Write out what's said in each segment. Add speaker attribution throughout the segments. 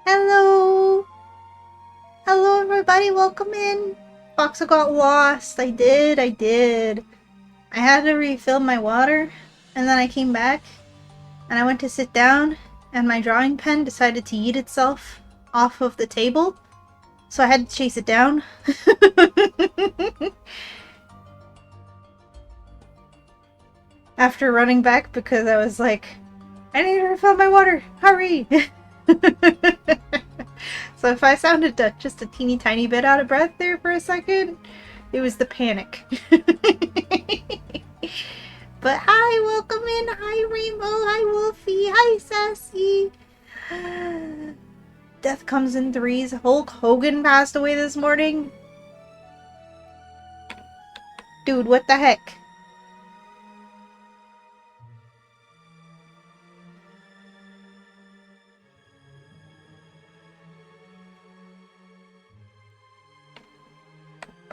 Speaker 1: Hello! Hello everybody, welcome in! Foxo got lost. I did. I had to refill my water, and then I came back, and I went to sit down, and my drawing pen decided to yeet itself off of the table, so I had to chase it down. After running back because I was like, I need to refill my water! Hurry! So if I sounded just a teeny tiny bit out of breath there for a second, it was the panic. But hi, welcome in. Hi, Rainbow. Hi, Wolfie. Hi, Sassy. Death comes in threes. Hulk Hogan passed away this morning. Dude, what the heck?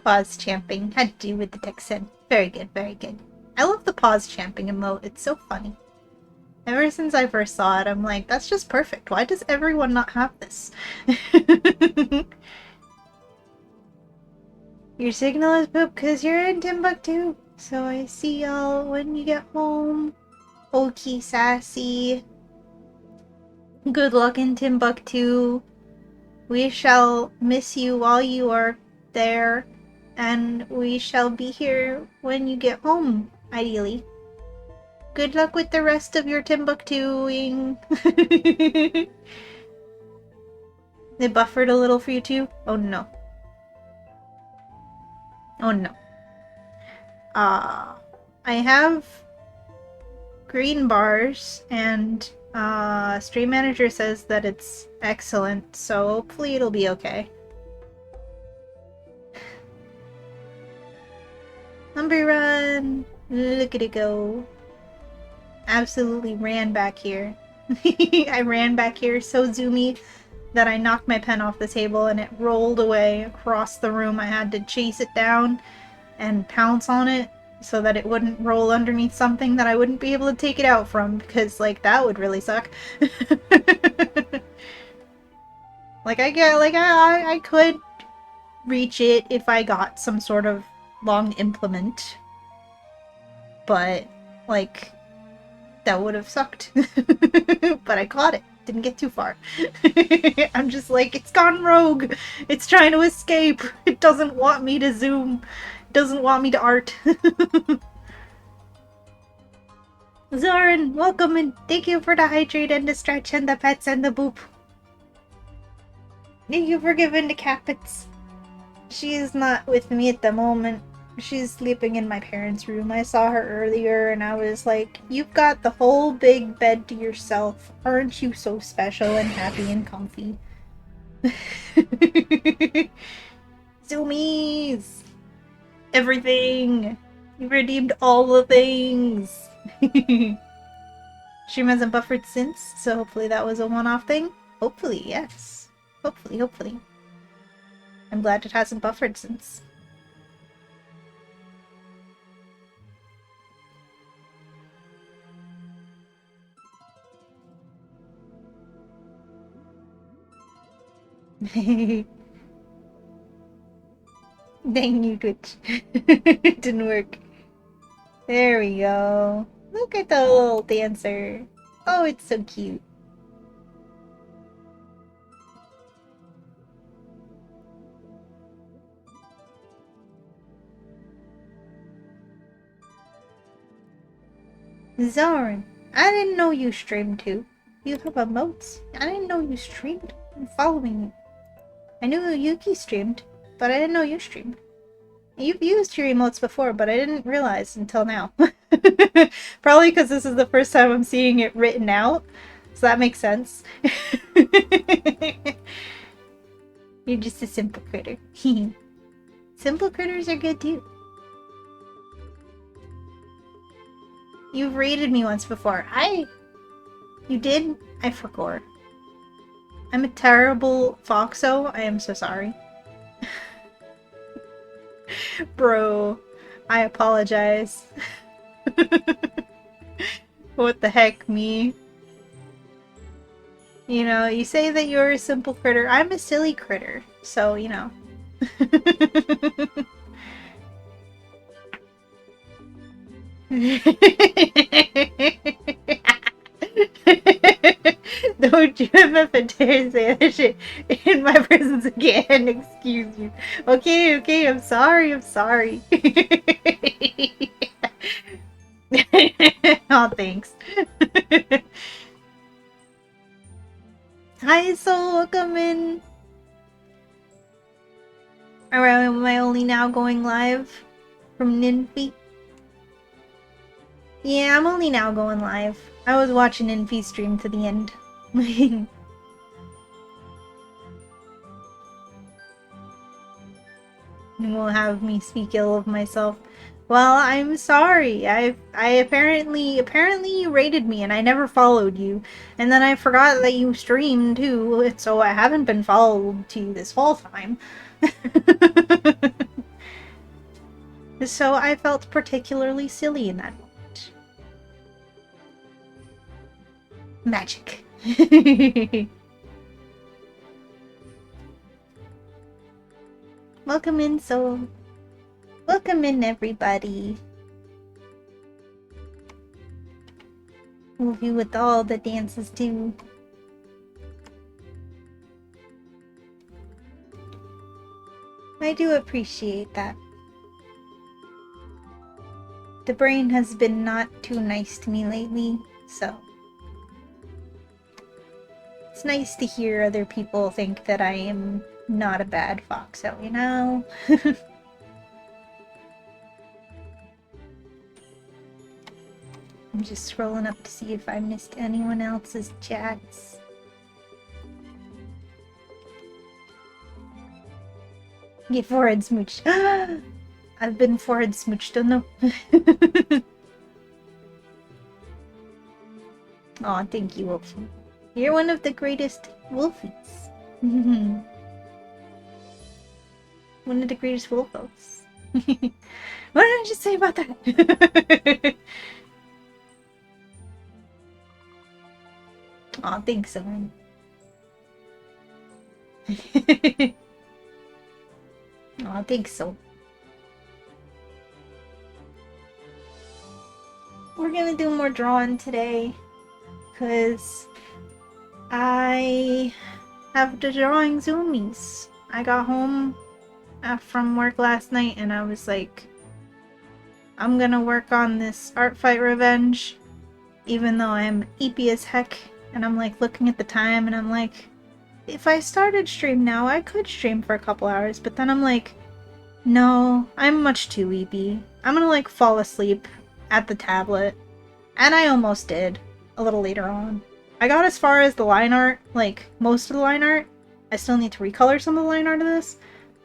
Speaker 1: Pause champing. Had to do with the Texan. Very good, very good. I love the pause champing emote. It's so funny. Ever since I first saw it, I'm like, that's just perfect. Why does everyone not have this? Your signal is poop because you're in Timbuktu. So I see y'all when you get home. Okay, Sassy. Good luck in Timbuktu. We shall miss you while you are there. And we shall be here when you get home, ideally. Good luck with the rest of your Timbuktuing. They buffered a little for you too? Oh no. Oh no. I have green bars and Stream Manager says that it's excellent, so hopefully it'll be okay. Lumber run! Look at it go. Absolutely ran back here. I ran back here so zoomy that I knocked my pen off the table and it rolled away across the room. I had to chase it down and pounce on it so that it wouldn't roll underneath something that I wouldn't be able to take it out from, because, like, that would really suck. Like, I could reach it if I got some sort of long implement, but, like, that would have sucked. But I caught it. Didn't get too far. I'm just like, it's gone rogue. It's trying to escape. It doesn't want me to zoom. It doesn't want me to art. Zoran, welcome and thank you for the hydrate and the stretch and the pets and the boop. Thank you for giving the capits. She is not with me at the moment. She's sleeping in my parents' room. I saw her earlier and I was like, you've got the whole big bed to yourself. Aren't you so special and happy and comfy? Zoomies! Everything! You redeemed all the things! Stream hasn't buffered since, so hopefully that was a one-off thing. Hopefully, yes. Hopefully. I'm glad it hasn't buffered since. Dang you, Twitch. It didn't work. There we go. Look at the little dancer. Oh, it's so cute. Zorn, I didn't know you streamed too. You have emotes? I didn't know you streamed. I'm following you. I knew Yuki streamed, but I didn't know you streamed. You've used your emotes before, but I didn't realize until now. Probably because this is the first time I'm seeing it written out, so that makes sense. You're just a simple critter. Simple critters are good too. You've raided me once before. You did? I forgot. I'm a terrible foxo. I am so sorry. Bro, I apologize. What the heck, me? You know, you say that you're a simple critter. I'm a silly critter. So, you know. Don't you ever dare say that shit in my presence again. Excuse you. Okay, okay, I'm sorry, I'm sorry. Oh, thanks. Hi, Soul, welcome in. Alright, am I only now going live from Ninfi? Yeah, I'm only now going live. I was watching Ninfi stream to the end. You won't have me speak ill of myself. Well, I'm sorry. I apparently you rated me and I never followed you. And then I forgot that you streamed too, so I haven't been followed to you this whole time. So I felt particularly silly in that moment. Magic. Welcome in, Soul. Welcome in, everybody. Move you with all the dances, too. I do appreciate that. The brain has been not too nice to me lately, so... It's nice to hear other people think that I am not a bad foxo, you know? I'm just scrolling up to see if I missed anyone else's chats. Get forehead smooched. I've been forehead smooched, don't know. Aw, thank you, Wolfie. You're one of the greatest wolfies. One of the greatest wolfos. What did I just say about that? Aw, thanks, Owen. Aw, thanks, so. We're gonna do more drawing today, because I have the drawing zoomies. I got home from work last night and I was like, I'm gonna work on this Art Fight Revenge, even though I'm eepy as heck. And I'm like looking at the time and I'm like, if I started stream now, I could stream for a couple hours, but then I'm like, no, I'm much too eepy. I'm gonna like fall asleep at the tablet. And I almost did, a little later on. I got as far as the line art, like most of the line art. I still need to recolor some of the line art of this,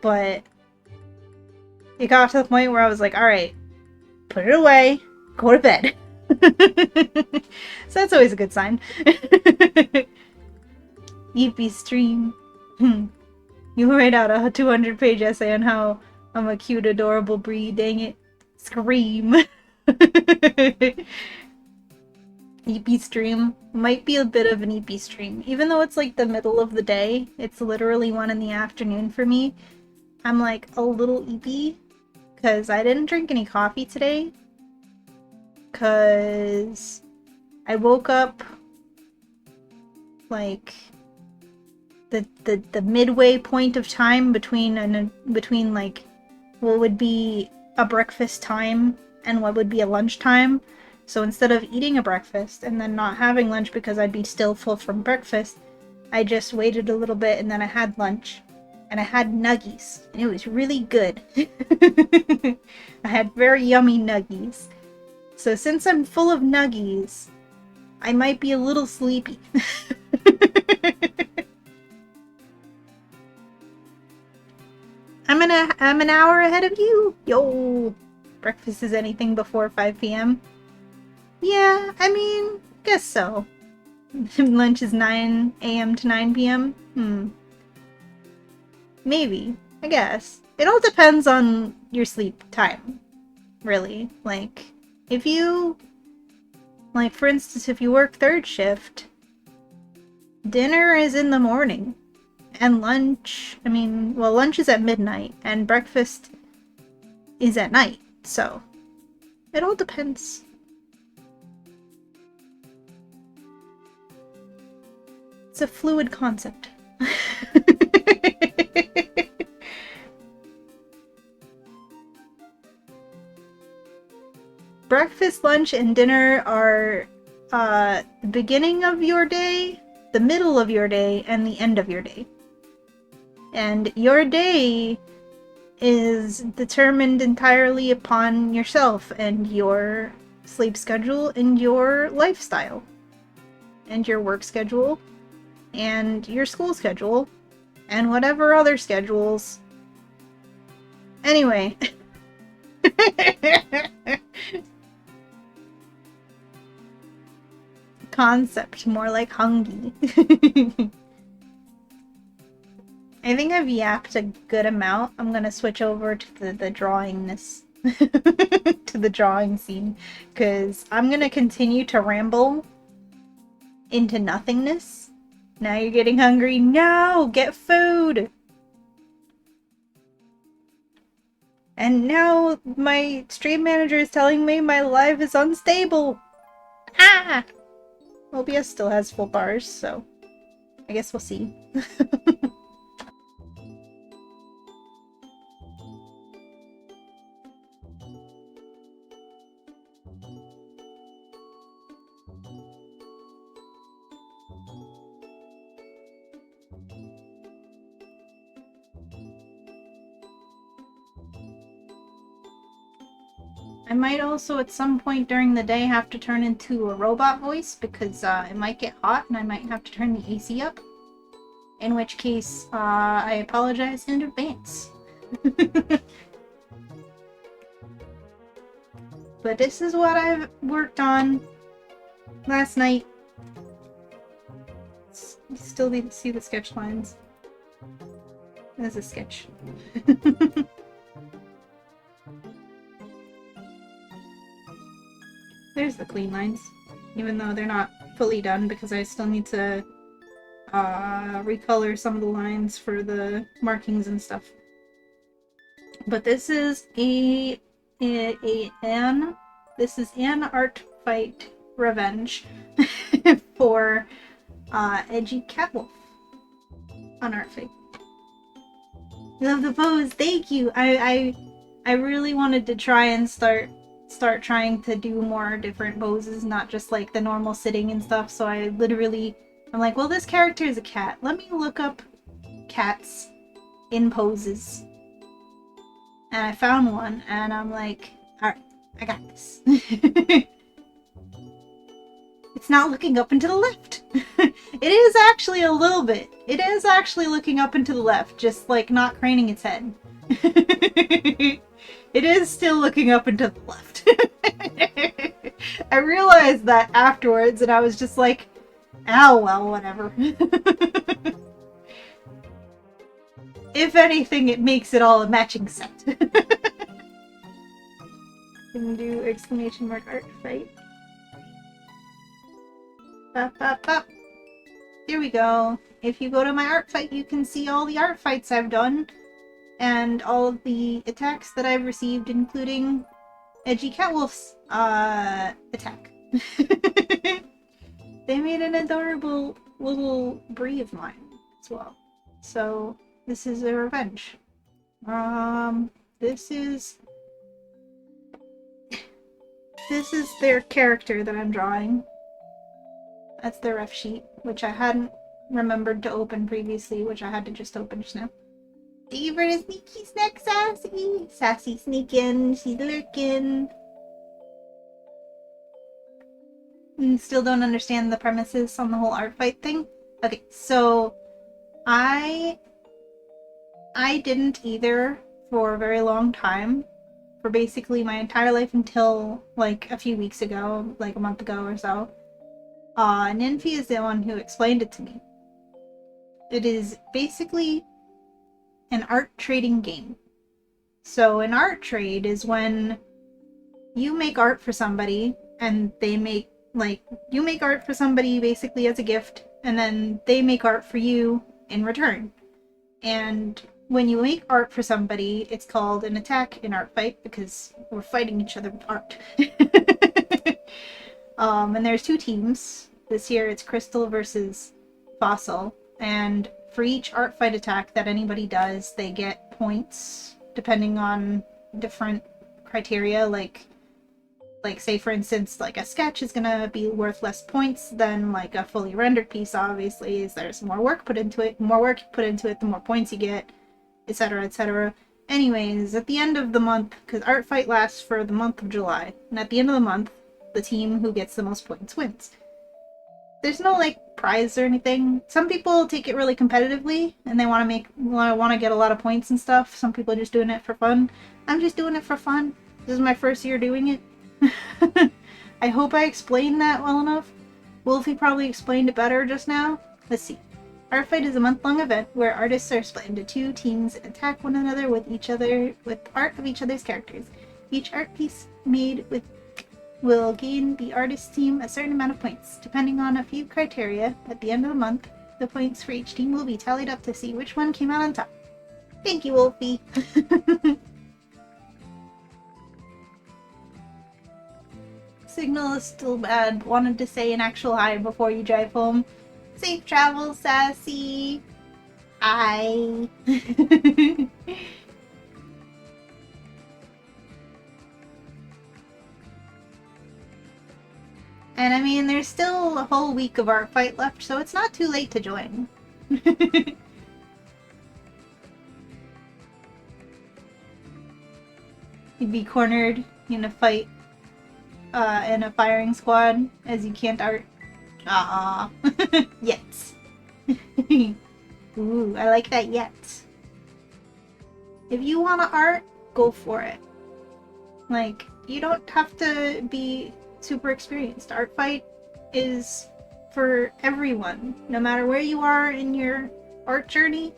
Speaker 1: but it got to the point where I was like, alright, put it away, go to bed. So that's always a good sign. Eepy stream. You write out a 200-page essay on how I'm a cute, adorable breed, dang it. Scream. EP stream might be a bit of an EP stream. Even though it's like the middle of the day, it's literally 1 in the afternoon for me. I'm like a little EP because I didn't drink any coffee today. Because I woke up like the midway point of time between like what would be a breakfast time and what would be a lunch time. So instead of eating a breakfast and then not having lunch because I'd be still full from breakfast, I just waited a little bit and then I had lunch. And I had nuggies. And it was really good. I had very yummy nuggies. So since I'm full of nuggies, I might be a little sleepy. I'm an hour ahead of you. Yo, breakfast is anything before 5 p.m. Yeah, I mean, guess so. Lunch is 9 a.m. to 9 p.m. Maybe, I guess. It all depends on your sleep time, really. Like, if you, like, for instance, if you work third shift, Dinner is in the morning. And lunch, lunch is at midnight, and breakfast is at night, so it all depends. It's a fluid concept. Breakfast, lunch, and dinner are the beginning of your day, the middle of your day, and the end of your day. And your day is determined entirely upon yourself and your sleep schedule and your lifestyle and your work schedule and your school schedule and whatever other schedules. Anyway. Concept, more like hungry. I think I've yapped a good amount. I'm gonna switch over to the drawingness. To the drawing scene. Because I'm gonna continue to ramble into nothingness. Now you're getting hungry. No! Get food! And now my stream manager is telling me my live is unstable. Ah! OBS still has full bars, so I guess we'll see. I might also at some point during the day have to turn into a robot voice because it might get hot and I might have to turn the AC up. In which case, I apologize in advance. But this is what I've worked on last night. You still need to see the sketch lines. There's a sketch. There's the clean lines, even though they're not fully done because I still need to recolor some of the lines for the markings and stuff. But this is an art fight revenge for Edgy Catwolf on art fight. Love the pose, thank you. I really wanted to try and start trying to do more different poses, not just like the normal sitting and stuff. So I'm like, well, this character is a cat. Let me look up cats in poses. And I found one, and I'm like, alright, I got this. It's not looking up and to the left. It is actually a little bit. It is actually looking up and to the left, just like not craning its head. It is still looking up and to the left. I realized that afterwards, and I was just like, oh, well, whatever. If anything, it makes it all a matching set. Can do exclamation mark art fight. Up, up, up. Here we go. If you go to my art fight, you can see all the art fights I've done. And all of the attacks that I've received, including Edgy Catwolf's attack. They made an adorable little brie of mine as well. So this is a revenge. This is their character that I'm drawing. That's their ref sheet, which I hadn't remembered to open previously, which I had to just open just now. Thank you for the sneaky snack, Sassy! Sassy sneaking, she's lurking. Still don't understand the premises on the whole art fight thing. Okay, so I didn't either for a very long time. For basically my entire life until like a few weeks ago, like a month ago or so. Ninfi is the one who explained it to me. It is basically an art trading game. So an art trade is when you make art for somebody and they make, like, you make art for somebody basically as a gift and then they make art for you in return. And when you make art for somebody, it's called an attack in art fight because we're fighting each other with art. And there's 2 teams. This year it's Crystal versus Fossil, and for each art fight attack that anybody does, they get points depending on different criteria, like say for instance, like a sketch is gonna be worth less points than like a fully rendered piece, obviously, as there's more work put into it. The more work you put into it, the more points you get, etc, etc. Anyways, at the end of the month, because art fight lasts for the month of July, and at the end of the month, the team who gets the most points wins. There's no like prize or anything. Some people take it really competitively and they want to get a lot of points and stuff. Some people are just doing it for fun. I'm just doing it for fun. This is my first year doing it. I hope I explained that well enough. Wolfie probably explained it better just now. Let's see. Art Fight is a month-long event where artists are split into 2 teams and attack one another with art of each other's characters. Each art piece made will gain the artist's team a certain amount of points. Depending on a few criteria, at the end of the month, the points for each team will be tallied up to see which one came out on top. Thank you, Wolfie. Signal is still bad. Wanted to say an actual hi before you drive home. Safe travels, Sassy. Hi. And I mean, there's still a whole week of Art Fight left, so it's not too late to join. You'd be cornered in a fight in a firing squad as you can't art. Ah, yes. Ooh, I like that yet. If you want to art, go for it. Like, you don't have to be super experienced. Art Fight is for everyone. No matter where you are in your art journey,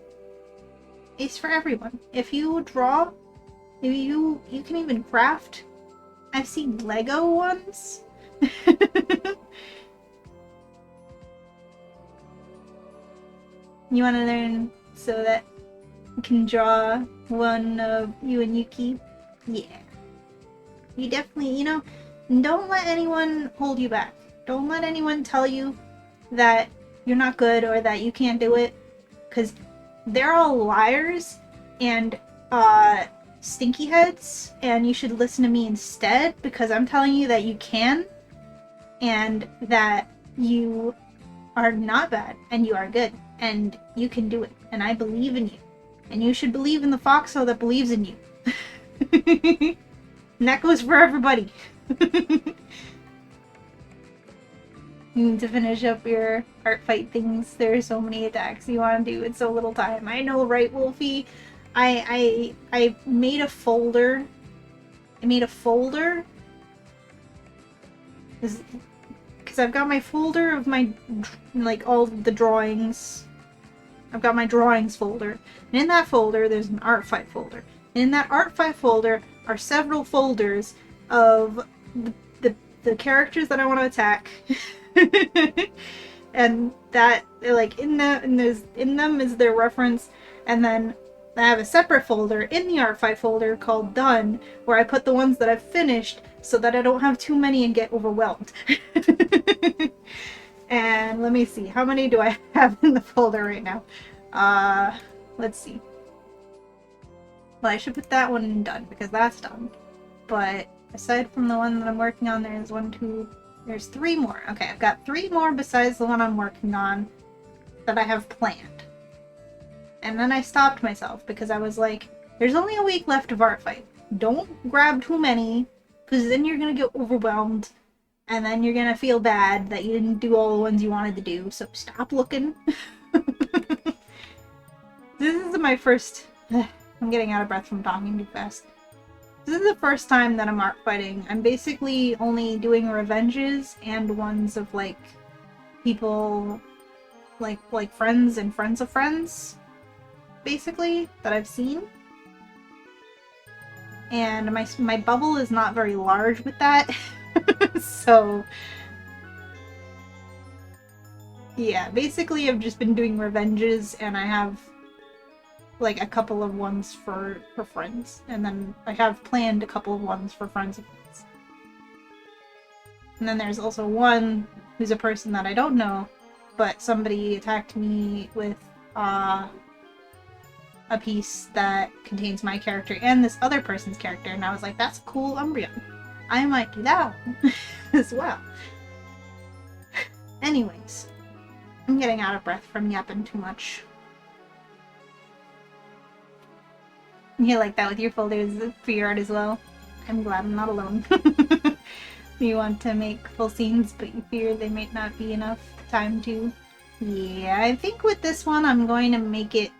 Speaker 1: it's for everyone. If you draw, if you can even craft. I've seen Lego ones. You want to learn so that you can draw one of you and Yuki? Yeah. You definitely, don't let anyone hold you back. Don't let anyone tell you that you're not good or that you can't do it. Because they're all liars and stinky heads, and you should listen to me instead, because I'm telling you that you can, and that you are not bad, and you are good, and you can do it, and I believe in you, and you should believe in the foxo that believes in you. And that goes for everybody. You need to finish up your art fight things. There are so many attacks you want to do in so little time. I know, right, Wolfie? I made a folder. Because I've got my folder of my, like, all the drawings. I've got my drawings folder. And in that folder, there's an art fight folder. And in that art fight folder are several folders of the characters that I want to attack. And that, like, in them is their reference. And then I have a separate folder in the art fight folder called Done, where I put the ones that I've finished so that I don't have too many and get overwhelmed. And let me see, how many do I have in the folder right now? Let's see. Well, I should put that one in Done because that's done. But aside from the one that I'm working on, there's 3 more. Okay, I've got 3 more besides the one I'm working on that I have planned. And then I stopped myself because I was like, there's only a week left of Art Fight. Don't grab too many, because then you're going to get overwhelmed, and then you're going to feel bad that you didn't do all the ones you wanted to do, so stop looking. This is my first... I'm getting out of breath from talking too fast. This is the first time that I'm art fighting. I'm basically only doing revenges and ones of, like, people, like friends and friends of friends, basically, that I've seen. And my bubble is not very large with that. So Yeah, basically I've just been doing revenges, and I have like a couple of ones for friends, and then I have planned a couple of ones for friends of friends. And then there's also one who's a person that I don't know, but somebody attacked me with a piece that contains my character and this other person's character, and I was like, that's a cool Umbreon. I might do that one as well. Anyways, I'm getting out of breath from yapping too much. You like that with your folders for your art as well? I'm glad I'm not alone. You want to make full scenes, but you fear there might not be enough time to. Yeah, I think with this one I'm going to make it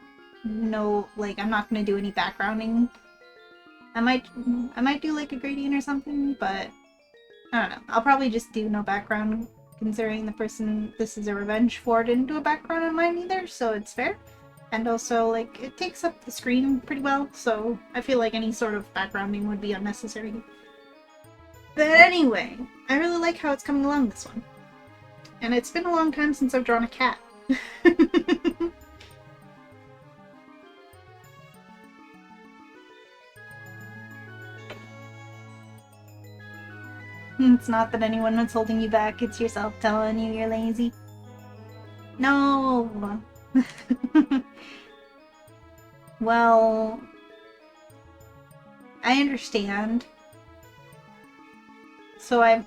Speaker 1: I'm not going to do any backgrounding. I might do like a gradient or something, but I don't know. I'll probably just do no background, considering the person this is a revenge for didn't do a background on mine either, so it's fair. And also, like, it takes up the screen pretty well, so I feel like any sort of backgrounding would be unnecessary. But anyway, I really like how it's coming along, this one. And it's been a long time since I've drawn a cat. It's not that anyone was holding you back, it's yourself telling you you're lazy. No! Well, I understand. So I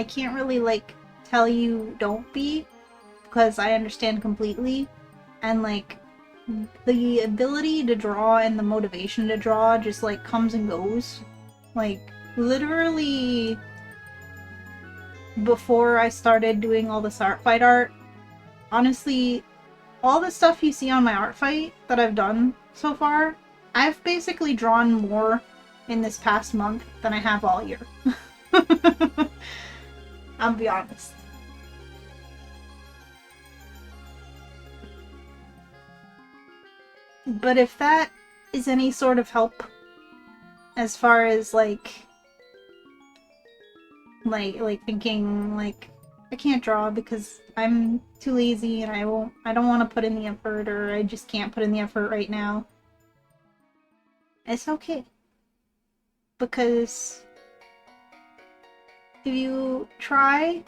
Speaker 1: can't really, like, tell you don't be, because I understand completely. And, like, the ability to draw and the motivation to draw just, like, comes and goes. Like, literally before I started doing all this art fight art, honestly, all the stuff you see on my art fight that I've done so far, I've basically drawn more in this past month than I have all year. I'll be honest. But if that is any sort of help as far as like thinking like I can't draw because I'm too lazy and I don't want to put in the effort, or I just can't put in the effort right now, it's okay. Because if you try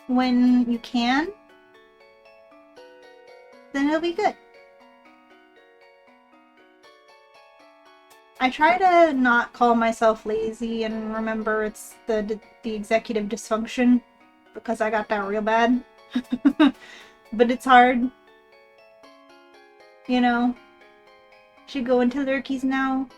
Speaker 1: when you can, then it'll be good. I try to not call myself lazy and remember it's the executive dysfunction, because I got that real bad. But it's hard. You know? Should go into lurkies now.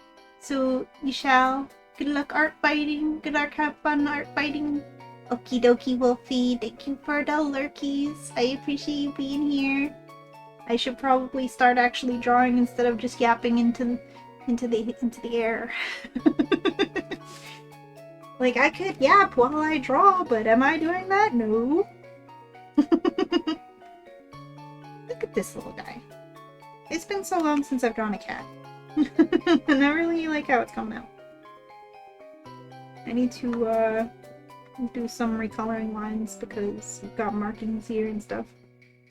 Speaker 1: So you shall. Good luck art fighting. Good luck, have fun art fighting. Okie dokie, Wolfie. Thank you for the lurkies. I appreciate you being here. I should probably start actually drawing instead of just yapping into the air. Like, I could yap while I draw, but am I doing that? No. Look at this little guy. It's been so long since I've drawn a cat. And I really like how it's coming out. I need to do some recoloring lines because I've got markings here and stuff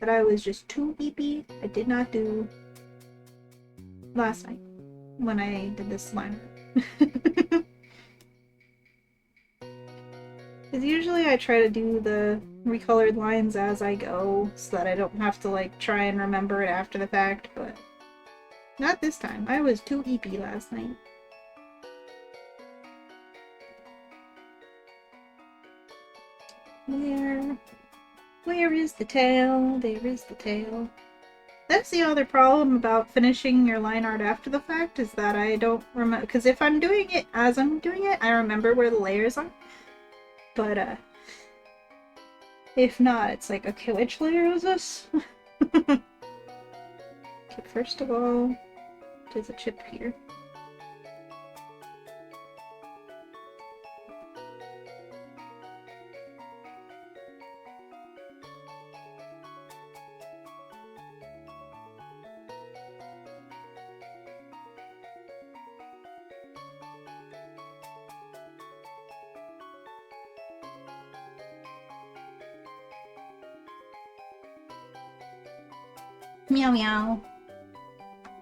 Speaker 1: that I was just too beepy. I did not do last night when I did this line. Because usually I try to do the recolored lines as I go so that I don't have to like try and remember it after the fact, but not this time. I was too eepy last night. Where is the tail? There is the tail. That's the other problem about finishing your line art after the fact, is that I don't remember, because if I'm doing it as I'm doing it, I remember where the layers are. But, if not, it's like, okay, which layer is this? Okay, first of all, there's a chip here. Meow meow.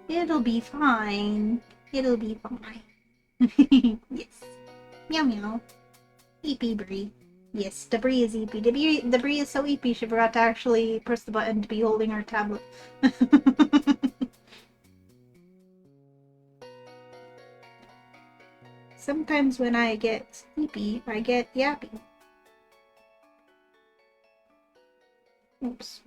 Speaker 1: It'll be fine. It'll be fine. Yes. Meow meow. Eepy Bree. Yes, Debris is eepy. Debris is so eepy she forgot to actually press the button to be holding her tablet. Sometimes when I get sleepy, I get yappy. Oops.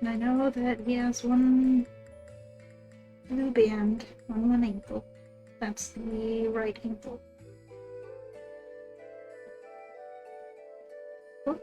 Speaker 1: And I know that he has one blue band on one ankle. That's the right ankle. Oh.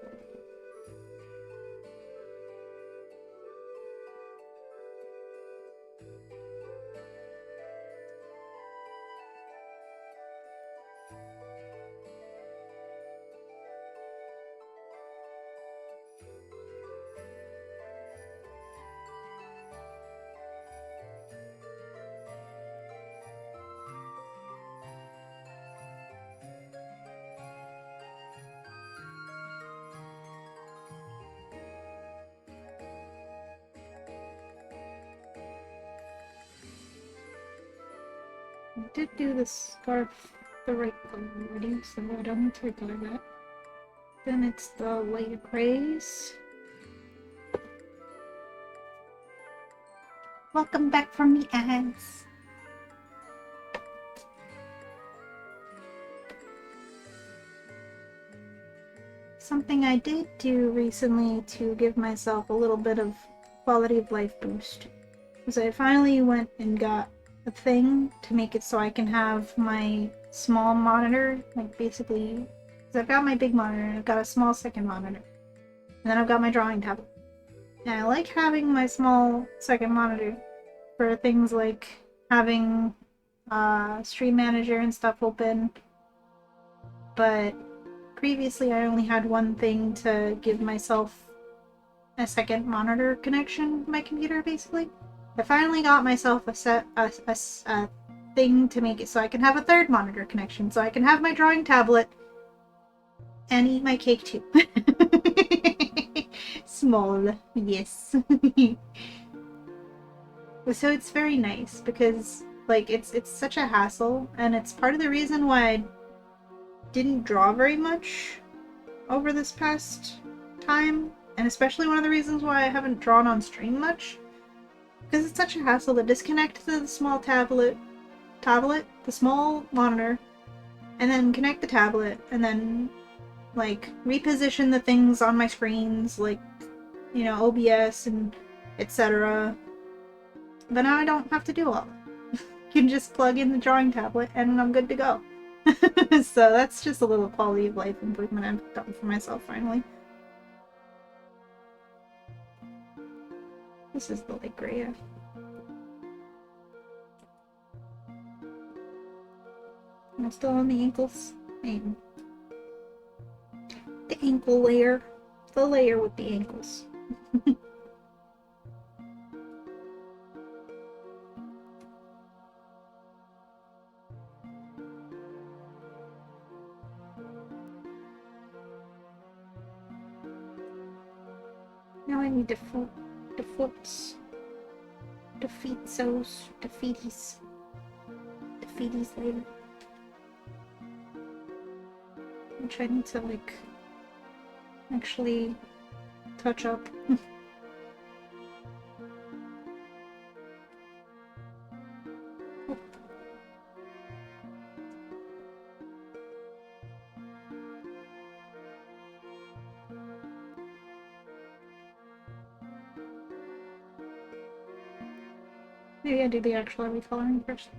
Speaker 1: I did do the scarf the right color already, so I don't need to recolor that. Then it's the white grays. Welcome back from the ads. Something I did do recently to give myself a little bit of quality of life boost was I finally went and got a thing to make it so I can have my small monitor, like basically, because I've got my big monitor and I've got a small second monitor, and then I've got my drawing tablet. And I like having my small second monitor for things like having Stream Manager and stuff open, but previously I only had one thing to give myself a second monitor connection to my computer, basically. I finally got myself a thing to make it so I can have a third monitor connection, so I can have my drawing tablet and eat my cake too. Small, yes. So it's very nice because, like, it's such a hassle, and it's part of the reason why I didn't draw very much over this past time, and especially one of the reasons why I haven't drawn on stream much. Because it's such a hassle to disconnect the small the small monitor, and then connect the tablet, and then, like, reposition the things on my screens, like, you know, OBS and etc. But now I don't have to do all that. I can just plug in the drawing tablet, and I'm good to go. So that's just a little quality of life improvement I've done for myself, finally. This is the light gray. Am I still on the ankles? Maybe. The ankle layer. The layer with the ankles. Now I need to flip the flips. Defeatsos. Defeaties. Defeaties later. I'm trying to, like, actually touch up. Maybe I do the actual recoloring first.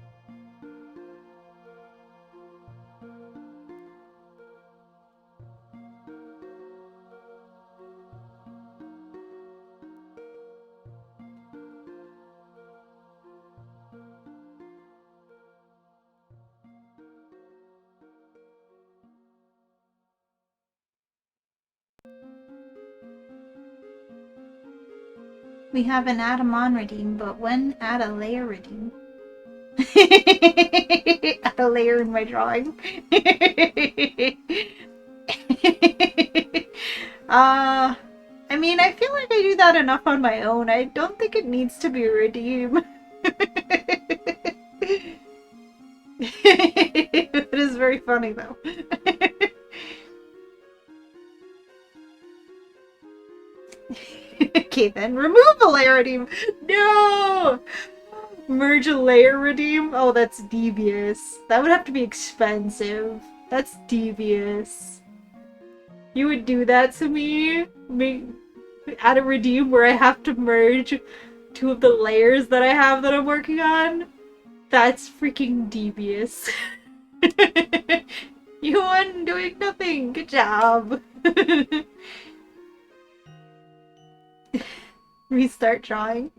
Speaker 1: We have an add 'em on redeem, but when add a layer redeem? Add a layer in my drawing. I mean, I feel like I do that enough on my own. I don't think it needs to be a redeem. It is very funny though. Okay, then remove a layer redeem. No! Merge a layer redeem? Oh, that's devious. That would have to be expensive. That's devious. You would do that to me? Add a redeem where I have to merge two of the layers that I have that I'm working on? That's freaking devious. You won doing nothing. Good job. Restart drawing.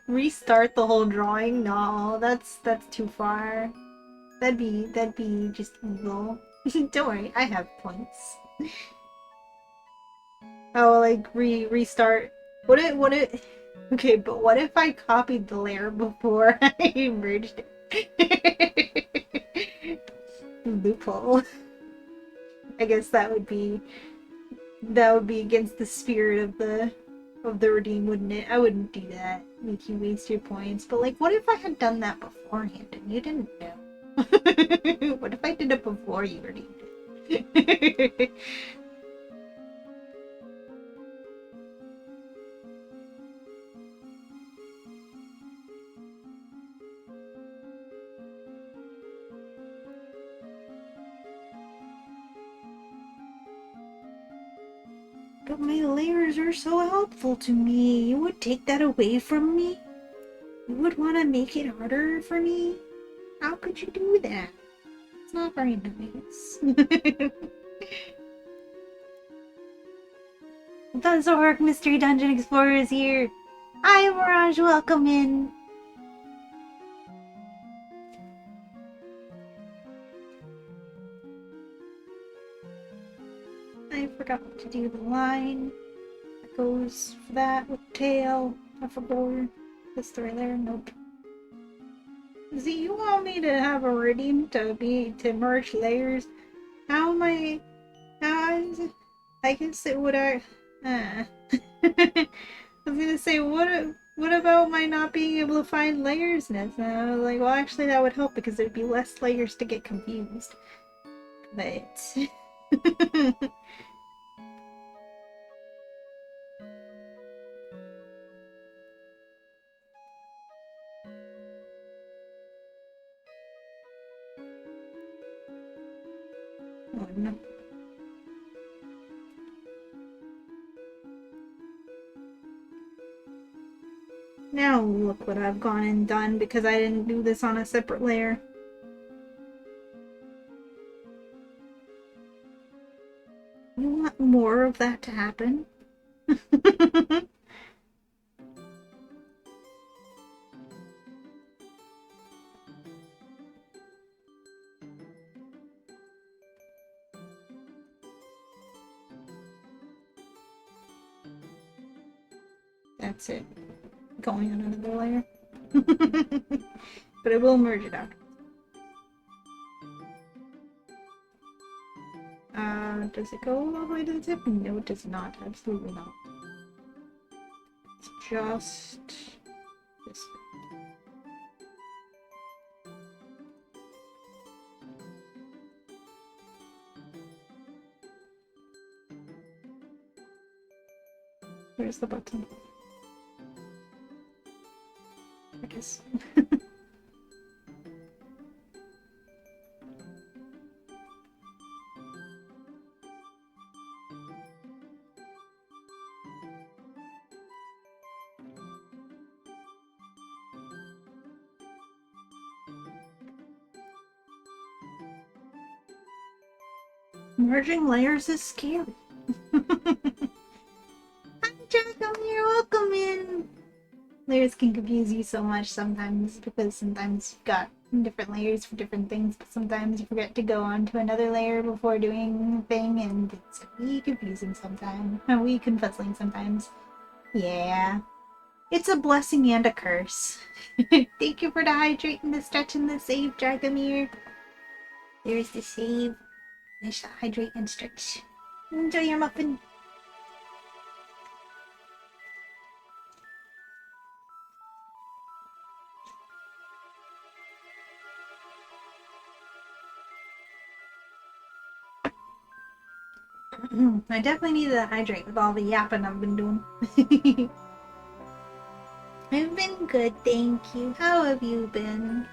Speaker 1: Restart the whole drawing? No, that's too far. That'd be just evil. Don't worry, I have points. Oh, like restart. What it? Okay, but what if I copied the layer before I merged it? Loophole. I guess that would be against the spirit of the redeem, wouldn't it? I wouldn't do that. Make you waste your points. But like, what if I had done that beforehand and you didn't know? What if I did it before you redeemed it? But my layers are so helpful to me. You would take that away from me? You would want to make it harder for me? How could you do that? It's not very nice. The Zork Mystery Dungeon Explorer is here. Hi, Mirage, welcome in. I forgot to do the line that goes for that with tail. I forgot. This three layer? Nope. Z, you want me to have a redeem to merge layers? How am I? How is it? I guess it would. I was gonna say, what about my not being able to find layers next? And I was like, well, actually, that would help because there'd be less layers to get confused. But. Oh no. Now look what I've gone and done because I didn't do this on a separate layer. You want more of that to happen? That's it. Going on another layer. But I will merge it out. Does it go all the way to the tip? No, it does not. Absolutely not. just this. Where's the button? I guess. Merging layers is scary. Hi, Jacob, you're welcome in. Layers can confuse you so much sometimes because sometimes you've got different layers for different things, but sometimes you forget to go on to another layer before doing a thing, and it's wee confusing sometimes. Wee confuzzling sometimes. Yeah. It's a blessing and a curse. Thank you for the hydrate and the stretch and the save, Dragomir. There's the save. Finish the hydrate and stretch. Enjoy your muffin. I definitely need to hydrate with all the yapping I've been doing. I've been good, thank you. How have you been?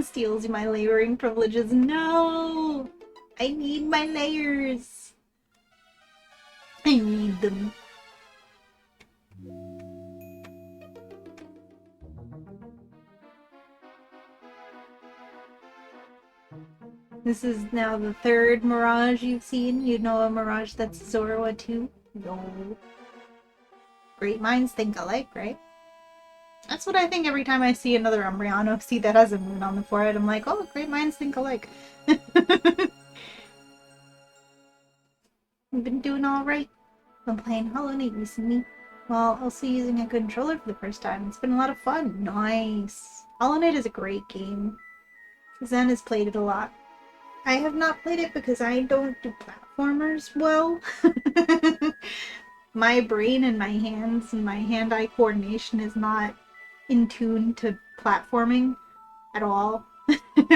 Speaker 1: Steals my layering privileges. No! I need my layers. I need them. This is now the third Mirage you've seen. You know a Mirage that's Zorua too? No. Great minds think alike, right? That's what I think every time I see another Umbreon see that has a moon on the forehead. I'm like, oh, great minds think alike. I've been doing alright. Been playing Hollow Knight recently, while also using a controller for the first time. It's been a lot of fun. Nice. Hollow Knight is a great game. Zen has played it a lot. I have not played it because I don't do platformers well. My brain and my hands and my hand-eye coordination is not in tune to platforming at all.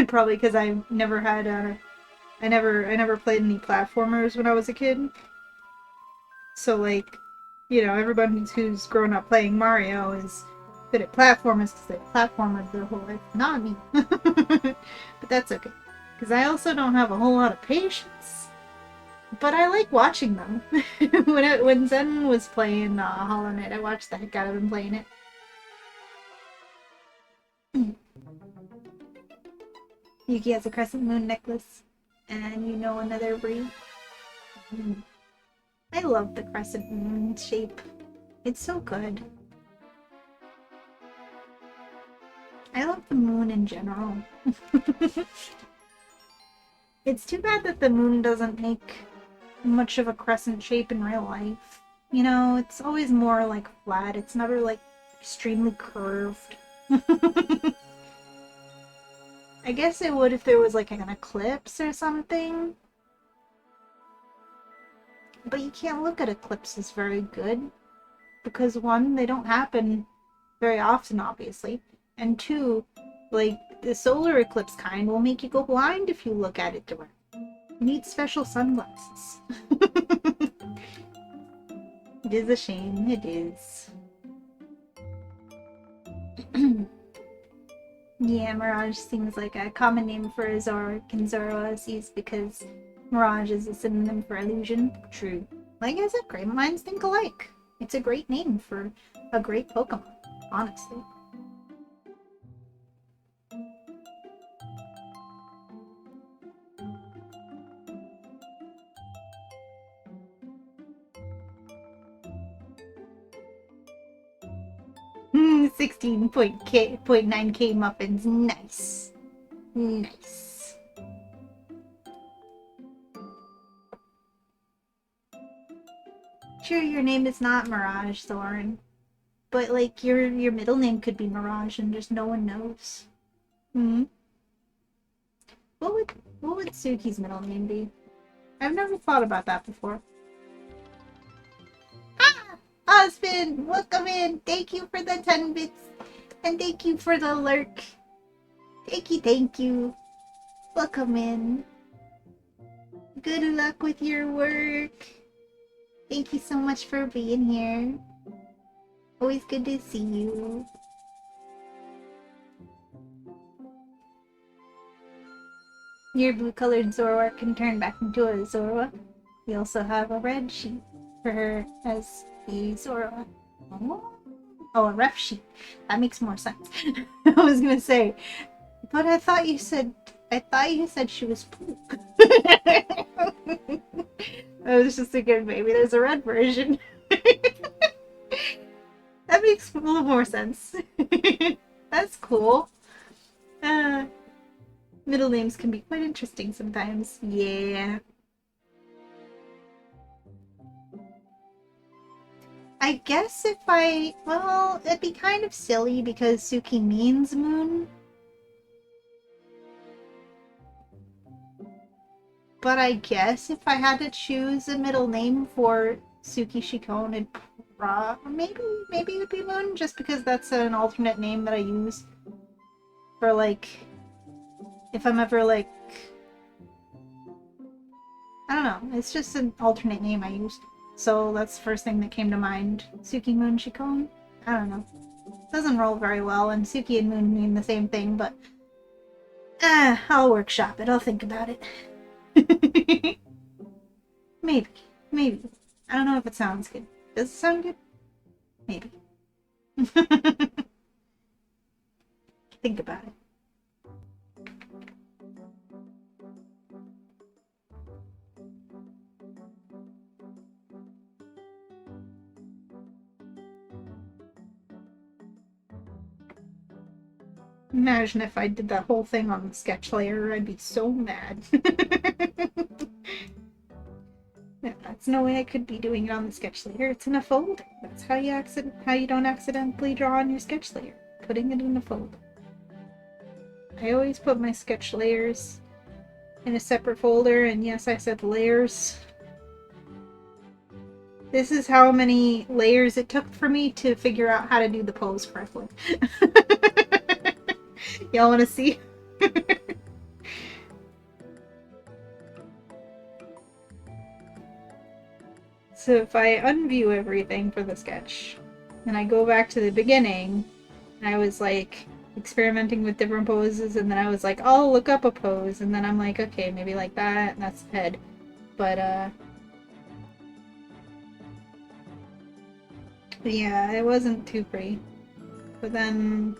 Speaker 1: Probably because I've never had I never played any platformers when I was a kid. So like, you know, everybody who's grown up playing Mario is good at platformers because they platformed their whole life. Not me. But that's okay. Because I also don't have a whole lot of patience. But I like watching them. when Zen was playing Hollow Knight, I watched the heck out of him playing it. Yuki has a crescent moon necklace. And you know another breed. I love the crescent moon shape. It's so good. I love the moon in general. It's too bad that the moon doesn't make much of a crescent shape in real life. You know, it's always more like flat. It's never like extremely curved. I guess it would if there was like an eclipse or something. But you can't look at eclipses very good. Because one, they don't happen very often, obviously. And two, like, the solar eclipse kind will make you go blind if you look at it directly. You need special sunglasses. It is a shame, it is. Yeah, Mirage seems like a common name for a Zoroark and Zoroark because Mirage is a synonym for illusion. True. Like I said, great minds think alike. It's a great name for a great Pokemon, honestly. Hmm, 16.9k muffins. Nice. Nice. Sure, your name is not Mirage, Thorin. But, like, your middle name could be Mirage and just no one knows. Hmm? what would Suki's middle name be? I've never thought about that before. Ah! Husband, welcome in. Thank you for the 10 bits. And thank you for the lurk. Thank you. Welcome in. Good luck with your work. Thank you so much for being here. Always good to see you. Your blue-colored Zoroark can turn back into a Zorua. We also have a red sheet for her as a Zorua. Oh, a ref sheet. That makes more sense. I was gonna say, but I thought you said she was poop. I was just thinking maybe there's a red version. That makes a little more sense. That's cool. Middle names can be quite interesting sometimes. Yeah. I guess well, it'd be kind of silly because Suki means moon. But I guess if I had to choose a middle name for Suki Shikon, it'd maybe it would be Moon, just because that's an alternate name that I use for, like, if I'm ever, like, I don't know, it's just an alternate name I use. So that's the first thing that came to mind. Suki Moon Shikon? I don't know. Doesn't roll very well, and Suki and Moon mean the same thing, but I'll workshop it. I'll think about it. Maybe. I don't know if it sounds good. Does it sound good? Maybe. Think about it. Imagine if I did that whole thing on the sketch layer, I'd be so mad. Yeah, that's no way I could be doing it on the sketch layer. It's in a folder. That's how you don't accidentally draw on your sketch layer. Putting it in a folder. I always put my sketch layers in a separate folder, and yes, I said layers. This is how many layers it took for me to figure out how to do the pose correctly. Y'all want to see? So if I unview everything for the sketch, and I go back to the beginning, and I was like experimenting with different poses, and then I was like, I'll look up a pose, and then I'm like, okay, maybe like that, and that's the head. But yeah, it wasn't too pretty. But then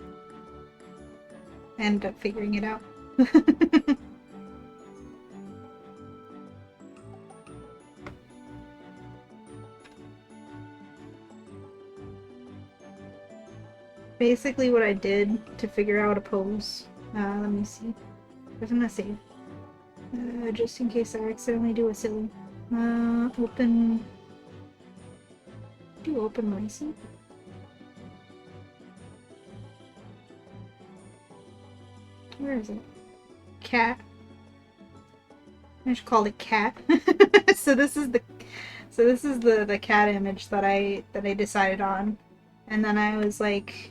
Speaker 1: I ended up figuring it out. Basically what I did to figure out a pose, let me see. What am I gonna save? Just in case I accidentally do a silly. Open racing? Where is it? Cat. I should call it cat. So this is the cat image that I decided on. And then I was like,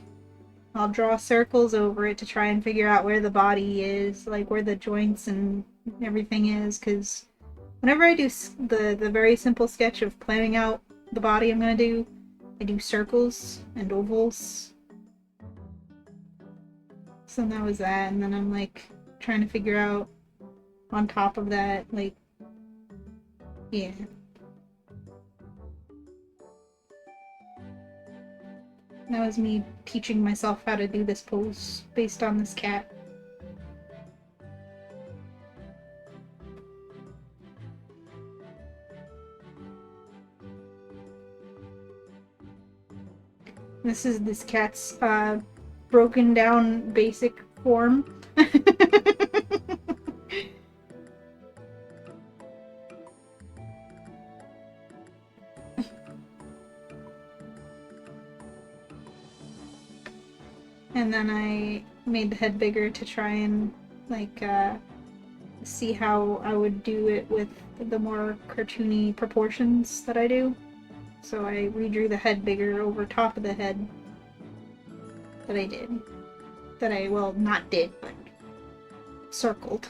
Speaker 1: I'll draw circles over it to try and figure out where the body is, like where the joints and everything is, because whenever I do the very simple sketch of planning out the body I'm gonna do, I do circles and ovals. So that was that, and then I'm like trying to figure out on top of that, like, yeah. That was me teaching myself how to do this pose based on this cat. This is this cat's broken down basic form. And then I made the head bigger to try and, like, see how I would do it with the more cartoony proportions that I do. So I redrew the head bigger over top of the head that I did. That I, well, not did, but circled.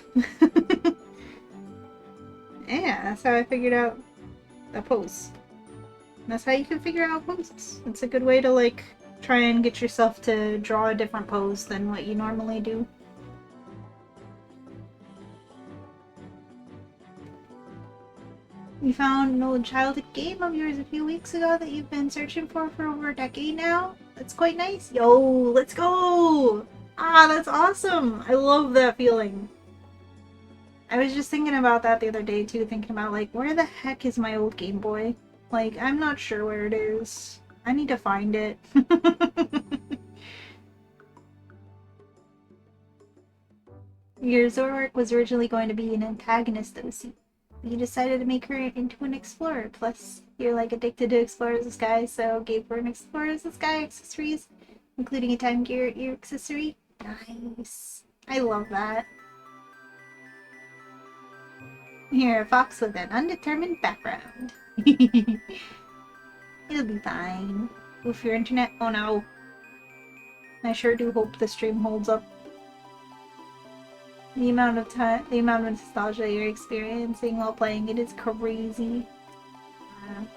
Speaker 1: Yeah, that's how I figured out a pose. That's how you can figure out poses. It's a good way to, like, try and get yourself to draw a different pose than what you normally do. You found an old childhood game of yours a few weeks ago that you've been searching for over a decade now? That's quite nice. Yo, let's go! Ah, that's awesome! I love that feeling. I was just thinking about that the other day too, thinking about, like, where the heck is my old Game Boy? Like, I'm not sure where it is. I need to find it. Your Zoroark was originally going to be an antagonist, OC. You decided to make her into an explorer. Plus, you're like addicted to Explorer of the Sky, so gave her an Explorer of the Sky accessories, including a Time Gear ear accessory. Nice. I love that. Here, a fox with an undetermined background. It'll be fine. Oof, your internet? Oh no. I sure do hope the stream holds up. The amount of nostalgia you're experiencing while playing it is crazy.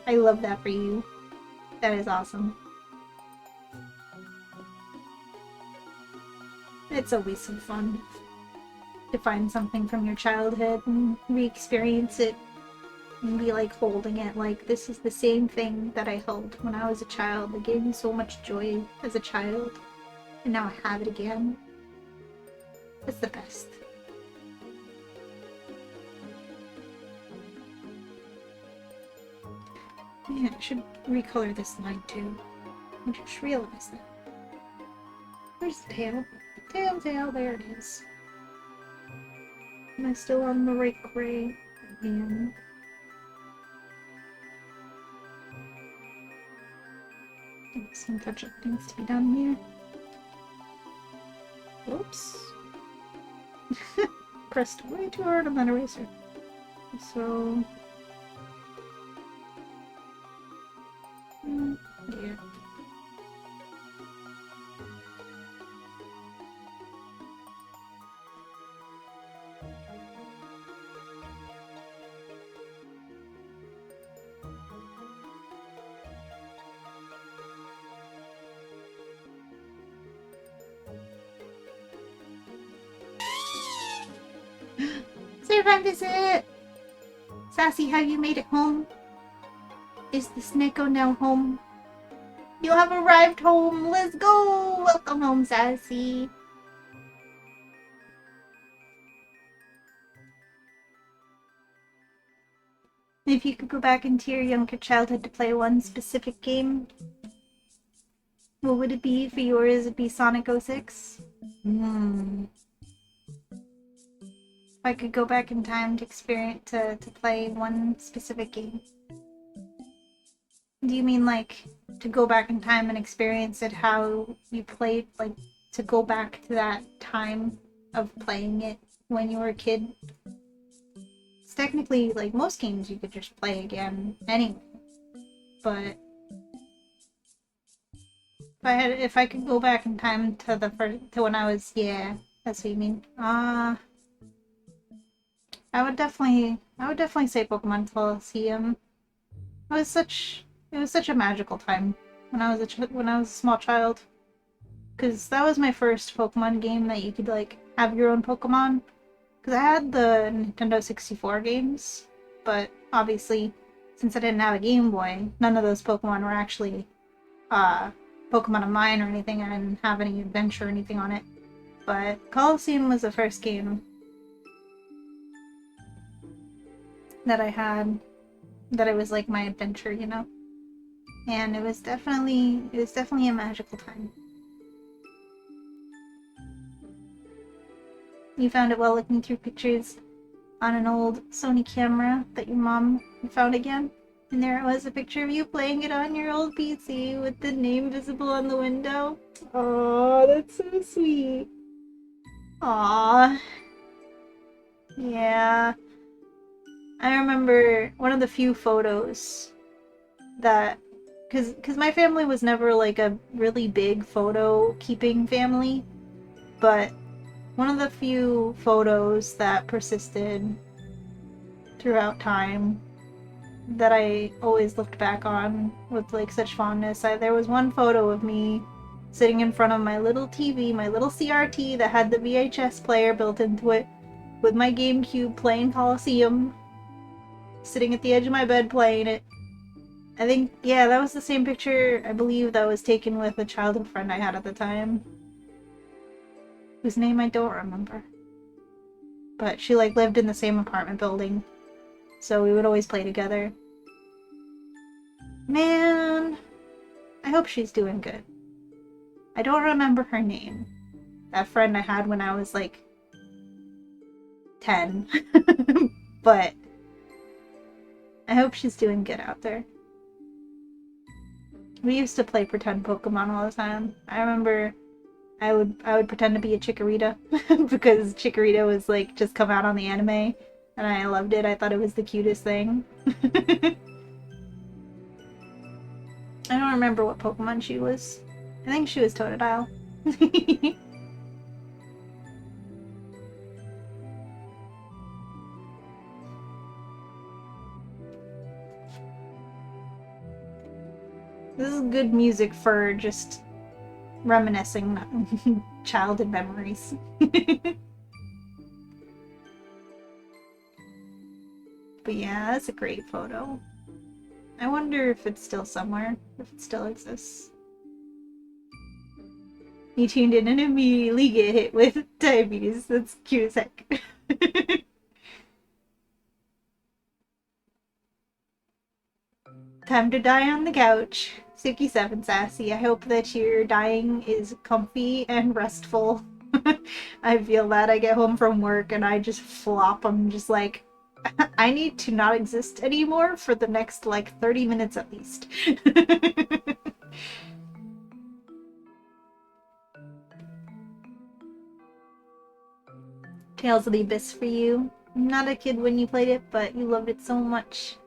Speaker 1: I love that for you. That is awesome. It's always so fun to find something from your childhood and re-experience it and be like holding it like this is the same thing that I held when I was a child. It gave me so much joy as a child, and now I have it again. It's the best. Yeah, I should recolor this line too. I just realized that. Where's the tail? Tail, there it is. Am I still on the right gray? Man. Some touch-up things to be done here. Oops. Pressed way too hard on that eraser. So... yeah. Survivor visit! Sassy, have you made it home? Is the Sneko now home? You have arrived home! Let's go! Welcome home, Sassy! If you could go back into your younger childhood to play one specific game, what would it be? For yours, it'd be Sonic 06? If I could go back in time to experience to play one specific game. Do you mean like to go back in time and experience it how you played, like to go back to that time of playing it when you were a kid? It's technically like most games you could just play again anyway. But if I could go back in time to to when I was, yeah, that's what you mean. I would definitely say Pokemon Colosseum. It was such a magical time when I was a small child. Cause that was my first Pokemon game that you could like have your own Pokemon. Cause I had the Nintendo 64 games, but obviously since I didn't have a Game Boy, none of those Pokemon were actually Pokemon of mine or anything. I didn't have any adventure or anything on it. But Colosseum was the first game that I had that it was like my adventure, you know? And it was definitely a magical time. You found it while looking through pictures on an old Sony camera that your mom found again? And there it was, a picture of you playing it on your old PC with the name visible on the window. Oh, that's so sweet. Aww. Yeah. I remember one of the few photos that because my family was never like a really big photo keeping family, but one of the few photos that persisted throughout time that I always looked back on with like such fondness. There was one photo of me sitting in front of my little TV, my little CRT that had the VHS player built into it, with my GameCube playing Coliseum, sitting at the edge of my bed playing it. I think, yeah, that was the same picture, I believe, that was taken with a childhood friend I had at the time, whose name I don't remember. But she, like, lived in the same apartment building, so we would always play together. Man, I hope she's doing good. I don't remember her name. That friend I had when I was, like, 10. But I hope she's doing good out there. We used to play pretend Pokemon all the time. I remember I would pretend to be a Chikorita because Chikorita was like just come out on the anime and I loved it. I thought it was the cutest thing. I don't remember what Pokemon she was. I think she was Totodile. This is good music for just reminiscing childhood memories. But yeah, that's a great photo. I wonder if it's still somewhere, if it still exists. You tuned in and immediately get hit with diabetes. That's cute as heck. Time to die on the couch. Suki7 Sassy, I hope that your dying is comfy and restful. I feel that. I get home from work and I just flop. I'm just like, I need to not exist anymore for the next, like, 30 minutes at least. Tales of the Abyss for you. Not a kid when you played it, but you loved it so much.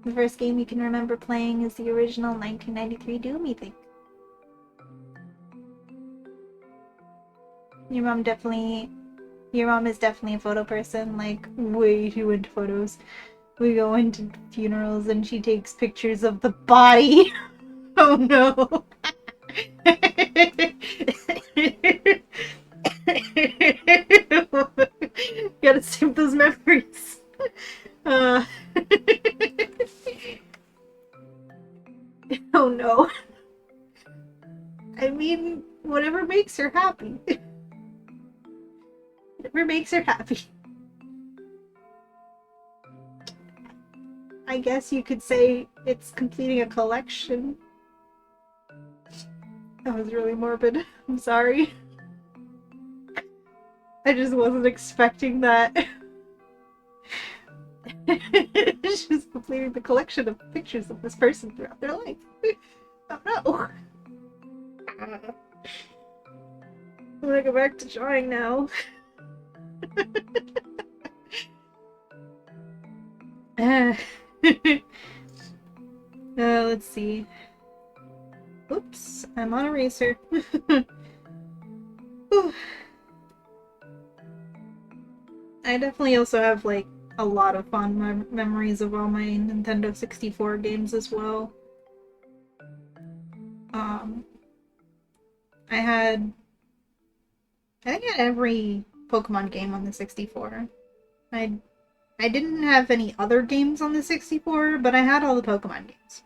Speaker 1: The first game you can remember playing is the original 1993 Doom, you think? Your mom is definitely a photo person, like, way too into photos. We go into funerals and she takes pictures of the body. Oh no. Gotta save those memories. Uh... Oh no. I mean, whatever makes her happy. Whatever makes her happy. I guess you could say it's completing a collection. That was really morbid. I'm sorry. I just wasn't expecting that. She's completing the collection of pictures of this person throughout their life. Oh no. I'm gonna go back to drawing now. Let's see. Oops, I'm on eraser. I definitely also have, like, a lot of fond memories of all my Nintendo 64 games as well. I think I had every Pokemon game on the 64. I didn't have any other games on the 64, but I had all the Pokemon games.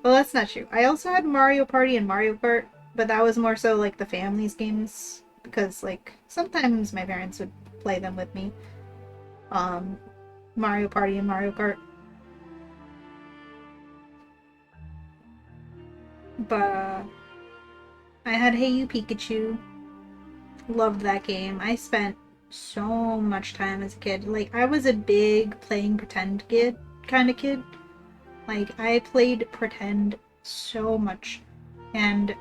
Speaker 1: Well, that's not true. I also had Mario Party and Mario Kart, but that was more so like the family's games, because like sometimes my parents would play them with me. Mario Party and Mario Kart. But I had Hey You Pikachu. Loved that game. I spent so much time as a kid. Like, I was a big playing pretend kid kind of kid. Like, I played pretend so much. And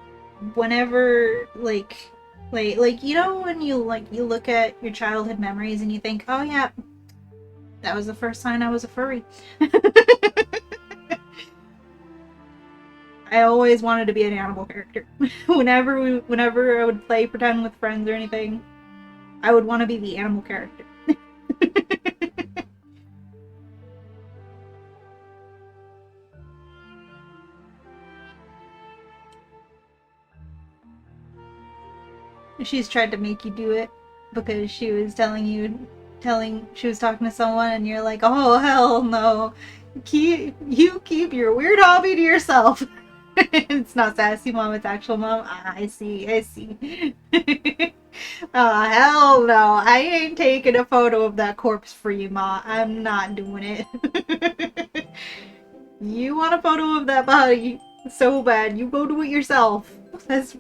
Speaker 1: whenever, like, Like you know when you look at your childhood memories and you think, oh yeah, that was the first time I was a furry. I always wanted to be an animal character. Whenever I would play pretend with friends or anything, I would want to be the animal character. She's tried to make you do it because she was she was talking to someone and you're like, oh hell no, you keep your weird hobby to yourself. It's not sassy mom, it's actual mom. Ah, I see. Oh hell no, I ain't taking a photo of that corpse for you, ma. I'm not doing it. You want a photo of that body so bad, you go do it yourself. That's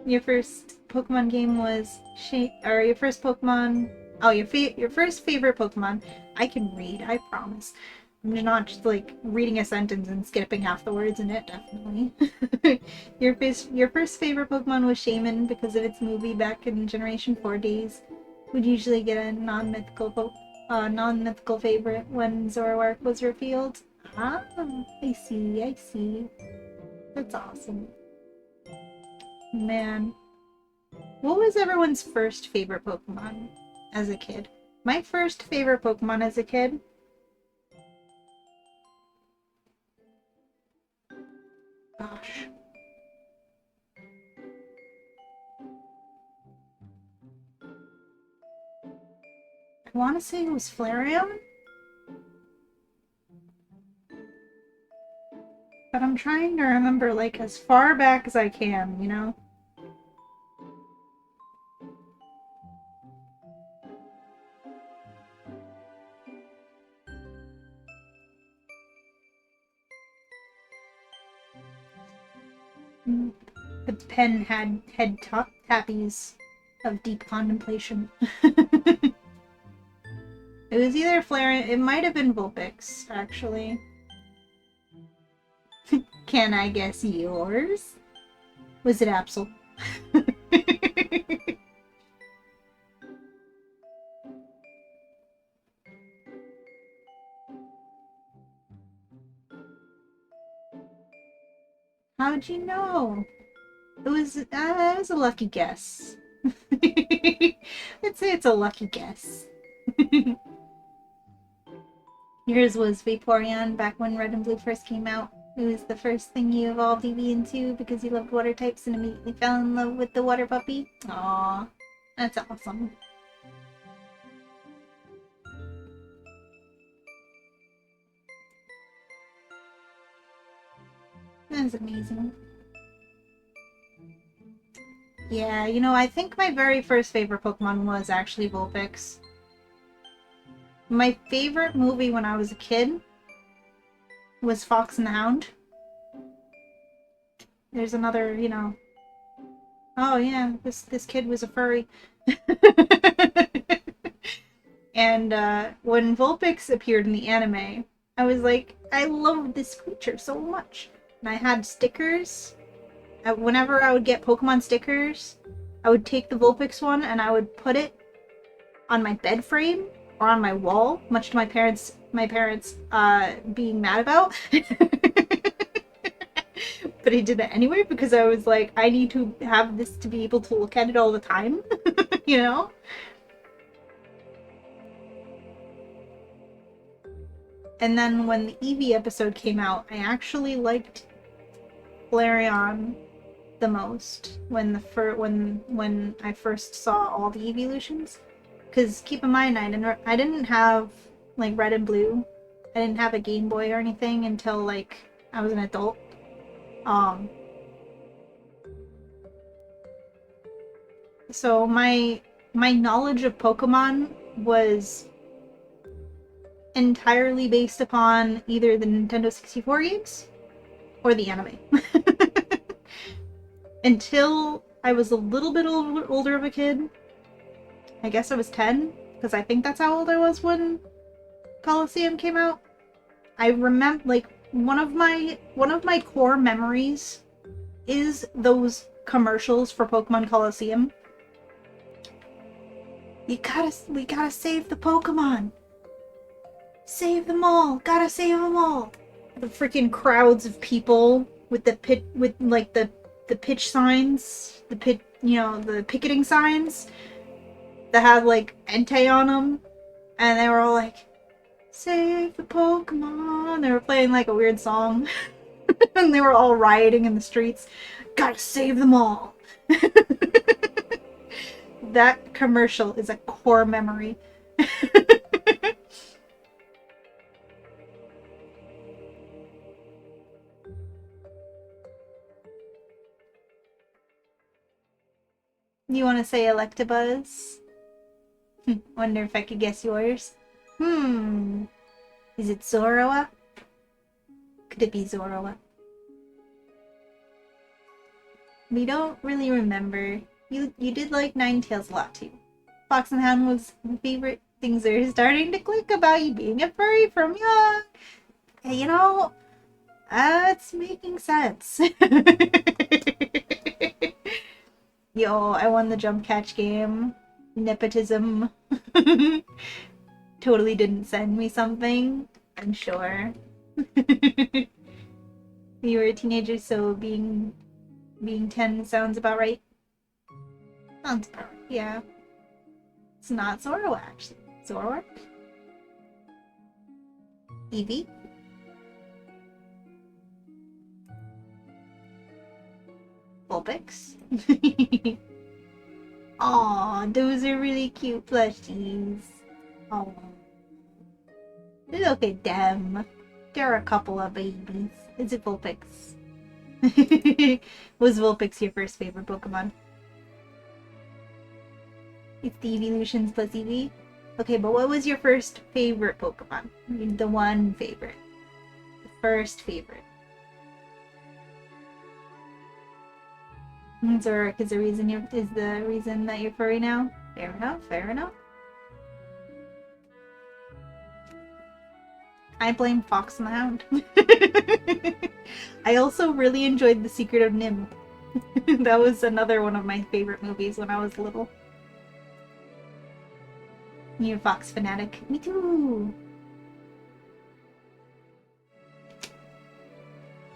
Speaker 1: Your first Pokemon game was or your first Pokemon. Oh, your first favorite Pokemon. I can read, I promise. I'm not just like reading a sentence and skipping half the words in it. Definitely. Your first favorite Pokemon was Shaman because of its movie back in Generation 4 days. Would usually get a non-mythical favorite when Zoroark was revealed. Ah, I see. That's awesome. Man, what was everyone's first favorite Pokemon as a kid? My first favorite Pokemon as a kid? Gosh. I want to say it was Flareon? But I'm trying to remember, like, as far back as I can, you know? The pen had head tappies of deep contemplation. It was either Flareon, it might have been Vulpix, actually. Can I guess yours? Was it Absol? How'd you know? It was a lucky guess. I'd say it's a lucky guess. Yours was Vaporeon back when Red and Blue first came out. It was the first thing you evolved Eevee into because you loved water types and immediately fell in love with the water puppy. Aww, that's awesome. That's amazing. Yeah, you know, I think my very first favorite Pokemon was actually Vulpix. My favorite movie when I was a kid was Fox and the Hound. There's another, you know. Oh yeah, this kid was a furry. And when Vulpix appeared in the anime, I was like, I love this creature so much. And I had stickers. Whenever I would get Pokemon stickers, I would take the Vulpix one and I would put it on my bed frame or on my wall, much to my parents being mad about. But I did it anyway because I was like, I need to have this to be able to look at it all the time, you know? And then when the Eevee episode came out, I actually liked Flareon the most when I first saw all the evolutions. Because keep in mind, I didn't have like Red and Blue. I didn't have a Game Boy or anything until like I was an adult. So my knowledge of Pokemon was entirely based upon either the Nintendo 64 games or the anime. Until I was a little bit older of a kid. I guess I was 10, because I think that's how old I was when Coliseum came out. I remember, like, one of my core memories is those commercials for Pokemon Coliseum. We gotta save the Pokemon. Save them all. Gotta save them all. The freaking crowds of people with the pitch signs, the picketing signs that had like Entei on them, and they were all like, "Save the Pokemon." They were playing like a weird song, and they were all rioting in the streets. Gotta save them all. That commercial is a core memory. You want to say Electabuzz? Wonder if I could guess yours. Is it Zoroa? Could it be Zoroa? We don't really remember. You did like Ninetales a lot too. Fox and Hound was my favorite. Things are starting to click about you being a furry from young. You know, it's making sense. Yo, I won the jump catch game. Nepotism. Totally didn't send me something, I'm sure. You were a teenager, so being 10 sounds about right. Sounds about right, yeah. It's not Zoroark, actually. Zoroark? Eevee? Vulpix? Aw, those are really cute plushies. Aw. Look at them. There are a couple of babies. Is it Vulpix? Was Vulpix your first favorite Pokemon? It's the evolutions plus Eevee? Okay, but what was your first favorite Pokemon? I mean, the one favorite. The first favorite. Zoroark is the reason that you're furry now? Fair enough, fair enough. I blame Fox and the Hound. I also really enjoyed The Secret of Nim. That was another one of my favorite movies when I was little. You're a Fox fanatic. Me too!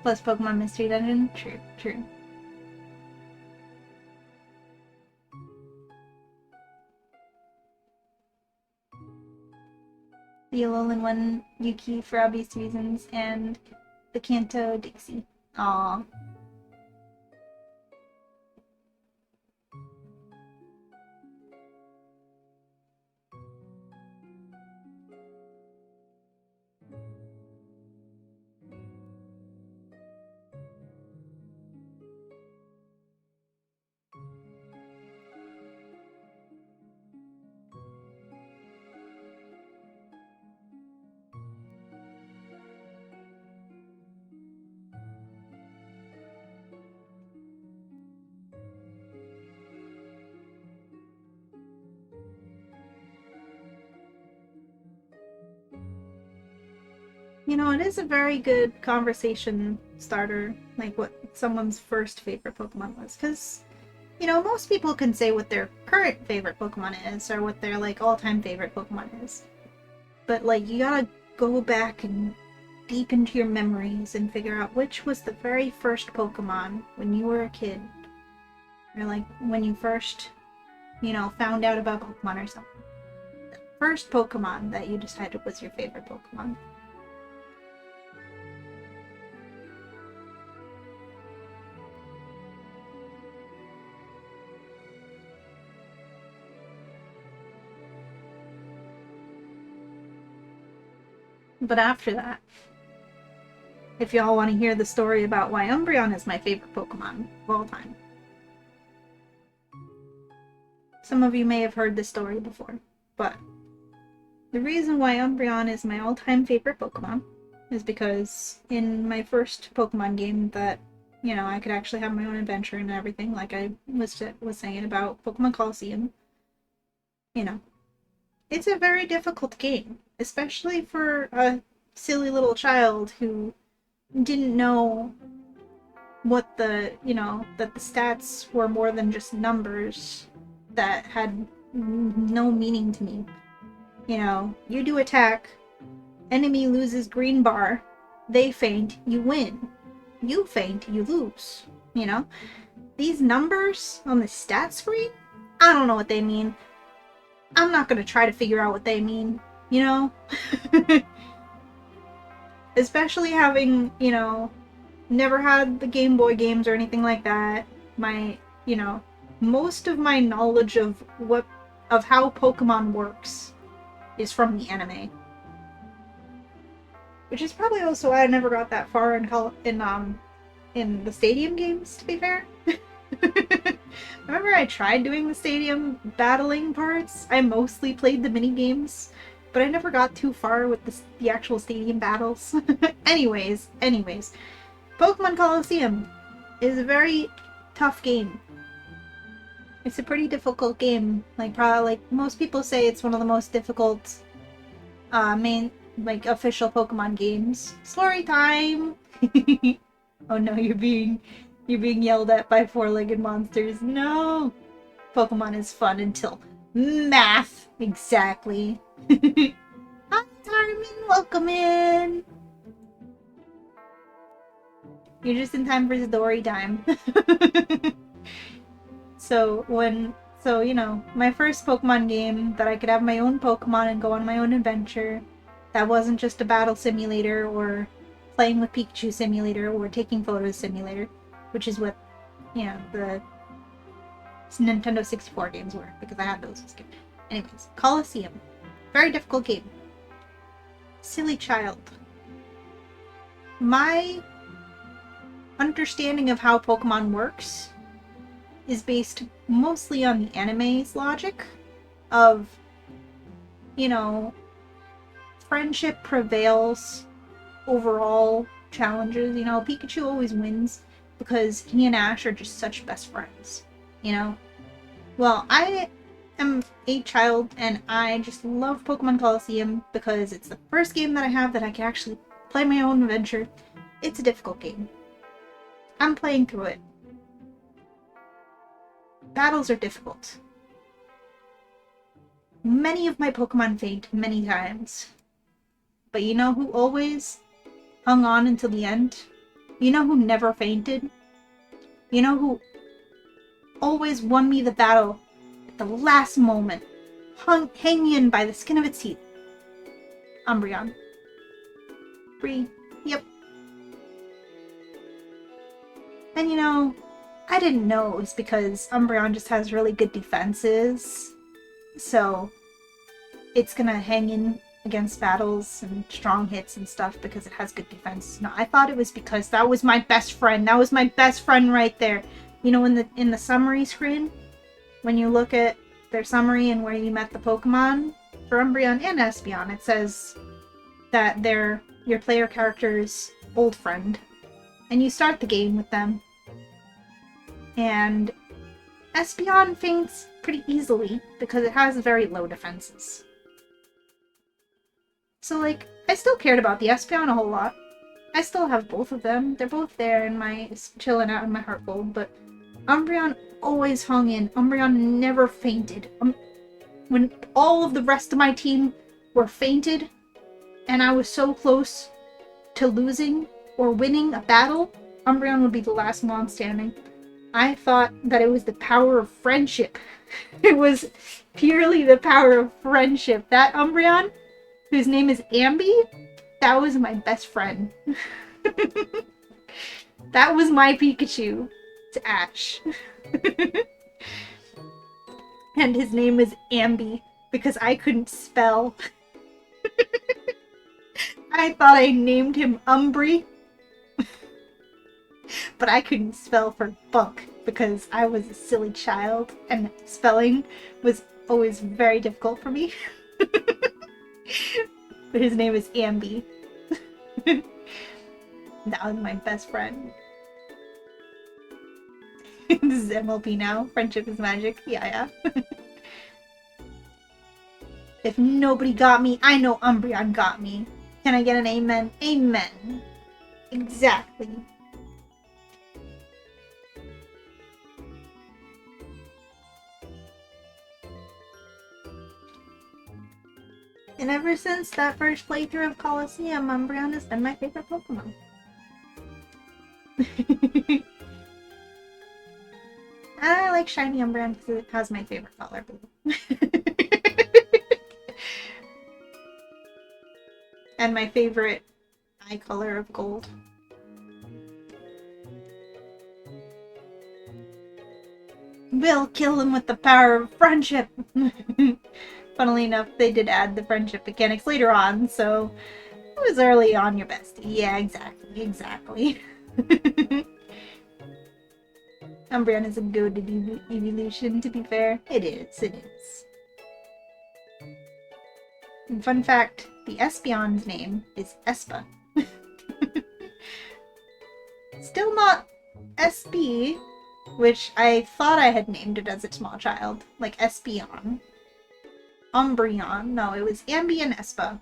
Speaker 1: Plus Pokemon Mystery Dungeon? True, true. The Alolan one, Yuki for obvious reasons, and the Kanto Dixie. Aww. You know, it is a very good conversation starter, like what someone's first favorite Pokemon was, because, you know, most people can say what their current favorite Pokemon is, or what their, like, all-time favorite Pokemon is. But, like, you gotta go back and deep into your memories and figure out which was the very first Pokemon when you were a kid. Or, like, when you first, you know, found out about Pokemon or something. The first Pokemon that you decided was your favorite Pokemon. But after that, if y'all want to hear the story about why Umbreon is my favorite Pokemon of all time. Some of you may have heard this story before, but the reason why Umbreon is my all-time favorite Pokemon is because in my first Pokemon game that, you know, I could actually have my own adventure and everything, like I was saying about Pokemon Coliseum, you know, it's a very difficult game, especially for a silly little child who didn't know what that the stats were more than just numbers that had no meaning to me. You do attack, enemy loses green bar, they faint, you win. You faint, you lose. These numbers on the stat screen, I don't know what they mean. I'm not gonna try to figure out what they mean, Especially having, never had the Game Boy games or anything like that. Most of my knowledge of how Pokemon works is from the anime. Which is probably also why I never got that far in the stadium games, to be fair. Remember I tried doing the stadium battling parts? I mostly played the mini games, but I never got too far with the actual stadium battles. anyways, Pokemon Colosseum is a very tough game. It's a pretty difficult game. Probably most people say it's one of the most difficult official Pokemon games. Story time! Oh no, you're being yelled at by four-legged monsters. No! Pokemon is fun until math! Exactly. Hi, Carmen! Welcome in! You're just in time for story time. My first Pokemon game that I could have my own Pokemon and go on my own adventure, that wasn't just a battle simulator or playing with Pikachu simulator or taking photos simulator, which is what, the Nintendo 64 games were, because I had those as a kid. Anyways, Colosseum. Very difficult game. Silly child. My understanding of how Pokemon works is based mostly on the anime's logic of, friendship prevails over all challenges. Pikachu always wins because he and Ash are just such best friends, Well, I am a child and I just love Pokemon Colosseum because it's the first game that I have that I can actually play my own adventure. It's a difficult game. I'm playing through it. Battles are difficult. Many of my Pokemon faint many times. But you know who always hung on until the end? You know who never fainted? You know who always won me the battle at the last moment, hanging in by the skin of its teeth? Umbreon. Free. Yep. And I didn't know it was because Umbreon just has really good defenses, so it's gonna hang in against battles and strong hits and stuff because it has good defense. No, I thought it was because that was my best friend. That was my best friend right there. In the summary screen, when you look at their summary and where you met the Pokemon for Umbreon and Espeon, it says that they're your player character's old friend, and you start the game with them. And Espeon faints pretty easily because it has very low defenses. So, I still cared about the Espeon a whole lot. I still have both of them. They're both there in my chilling out in my heart gold, but Umbreon always hung in. Umbreon never fainted. When all of the rest of my team were fainted, and I was so close to losing or winning a battle, Umbreon would be the last one standing. I thought that it was the power of friendship. It was purely the power of friendship. That Umbreon, whose name is Ambi, that was my best friend. That was my Pikachu to Ash. And his name was Ambi because I couldn't spell. I thought I named him Umbri, but I couldn't spell for book because I was a silly child and spelling was always very difficult for me. But his name is Ambi. That was my best friend. This is MLP now. Friendship is magic. Yeah. If nobody got me, I know Umbreon got me. Can I get an amen? Amen. Exactly. And ever since that first playthrough of Colosseum, Umbreon has been my favorite Pokemon. I like shiny Umbreon because it has my favorite color blue. And my favorite eye color of gold. We'll kill him with the power of friendship! Funnily enough, they did add the friendship mechanics later on, so it was early on your bestie. Yeah, exactly. Umbreon is a good evolution, to be fair. It is. And fun fact, the Espeon's name is Espa. Still not SB, which I thought I had named it as a small child, like Espeon. Umbreon. No, it was Ambi and Espa.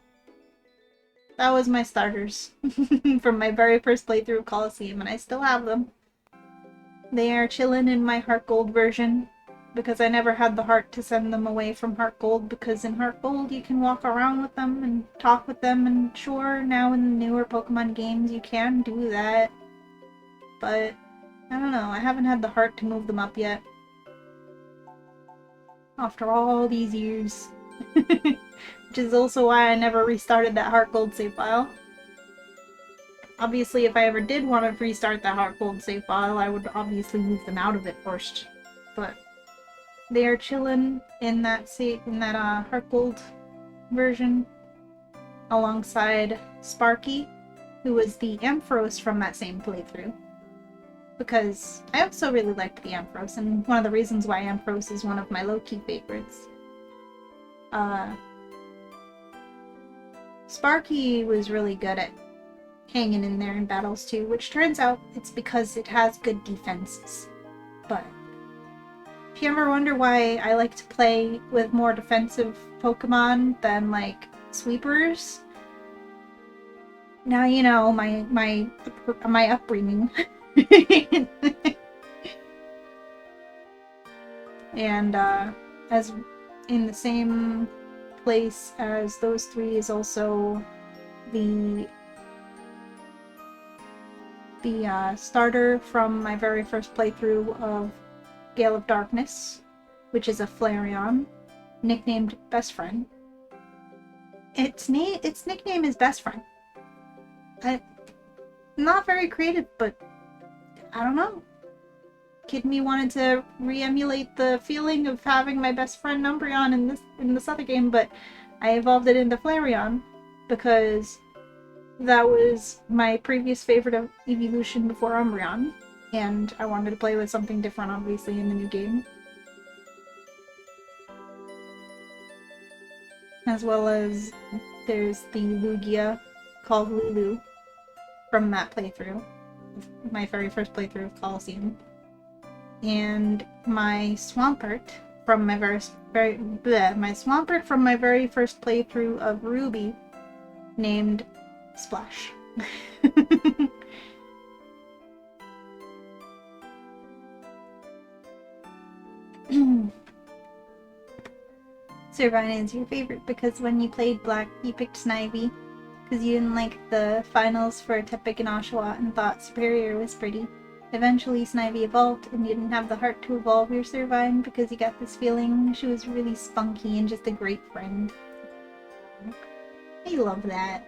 Speaker 1: That was my starters from my very first playthrough of Colosseum, and I still have them. They are chillin' in my Heart Gold version, because I never had the heart to send them away from Heart Gold, because in Heart Gold you can walk around with them and talk with them, and sure, now in the newer Pokemon games you can do that. But, I don't know, I haven't had the heart to move them up yet. After all these years. Which is also why I never restarted that Heart Gold save file. Obviously, if I ever did want to restart that Heart Gold save file, I would obviously move them out of it first. But they are chillin' in that Heart Gold version, alongside Sparky, who was the Ampharos from that same playthrough. Because I also really liked the Ampharos, and one of the reasons why Ampharos is one of my low-key favorites. Sparky was really good at hanging in there in battles too, which turns out it's because it has good defenses. But if you ever wonder why I like to play with more defensive Pokemon than like sweepers, now you know my upbringing. And as in the same place as those three is also the starter from my very first playthrough of Gale of Darkness, which is a Flareon, nicknamed Best Friend. Its nickname is Best Friend. Not very creative, but I don't know. Kid me wanted to re-emulate the feeling of having my best friend Umbreon in this other game, but I evolved it into Flareon because that was my previous favorite evolution before Umbreon, and I wanted to play with something different, obviously, in the new game. As well as there's the Lugia called Lulu from that playthrough, my very first playthrough of Colosseum. And my Swampert from my very first playthrough of Ruby, named Splash. Sirvine is your favorite because when you played Black, you picked Snivy because you didn't like the finals for Tepig and Oshawott and thought Superior was pretty. Eventually, Snivy evolved, and you didn't have the heart to evolve your Sirvine because you got this feeling she was really spunky and just a great friend. I love that.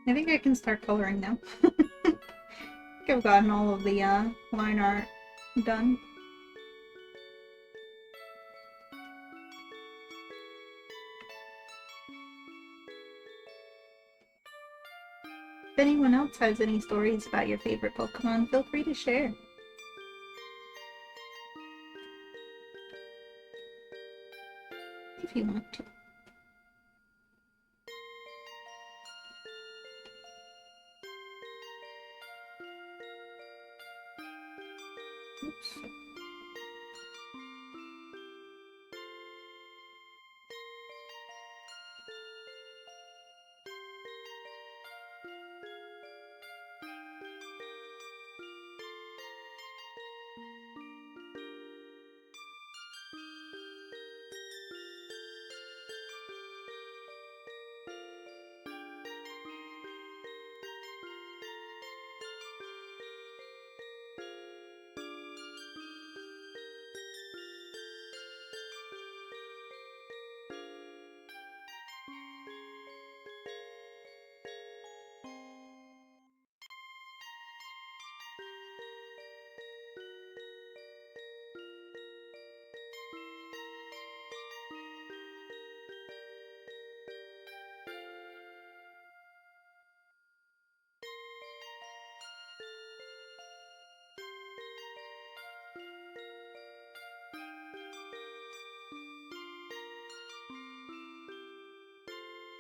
Speaker 1: I think I can start coloring now. I think I've gotten all of the line art done. If anyone else has any stories about your favorite Pokemon, feel free to share. If you want to. Oops.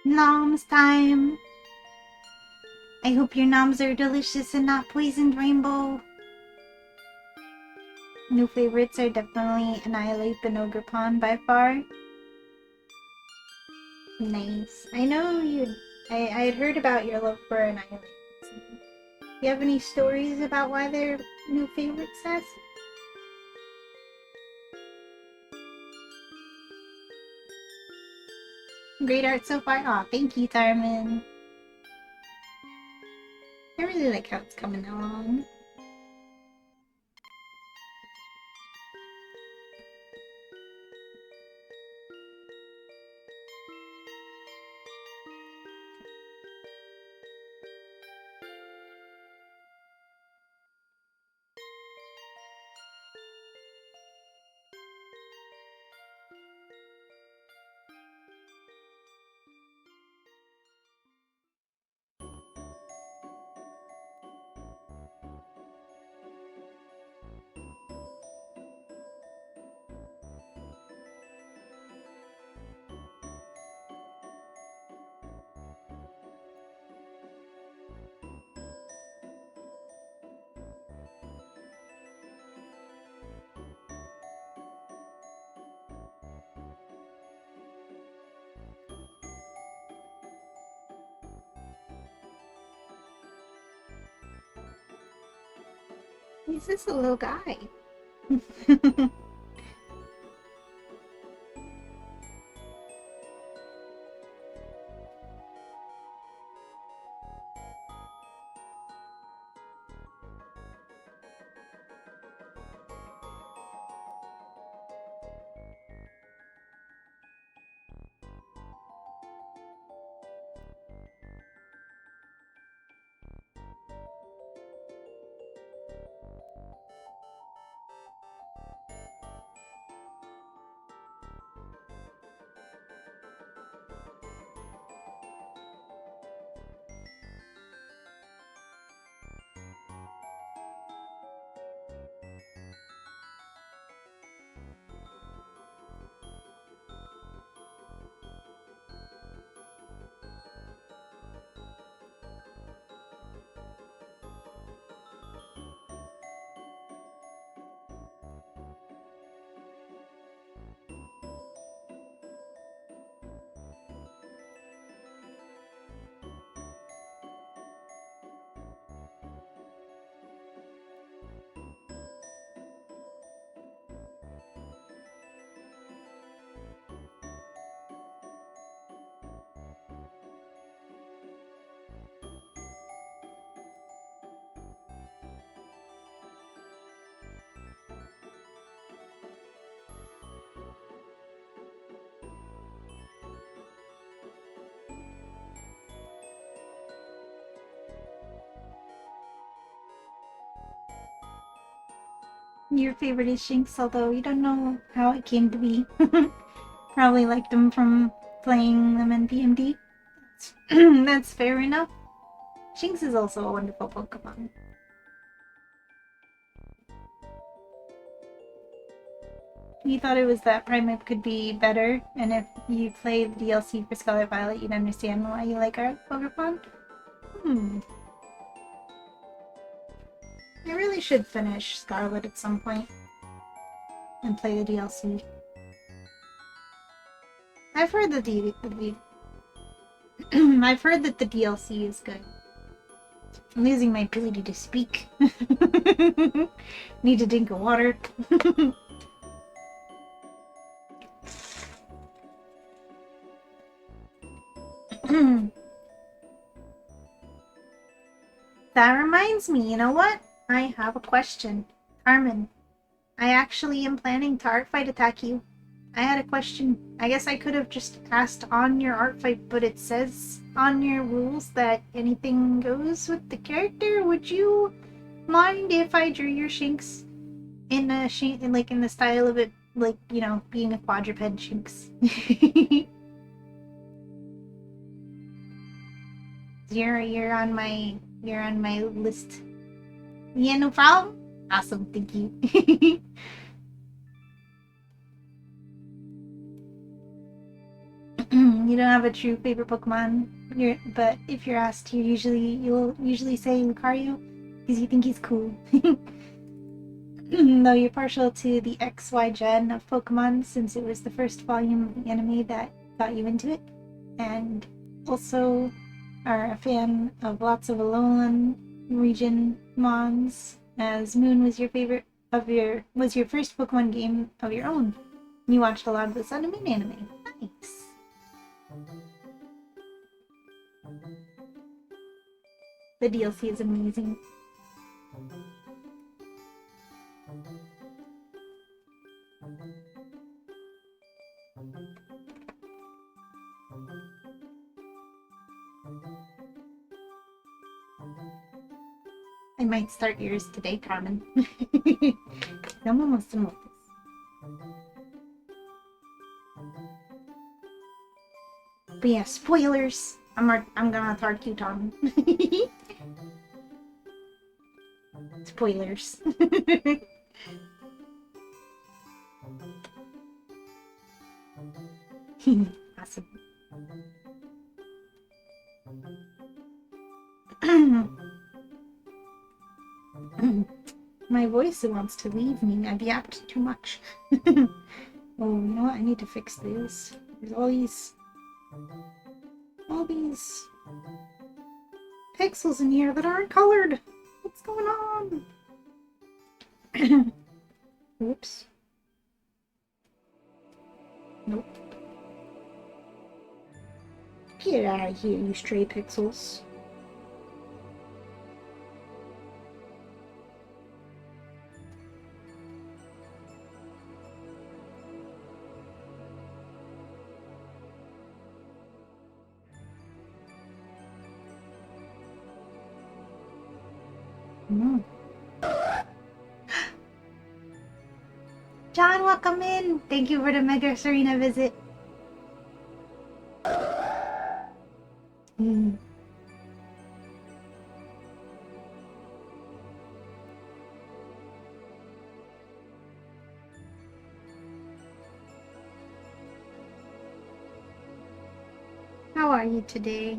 Speaker 1: Noms time! I hope your noms are delicious and not poisoned, Rainbow. New favorites are definitely Annihilate the Nogerpon by far. Nice. I know I had heard about your love for Annihilate. Do you have any stories about why they're new favorites, Sass? Great art so far. Aw, thank you, Tarman. I really like how it's coming along. He's just a little guy. your favorite is Shinx, although you don't know how it came to be. Probably liked them from playing them in PMD. That's fair enough. Shinx is also a wonderful Pokemon. You thought it was that Primeape could be better, and if you play the DLC for Scarlet Violet, you'd understand why you like our Pokemon? I really should finish Scarlet at some point and play the DLC. I've heard that I've heard that the DLC is good. I'm losing my ability to speak. Need a drink of water. That reminds me, you know what? I have a question. Carmen, I actually am planning to art fight attack you. I had a question. I guess I could have just asked on your art fight, but it says on your rules that anything goes with the character. Would you mind if I drew your Shinx in a in the style of it, like, you know, being a quadruped Shinx? You're on my list. Yeah, no problem. Awesome, thank you. You don't have a true favorite Pokemon, but if you're asked, you'll usually say Lucario because you think he's cool. Though you're partial to the XY gen of Pokemon since it was the first volume of the anime that got you into it, and also are a fan of lots of Alolan region mons, as Moon was your first Pokemon game of your own. You watched a lot of the Sun and Moon anime. Nice. The DLC is amazing. I might start yours today, Carmen. I'm almost done with this. But yeah, spoilers. I'm gonna start you, Tom. Spoilers. Awesome. My voice wants to leave me. I've yapped too much. Oh, you know what? I need to fix this. There's all these pixels in here that aren't colored. What's going on? Oops. Nope. Get out of here, you stray pixels. John, welcome in. Thank you for the Mega Serena visit. How are you today?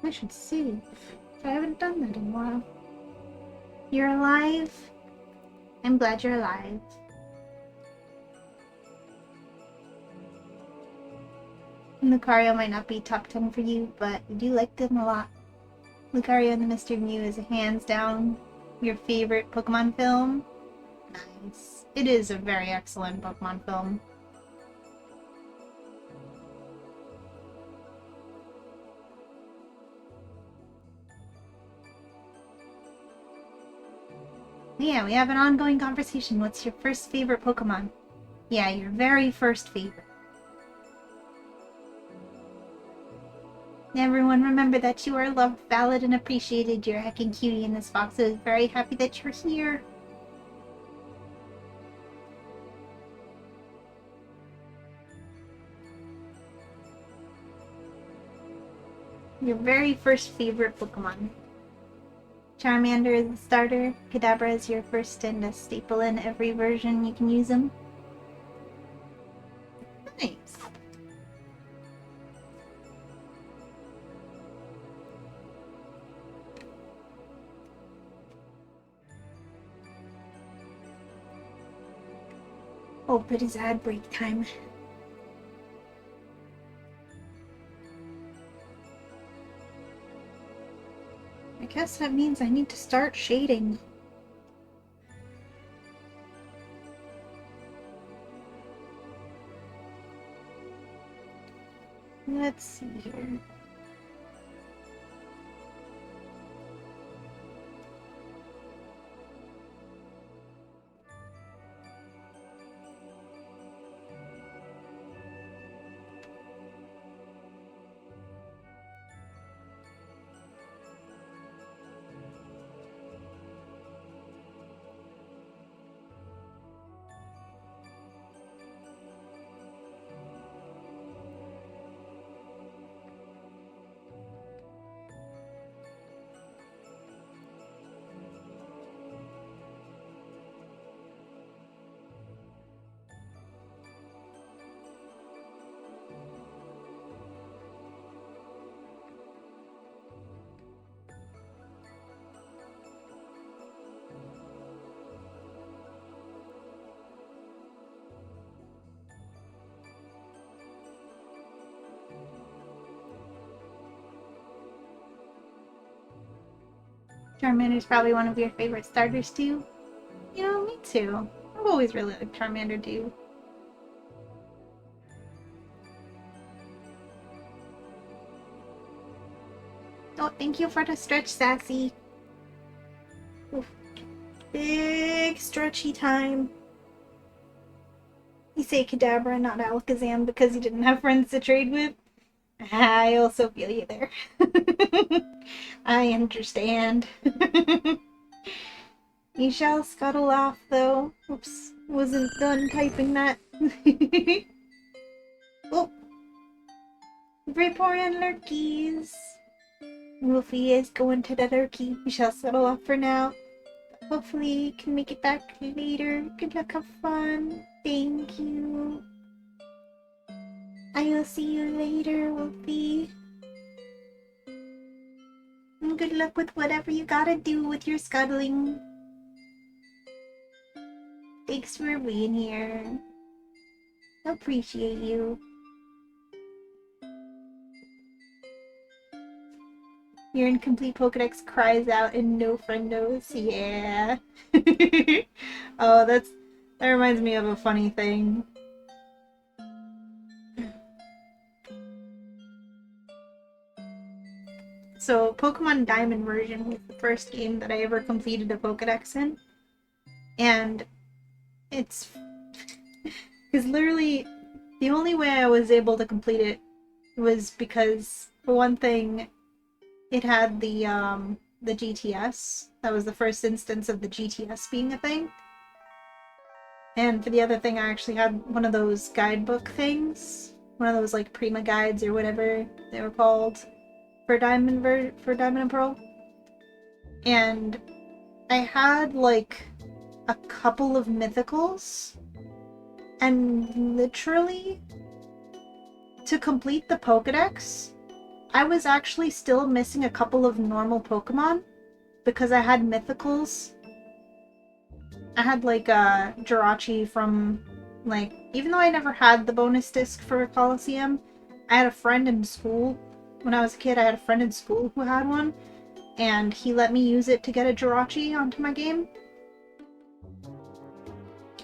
Speaker 1: I should save. I haven't done that in a while. You're alive? I'm glad you're alive. Lucario might not be top 10 for you, but I do like them a lot. Lucario and the Mystery Mew is hands down your favorite Pokemon film. Nice. It is a very excellent Pokemon film. Yeah, we have an ongoing conversation. What's your first favorite Pokemon? Yeah, your very first favorite. Everyone remember that you are loved, valued, and appreciated. You're a heckin' cutie, and this fox is very happy that you're here. Your very first favorite Pokemon. Charmander is the starter. Kadabra is your first and a staple in every version you can use them. Nice. Oh, but it's ad break time. I guess that means I need to start shading. Let's see here. Charmander's probably one of your favorite starters too. You know, me too. I've always really liked Charmander too. Oh, thank you for the stretch, Sassy. Oof. Big stretchy time. You say Kadabra, not Alakazam, because you didn't have friends to trade with? I also feel you there. I understand. You shall scuttle off, though. Oops, wasn't done typing that. Oh! Vaporeon Lurkies! Wolfie is going to the Lurky. We shall scuttle off for now. Hopefully you can make it back later. Good luck, have fun. Thank you. I will see you later, Wolfie. And good luck with whatever you gotta do with your scuttling. Thanks for being here. Appreciate you. Your incomplete Pokedex cries out and no friend knows. Yeah. Oh, that reminds me of a funny thing. So, Pokemon Diamond version was the first game that I ever completed a Pokedex in. And it's... because literally, the only way I was able to complete it was because, for one thing, it had the GTS. That was the first instance of the GTS being a thing. And for the other thing, I actually had one of those guidebook things. One of those, like, Prima guides or whatever they were called. For Diamond and Pearl. And I had like a couple of mythicals, and literally to complete the Pokedex, I was actually still missing a couple of normal Pokemon because I had mythicals. I had like Jirachi from, like, even though I never had the bonus disc for Coliseum, I had a friend in school. When I was a kid, I had a friend in school who had one. and he let me use it to get a Jirachi onto my game.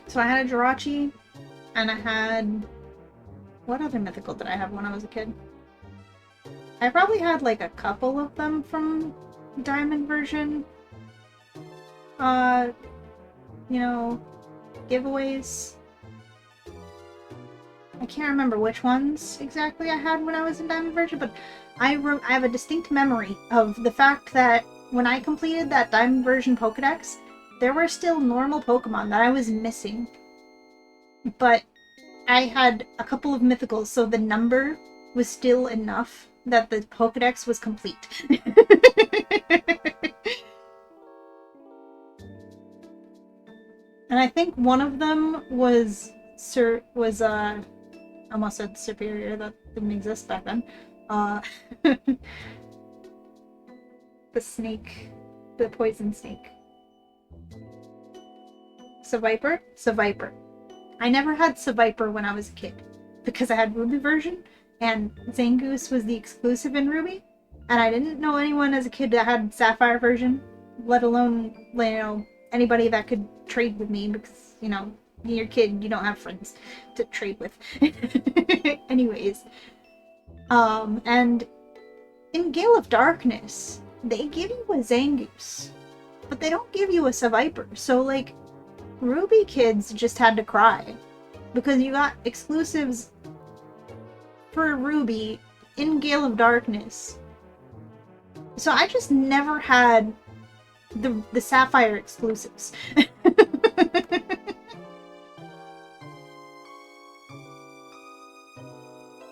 Speaker 1: So I had a Jirachi, and I had... What other mythical did I have when I was a kid? I probably had like a couple of them from Diamond version. You know, giveaways. I can't remember which ones exactly I had when I was in Diamond version, but I have a distinct memory of the fact that when I completed that Diamond version Pokedex, there were still normal Pokemon that I was missing. But I had a couple of mythicals, so the number was still enough that the Pokedex was complete. And I think one of them was I almost said Superior, that didn't exist back then. The snake. The poison snake. Seviper. I never had Seviper when I was a kid, because I had Ruby version, and Zangoose was the exclusive in Ruby, and I didn't know anyone as a kid that had Sapphire version, let alone, you know, anybody that could trade with me, because, you know, you're a kid, you don't have friends to trade with. Anyways. And in Gale of Darkness, they give you a Zangoose, but they don't give you a Seviper, so, like, Ruby kids just had to cry, because you got exclusives for Ruby in Gale of Darkness. So I just never had the Sapphire exclusives.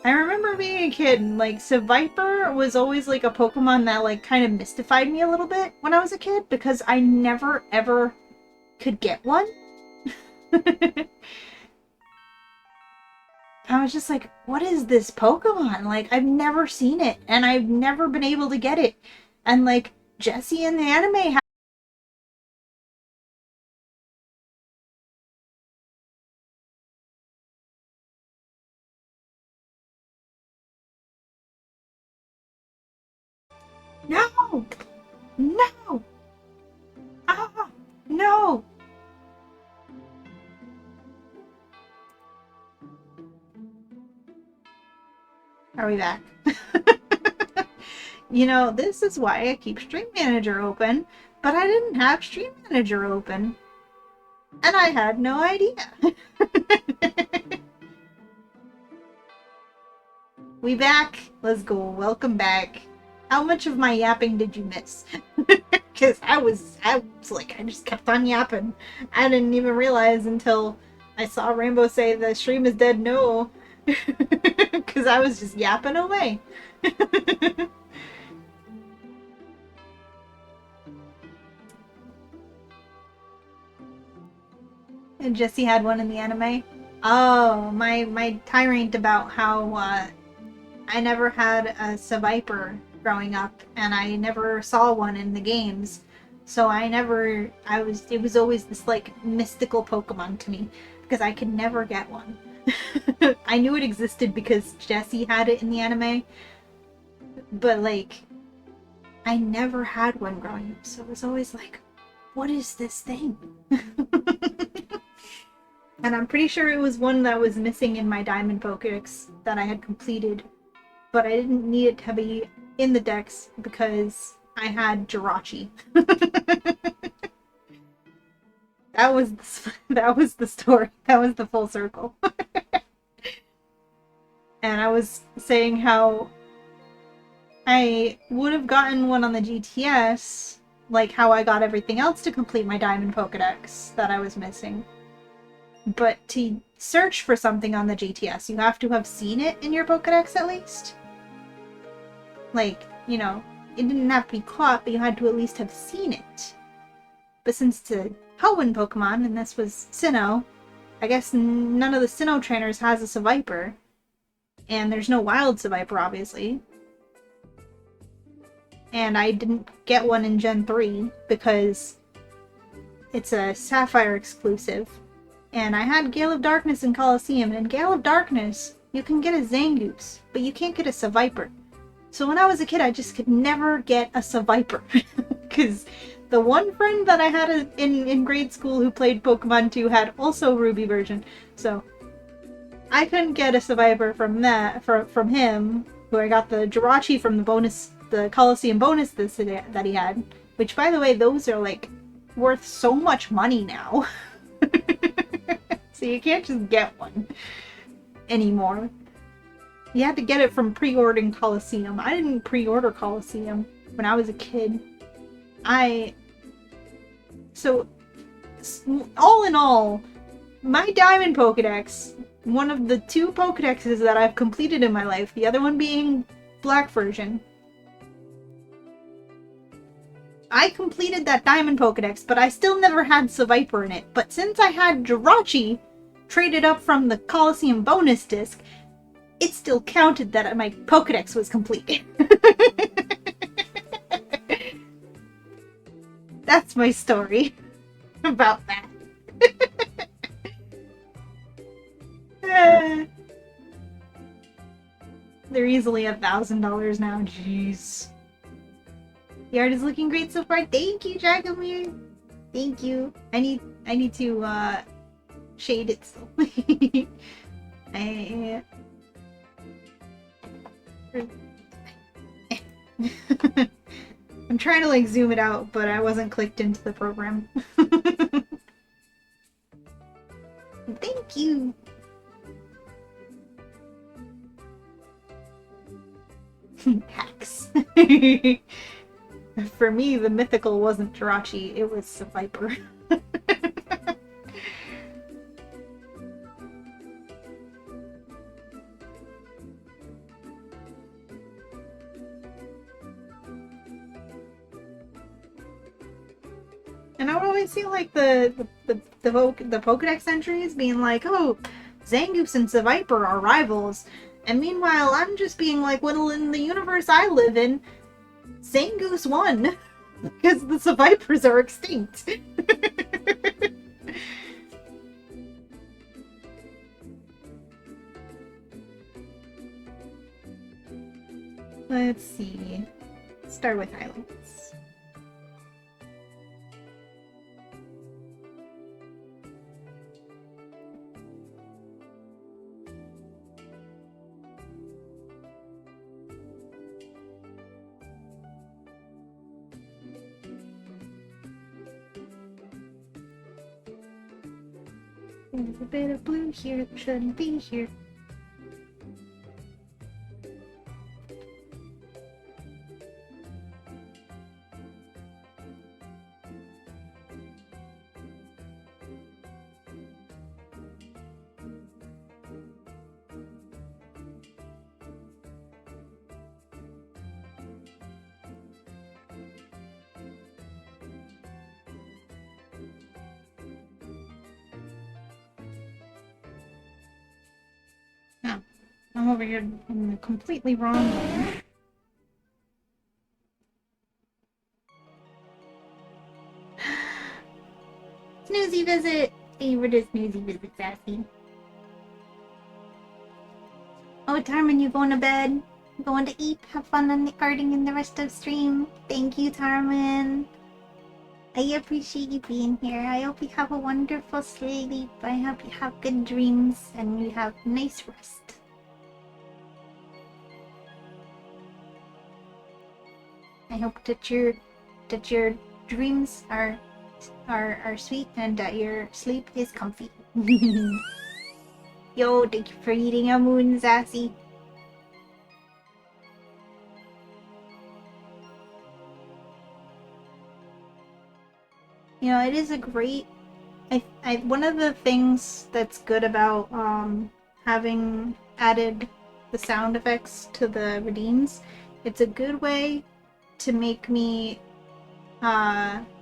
Speaker 1: I remember being a kid, and, like, Seviper was always, like, a Pokemon that, like, kind of mystified me a little bit when I was a kid, because I never, ever could get one. I was just like, what is this Pokemon? Like, I've never seen it, and I've never been able to get it. And, like, Jessie in the anime had... No! No! Ah! No! Are we back? You know, this is why I keep Stream Manager open, but I didn't have Stream Manager open. And I had no idea. We back? Let's go. Welcome back. How much of my yapping did you miss? Because I was like, I just kept on yapping. I didn't even realize until I saw Rainbow say the stream is dead. No. Because I was just yapping away. And Jessie had one in the anime. Oh, my tirade about how I never had a Seviper growing up, and I never saw one in the games. So it was always this, like, mystical Pokemon to me, because I could never get one. I knew it existed because Jessie had it in the anime, but, like, I never had one growing up, so it was always like, what is this thing? And I'm pretty sure it was one that was missing in my Diamond Pokedex that I had completed, but I didn't need it to be in the dex because I had Jirachi. That was the story. That was the full circle. And I was saying how I would have gotten one on the GTS, like how I got everything else to complete my Diamond Pokedex that I was missing. But to search for something on the GTS, you have to have seen it in your Pokedex at least. Like, you know, it didn't have to be caught, but you had to at least have seen it. But since it's a Hoenn Pokemon, and this was Sinnoh, I guess none of the Sinnoh trainers has a Seviper. And there's no wild Seviper, obviously. And I didn't get one in Gen 3 because it's a Sapphire exclusive. And I had Gale of Darkness in Coliseum, and in Gale of Darkness, you can get a Zangoose, but you can't get a Seviper. So when I was a kid, I just could never get a Seviper. Because the one friend that I had in grade school who played Pokemon 2 had also Ruby version. So I couldn't get a Seviper from him, who I got the Jirachi from the Coliseum bonus that he had. Which, by the way, those are like worth so much money now. So you can't just get one anymore. You had to get it from pre-ordering Coliseum. I didn't pre-order Coliseum when I was a kid. So, all in all, my Diamond Pokedex, one of the 2 Pokedexes that I've completed in my life, the other one being Black version. I completed that Diamond Pokedex, but I still never had Seviper in it. But since I had Jirachi traded up from the Coliseum bonus disc, it still counted that my Pokedex was complete. That's my story about that. They're easily $1,000 now. Jeez. The art is looking great so far. Thank you, Dragomir. Thank you. I need to shade it still. I'm trying to like zoom it out, but I wasn't clicked into the program. Thank you. Hacks. For me, the mythical wasn't Jirachi, it was Seviper. And I would always see like the Pokedex entries being like, oh, Zangoose and Seviper are rivals. And meanwhile, I'm just being like, well, in the universe I live in, Zangoose won. Because the Sevipers are extinct. Let's see. Start with highlights. There's a bit of blue here that shouldn't be here. I'm over here in the completely wrong lane. Snoozy visit! Favorite snoozy visit, Sassy. Oh, Tarman, you going to bed? Going to eat? Have fun on the arting in the rest of stream. Thank you, Tarman. I appreciate you being here. I hope you have a wonderful sleep. I hope you have good dreams and you have nice rest. I hope that your dreams are sweet and that your sleep is comfy. Yo, thank you for eating a moon, Sassy. You know, it is a great. One of the things that's good about having added the sound effects to the redeems, it's a good way to make me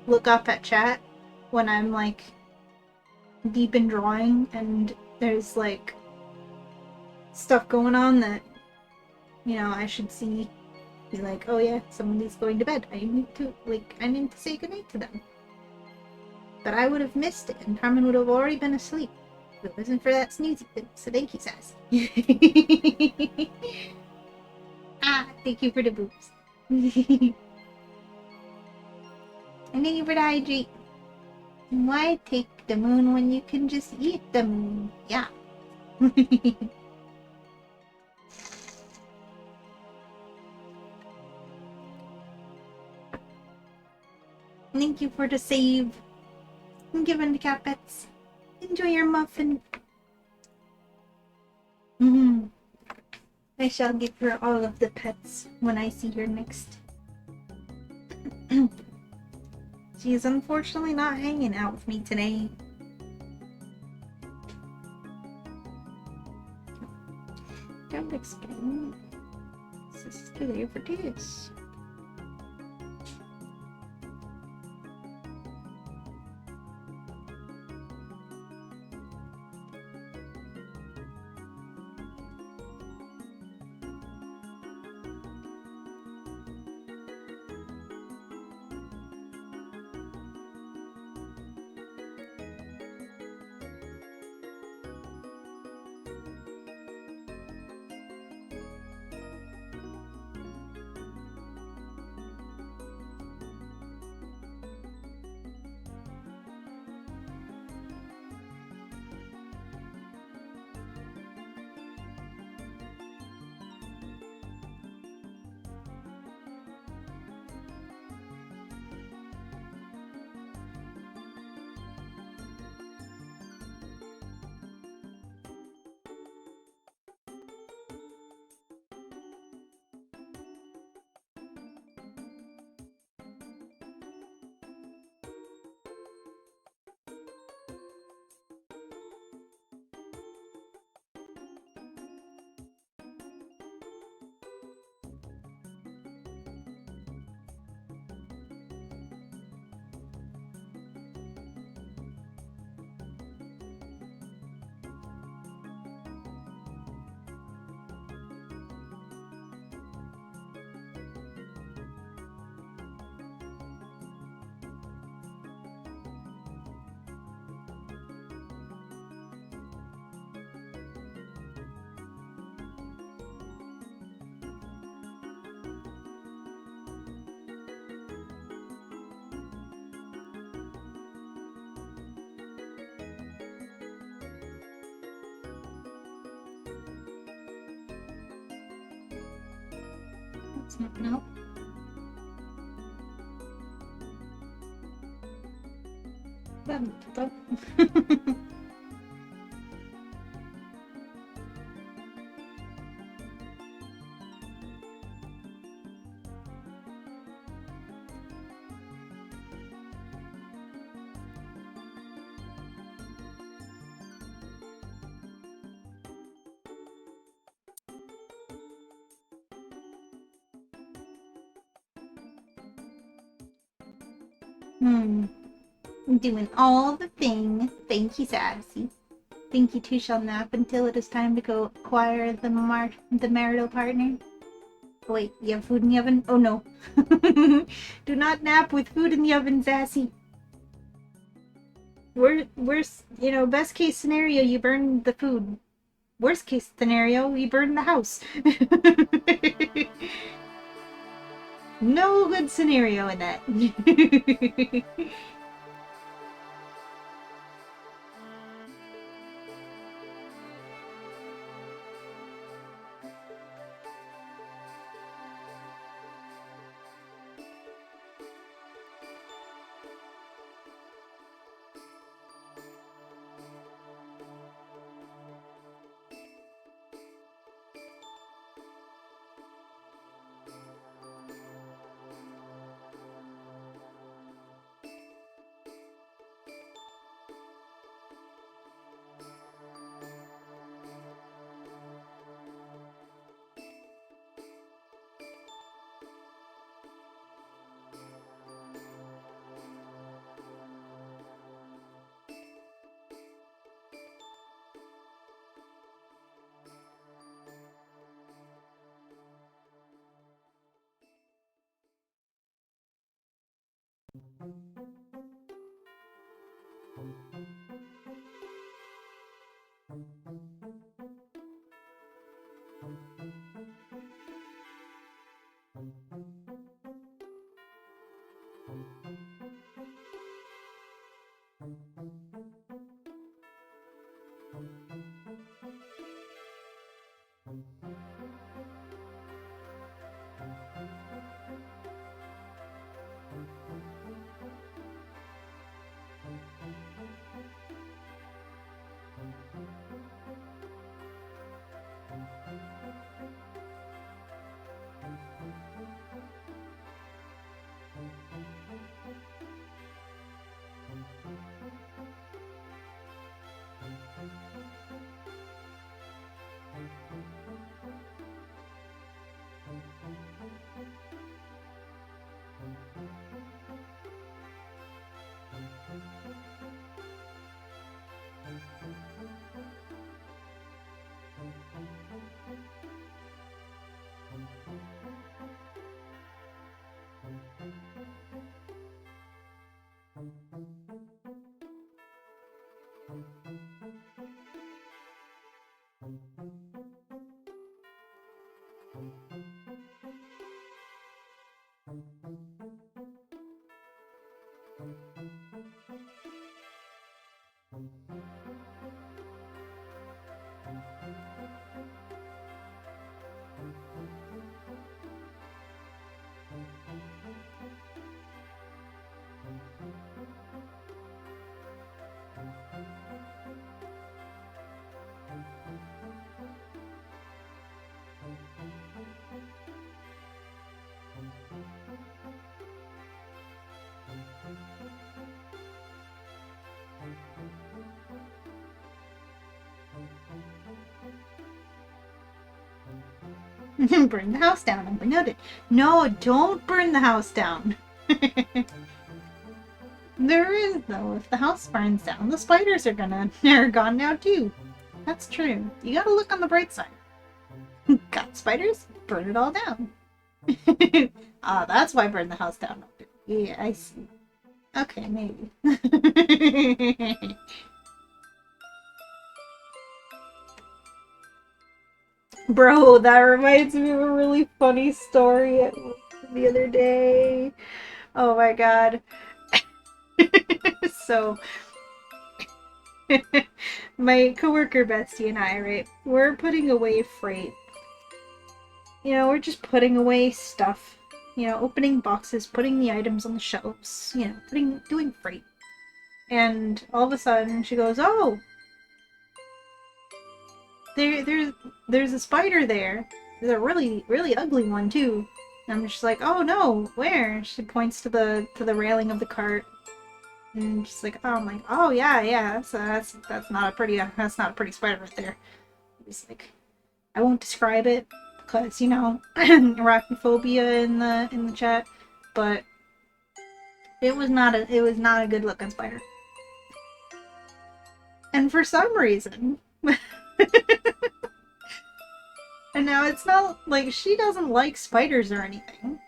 Speaker 1: look up at chat when I'm like deep in drawing and there's like stuff going on that, you know, I should see. Be like, oh yeah, somebody's going to bed. I need to say goodnight to them. But I would have missed it and Carmen would have already been asleep if it wasn't for that snoozy thing. So thank you, Sassy. Thank you for the boobs. And thank you for the hydrate. Why take the moon when you can just eat the moon? Yeah. Thank you for the save. And given the cat pets. Enjoy your muffin. I shall give her all of the pets when I see her next. She is unfortunately not hanging out with me today. Don't explain. This is too late for this. No. Doing all the thing. Thank you, Sassy. Think you two shall nap until it is time to go acquire the marital partner. Oh, wait, you have food in the oven? Oh no. Do not nap with food in the oven, Sassy. Worst, best case scenario, you burn the food. Worst case scenario, you burn the house. No good scenario in that. Burn the house down. And noted. No, don't burn the house down. There is, though. If the house burns down, the spiders are gone now too. That's true. You gotta look on the bright side. Got spiders? Burn it all down. Ah, that's why burn the house down. Yeah, I see. Okay, maybe. Bro, that reminds me of a really funny story the other day. Oh my god. So, my coworker Bestie and I, right, we're putting away freight. You know, we're just putting away stuff. You know, opening boxes, putting the items on the shelves, you know, doing freight. And all of a sudden she goes, "Oh, there's a spider there. There's a really, really ugly one too." And I'm just like, "Oh no, where?" She points to the railing of the cart. And she's like, "Oh, I'm like, oh yeah, that's not a pretty spider right there." It's like, I won't describe it because, you know, arachnophobia in the chat, but it was not a good looking spider. And for some reason, and now it's not like she doesn't like spiders or anything,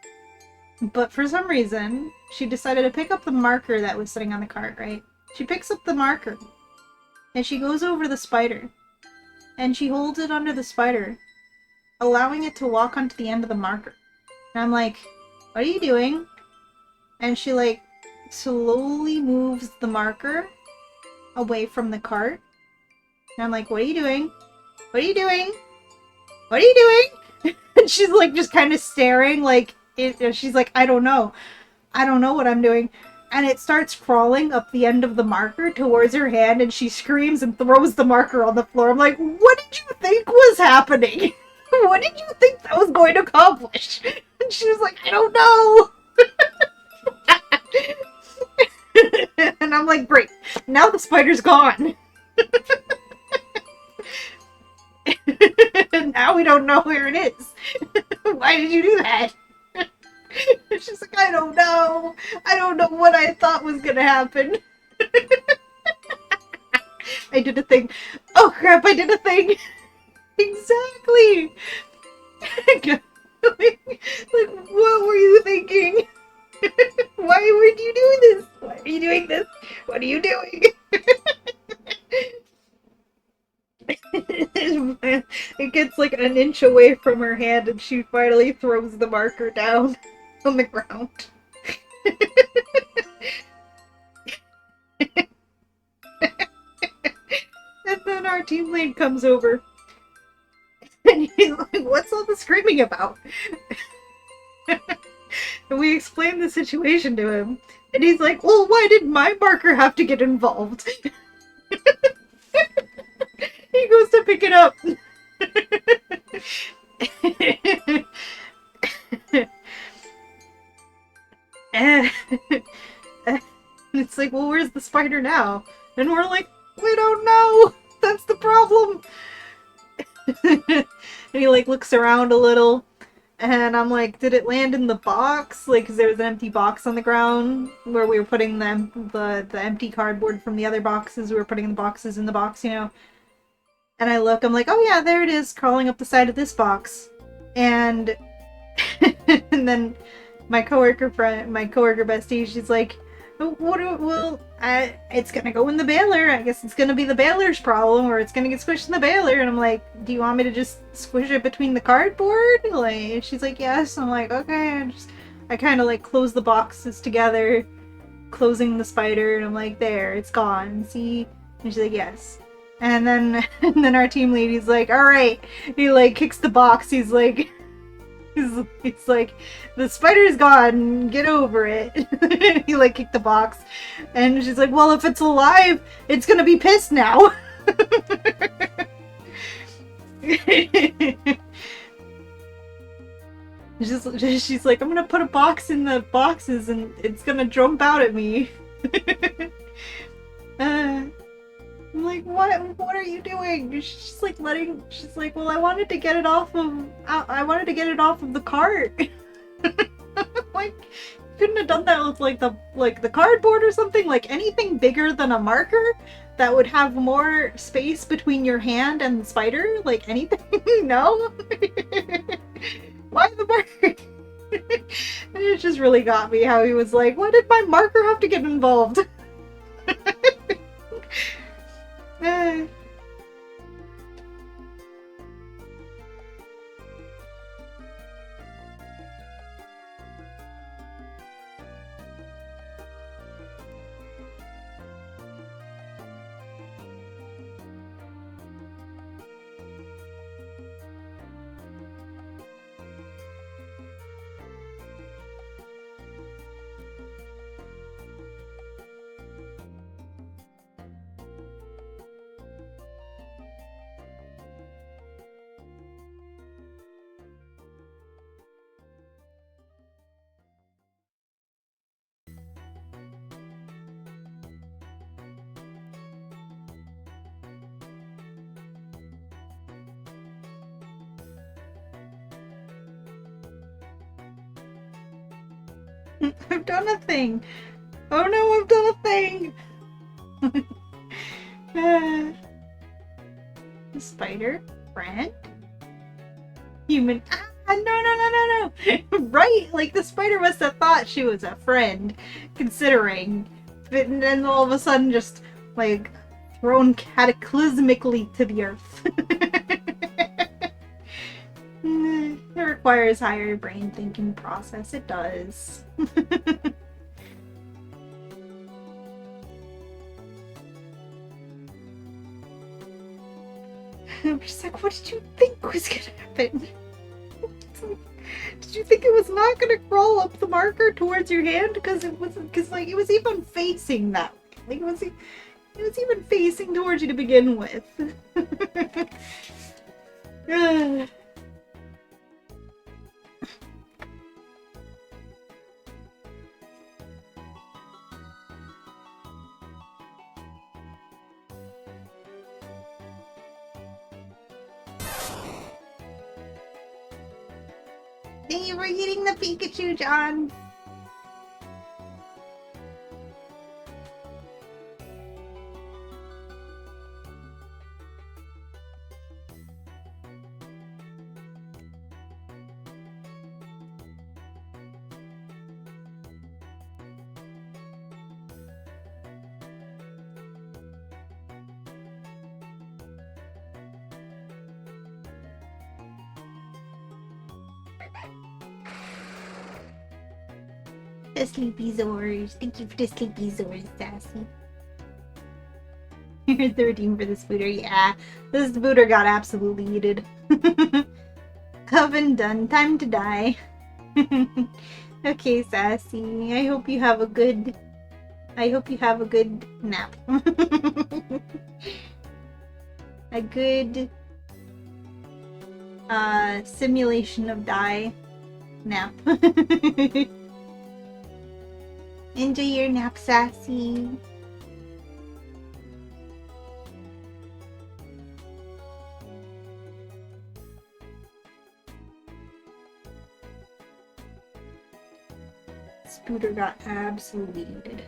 Speaker 1: but for some reason, she decided to pick up the marker that was sitting on the cart, right? She picks up the marker, and she goes over the spider, and she holds it under the spider, allowing it to walk onto the end of the marker. And I'm like, "What are you doing?" And she, like, slowly moves the marker away from the cart. And I'm like, "What are you doing? What are you doing? What are you doing?" And she's, like, just kind of staring, like, she's like, I don't know what I'm doing." And it starts crawling up the end of the marker towards her hand, and she screams and throws the marker on the floor. I'm like, "What did you think was happening? What did you think that was going to accomplish?" And she was like, "I don't know." And I'm like, "Great, now the spider's gone." Now we don't know where it is. Why did you do that? She's like, I don't know what I thought was gonna happen." I did a thing. Oh crap, I did a thing. Exactly. Like, what were you thinking? Why weren't you doing this? Why are you doing this? What are you doing? It gets like an inch away from her hand, and she finally throws the marker down on the ground. then our team lead comes over. And he's like, what's all the screaming about? And we explain the situation to him. And he's like, well, why did my marker have to get involved? He goes to pick it up. And it's like, well, where's the spider now? And we're like, we don't know. That's the problem. And he like looks around a little, and I'm like, did it land in the box? Like, cause there was an empty box on the ground where we were putting the empty cardboard from the other boxes. We were putting the boxes in the box, you know. And I look, I'm like, oh yeah, there it is, crawling up the side of this box. And and then my coworker bestie, she's like, it's gonna go in the baler. I guess it's gonna be the baler's problem, or it's gonna get squished in the baler. And I'm like, do you want me to just squish it between the cardboard? Like, she's like, yes. I'm like, okay. I kind of like close the boxes together, closing the spider, and I'm like, there, it's gone. See? And she's like, yes. And then our team lead, he's like, all right. He like kicks the box. He's like, the spider's gone, get over it. He like kicked the box, and she's like, well, if it's alive, it's gonna be pissed now. She's like, I'm gonna put a box in the boxes and it's gonna jump out at me. I'm like, what are you doing? She's like, well, I wanted to get it off of the cart. Like, you couldn't have done that with like the cardboard or something, like anything bigger than a marker that would have more space between your hand and the spider, like anything. No. Why the marker? And it just really got me how he was like, why did my marker have to get involved? I've done a thing. Oh no, I've done a thing. Spider friend? Human. No. Right? Like, the spider must have thought she was a friend, considering. And then all of a sudden just, like, thrown cataclysmically to the earth. It requires higher brain thinking process. It does. I'm just like, what did you think was gonna happen? Did you think it was not gonna crawl up the marker towards your hand? Because it was even facing that way. Like, it was even facing towards you to begin with. Thank you for getting the Pikachu, John. The sleepy Zors. Thank you for the sleepy Zors, Sassy. You're 13 for this booter. Yeah, this booter got absolutely yeeted. Coven done. Time to die. Okay, Sassy. I hope you have a good nap. A good simulation of die nap. Enjoy your nap, Sassy. Scooter got absolutely eaten.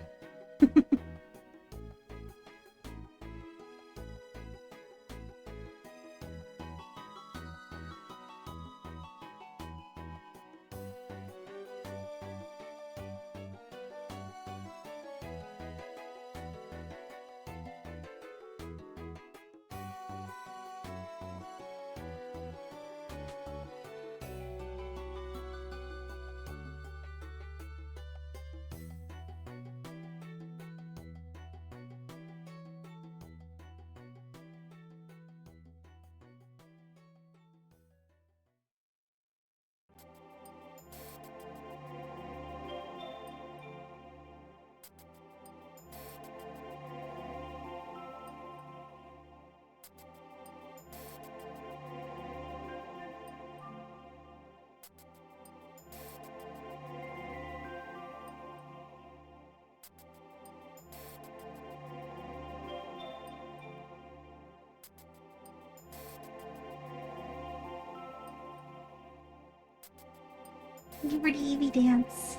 Speaker 1: Give her the Eevee dance.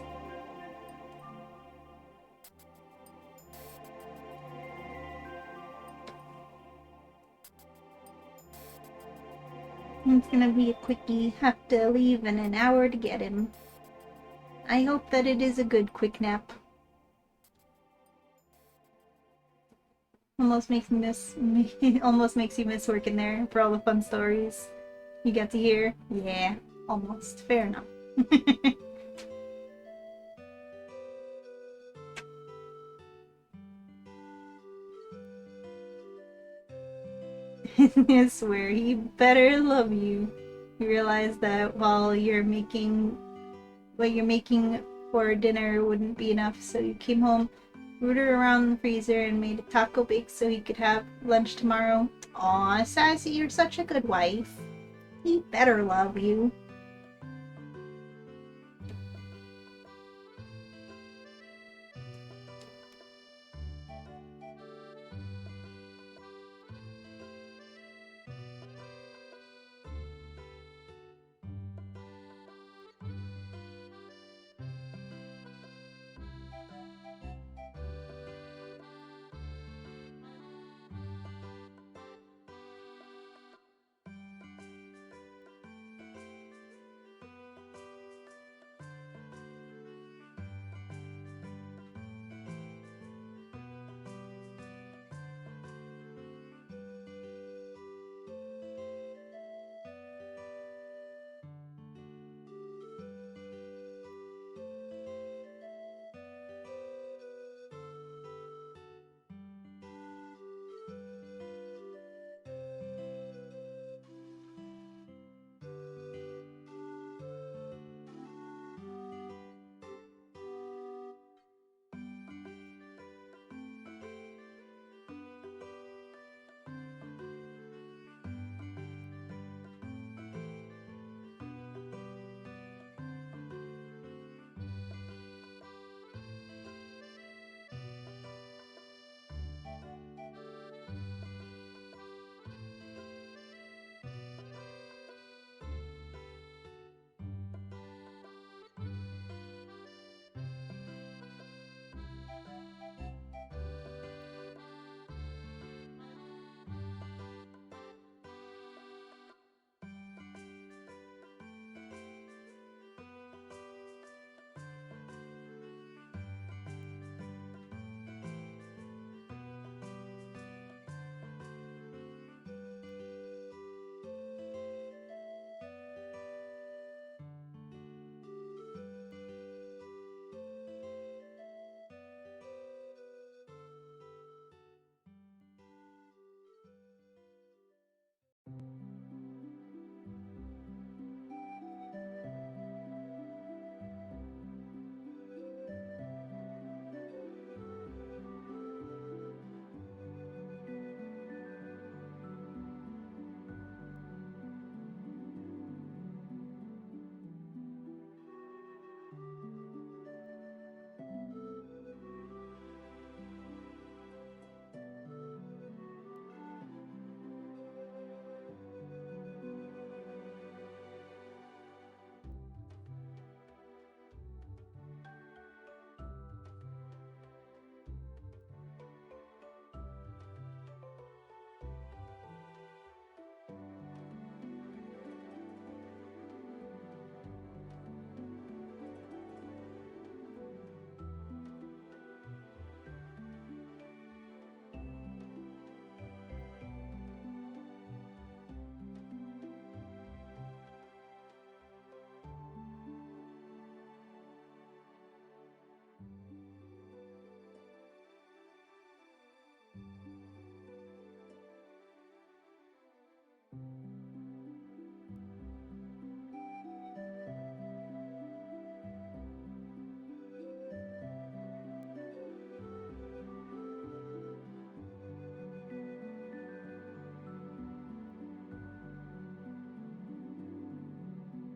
Speaker 1: It's gonna be a quickie. Have to leave in an hour to get him. I hope that it is a good quick nap. Almost makes you miss working there for all the fun stories you get to hear. Yeah, almost. Fair enough. I swear, he better love you. You realize that what you're making for dinner wouldn't be enough, so you came home, rooted around the freezer, and made a taco bake so he could have lunch tomorrow. Aw, Sassy, you're such a good wife. He better love you.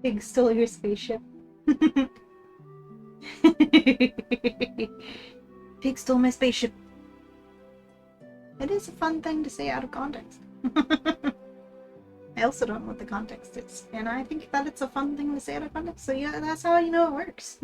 Speaker 1: Pig stole your spaceship. Pig stole my spaceship. It is a fun thing to say out of context. I also don't know what the context is, and I think that it's a fun thing to say out of context, so yeah, that's how you know it works.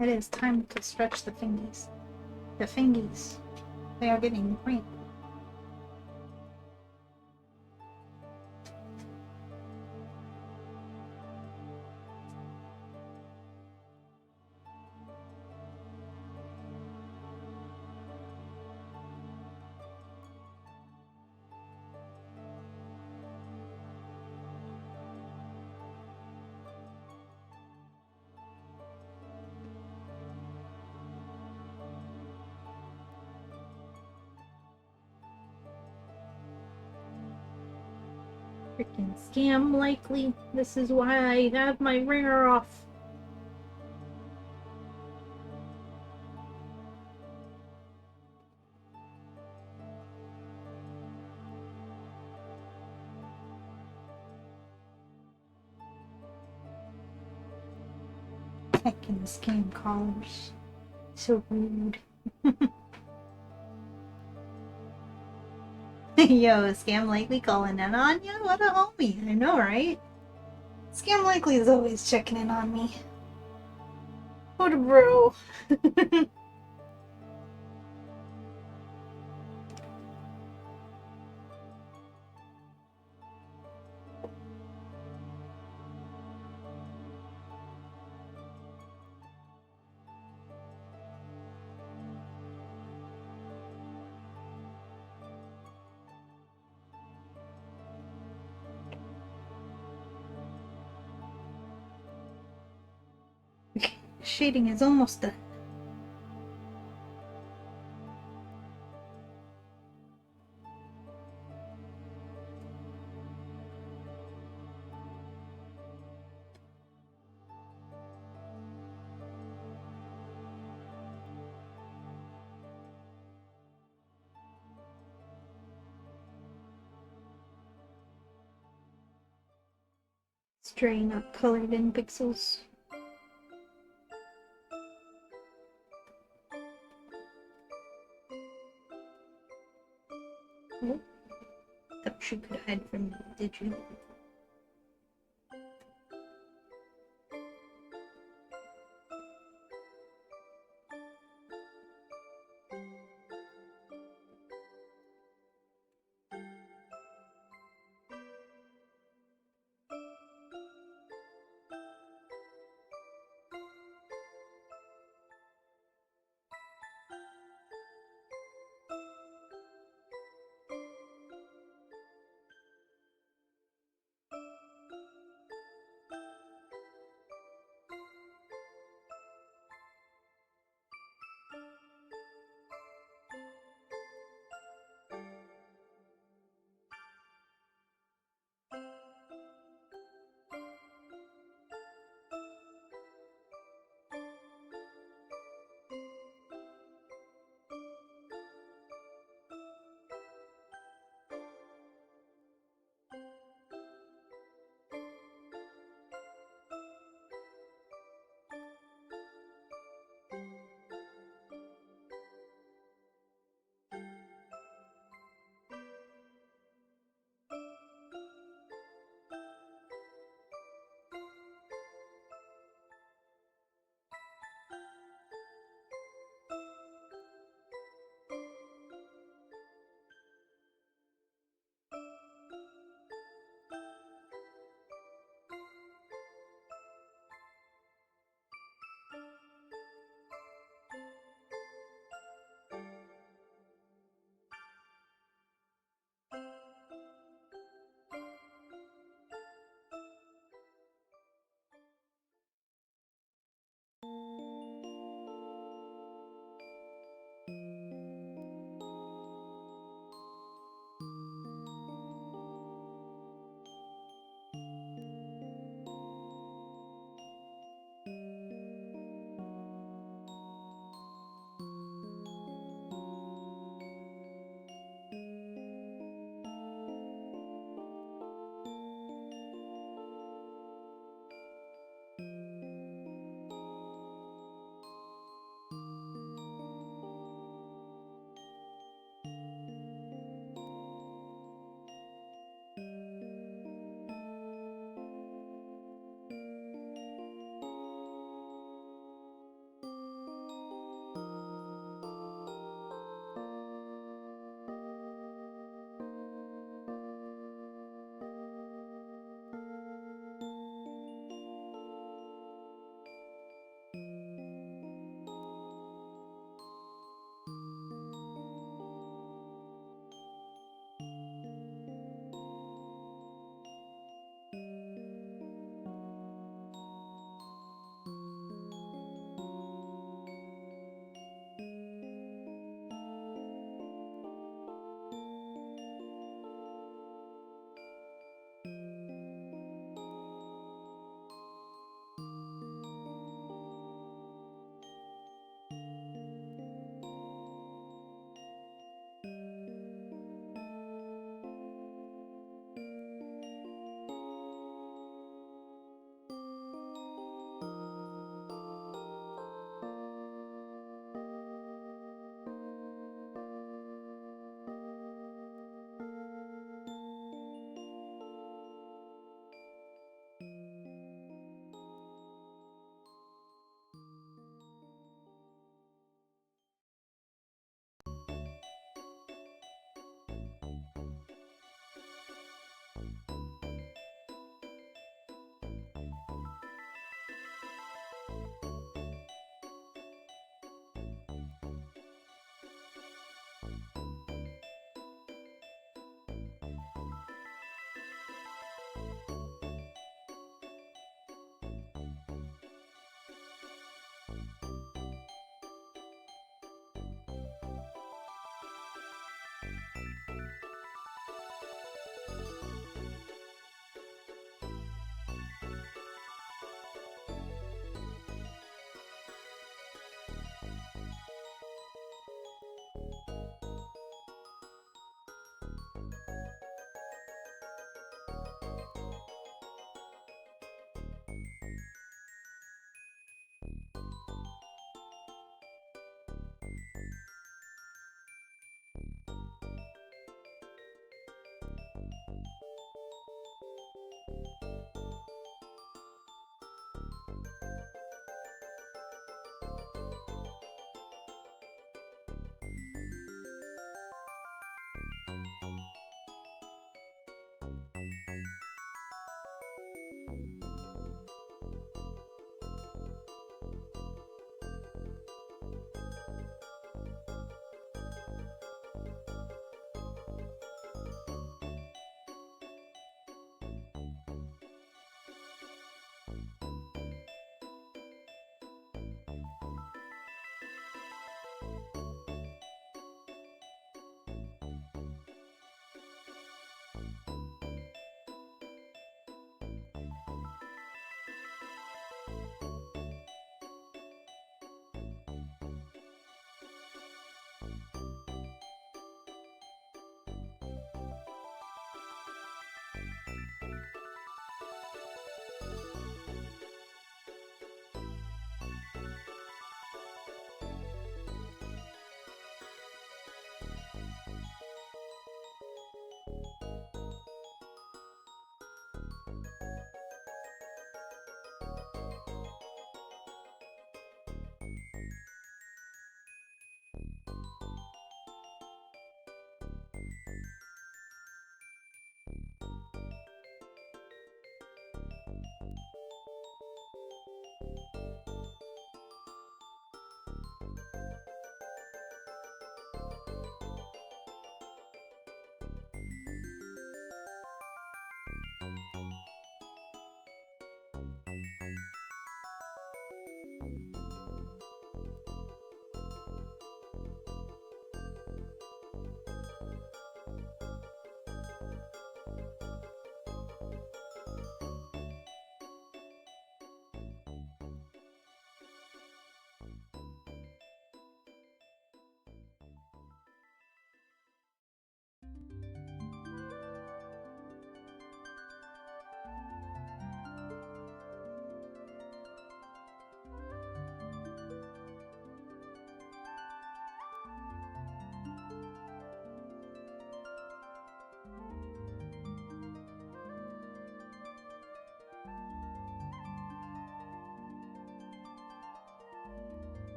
Speaker 1: It is time to stretch the fingies. The fingies. They are getting cramped. Freaking scam likely. This is why I have my ringer off. Heckin' scam callers. So rude. Yo, Scam Likely calling in on ya? What a homie. I know, right? Scam Likely is always checking in on me. What a bro. Shading is almost done. Stray not colored in pixels. Oh, thought you could hide from me, did you?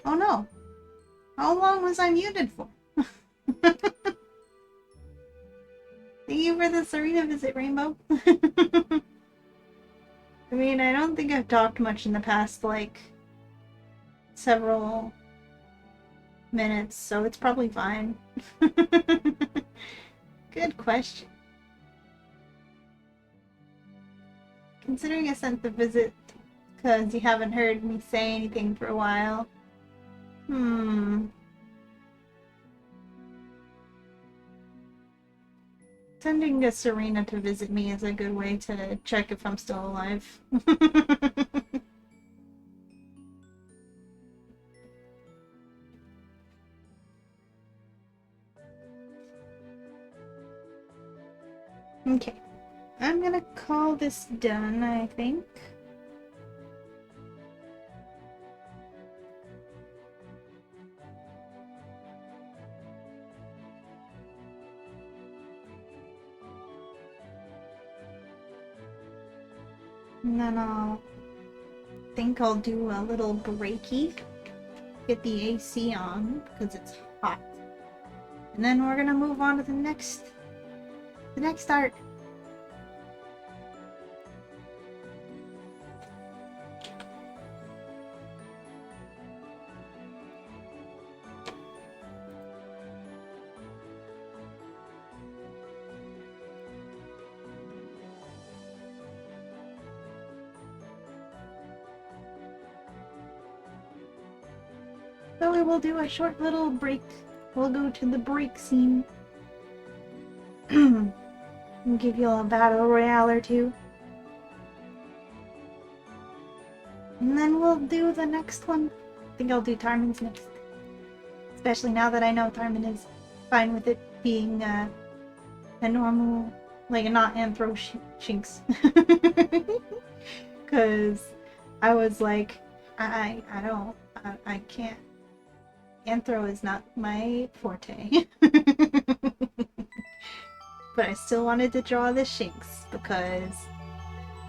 Speaker 1: Oh no. How long was I muted for? Thank you for the Serena visit, Rainbow. I mean, I don't think I've talked much in the past, like, several minutes, so it's probably fine. Good question. Considering I sent the visit because you haven't heard me say anything for a while. Sending a Serena to visit me is a good way to check if I'm still alive. Okay. I'm gonna call this done, I think. And then I'll do a little breaky. Get the AC on because it's hot. And then we're gonna move on to the next art. So we will do a short little break. We'll go to the break scene. And give you a battle royale or two. And then we'll do the next one. I think I'll do Tarmin's next. Especially now that I know Tarmin is fine with it being a normal, like a not anthro shinx. Because I was like, I can't. Anthro is not my forte. But I still wanted to draw the Shinx because,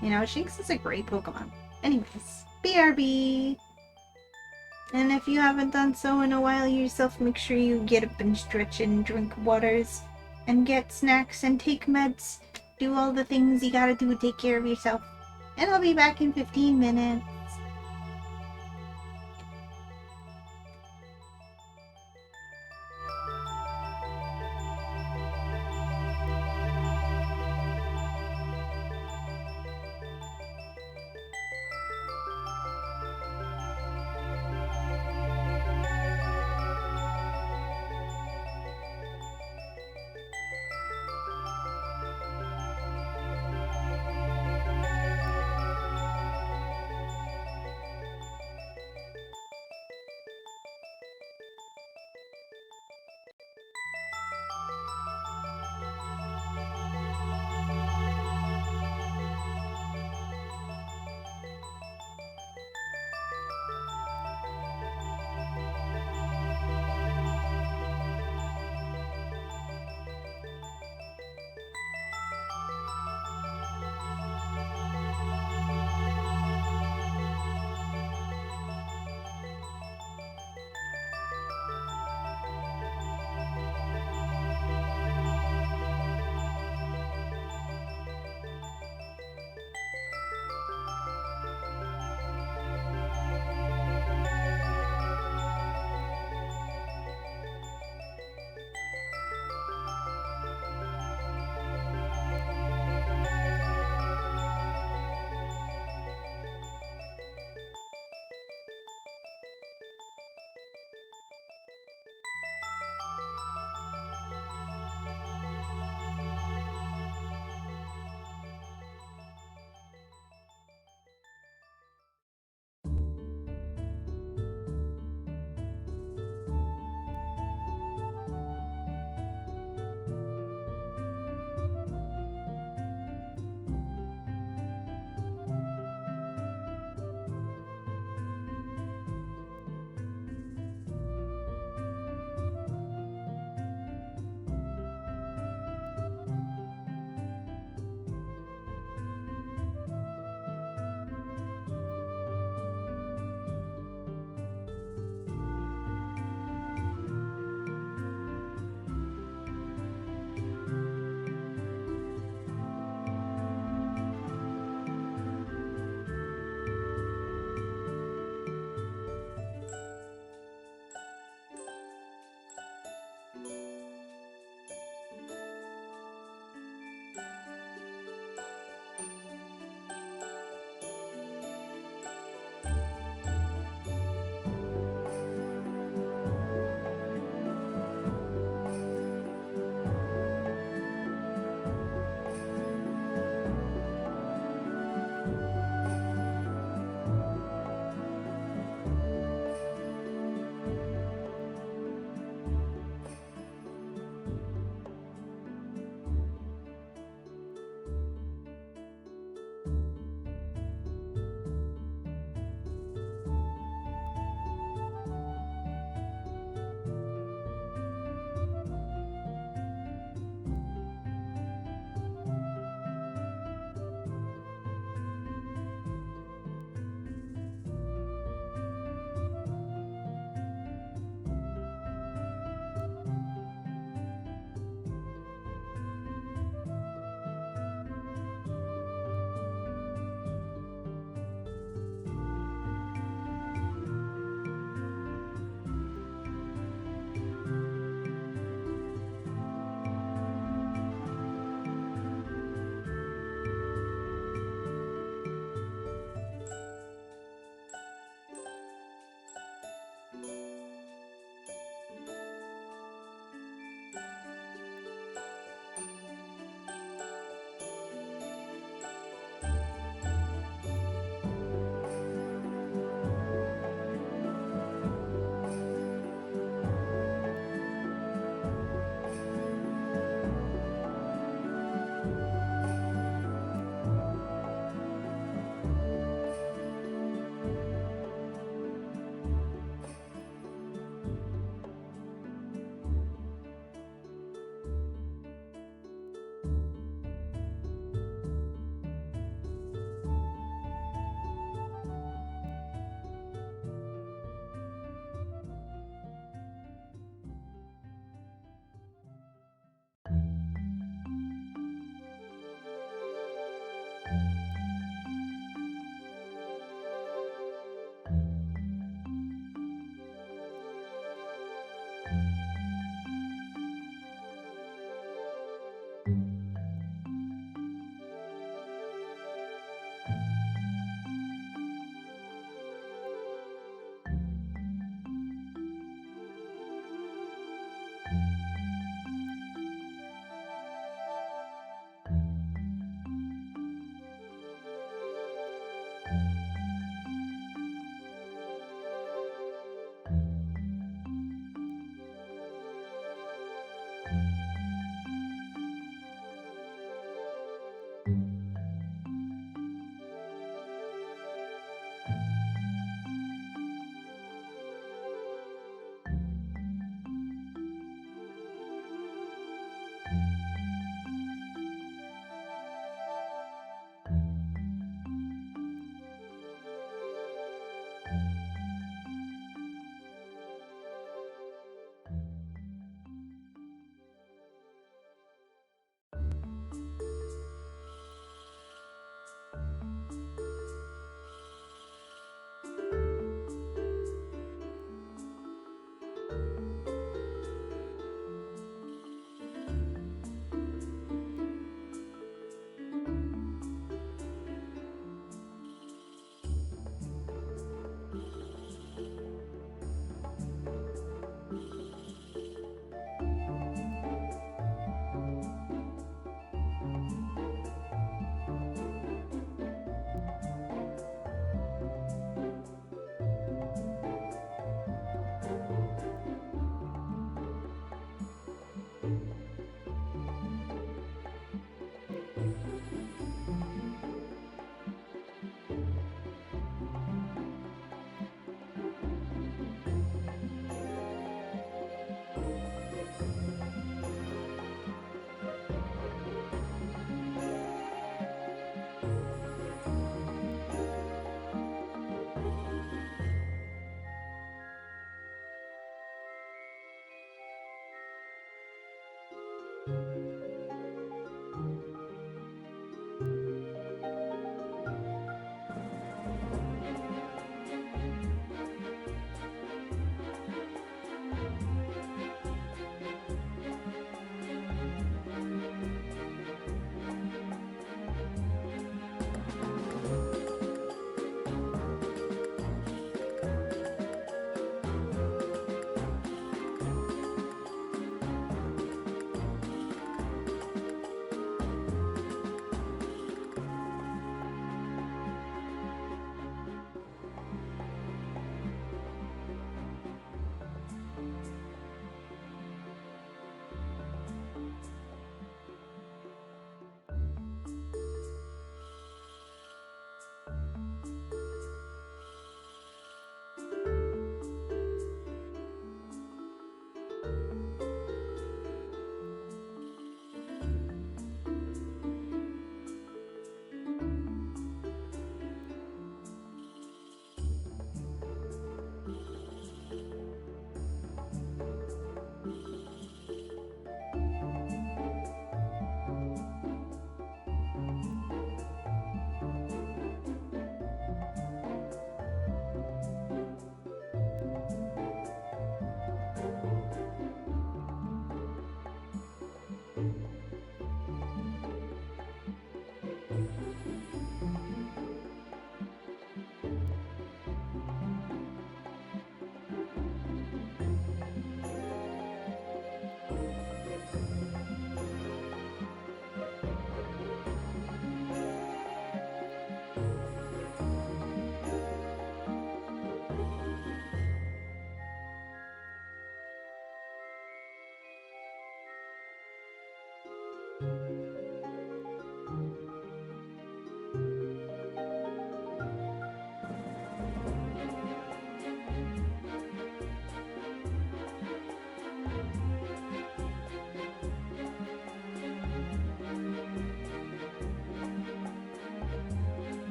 Speaker 1: you know, Shinx is a great Pokemon. Anyways, BRB! And if you haven't done so in a while yourself, make sure you get up and stretch and drink waters and get snacks and take meds. Do all the things you gotta do to take care of yourself. And I'll be back in 15 minutes.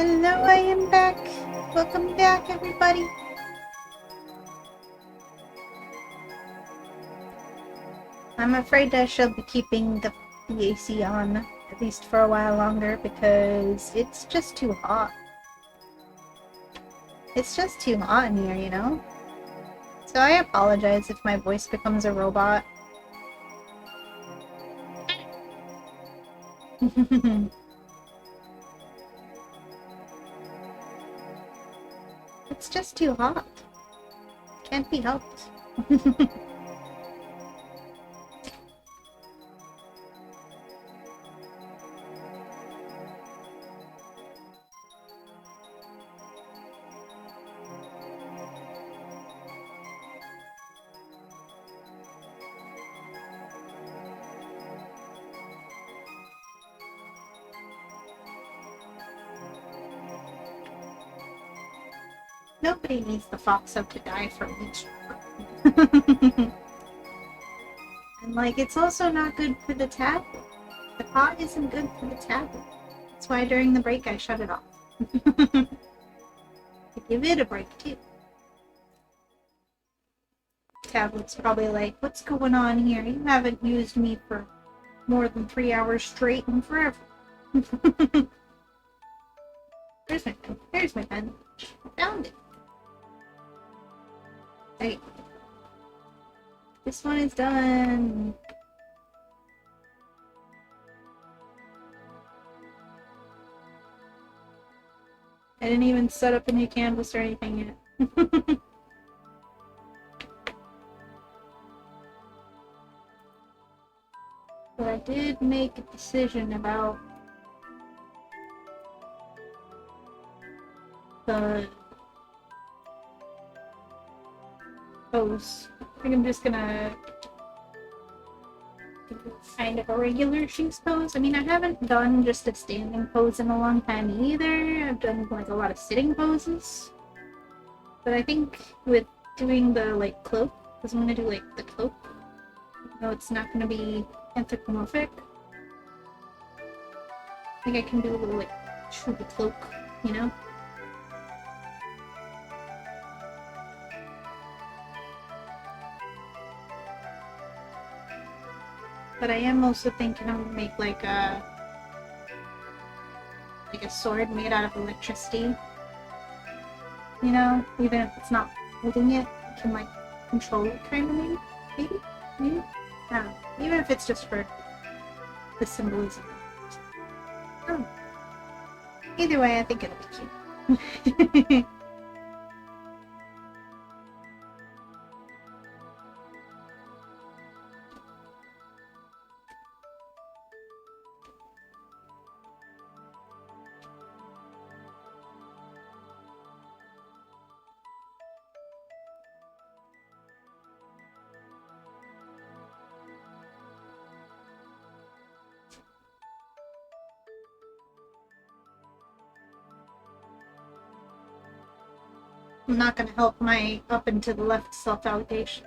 Speaker 1: Hello, I am back. Welcome back, everybody. I'm afraid I shall be keeping the AC on, at least for a while longer, because it's just too hot. It's just too hot in here, you know? So I apologize if my voice becomes a robot. It's just too hot. Can't be helped. Nobody needs the foxo to die from each other. And like, it's also not good for the tablet. The pot isn't good for the tablet. That's why during the break I shut it off. To give it a break too. Tablet's probably like, what's going on here? You haven't used me for more than 3 hours straight and forever. There's my pen. There's my pen. I found it. Hey. This one is done. I didn't even set up a new canvas or anything yet. But I did make a decision about the pose. I think I'm just gonna do kind of a regular shoes pose. I mean, I haven't done just a standing pose in a long time either. I've done like a lot of sitting poses. But I think with doing the like cloak, because I'm gonna do like the cloak, no, it's not gonna be anthropomorphic. I think I can do a little like true cloak, you know? But I am also thinking I'm gonna make like a sword made out of electricity. You know, even if it's not holding it, you can like control it kind of maybe. I don't know. Even if it's just for the symbolism. Oh. Either way, I think it'll be cute. I'm not gonna help my up and to the left self-allegations.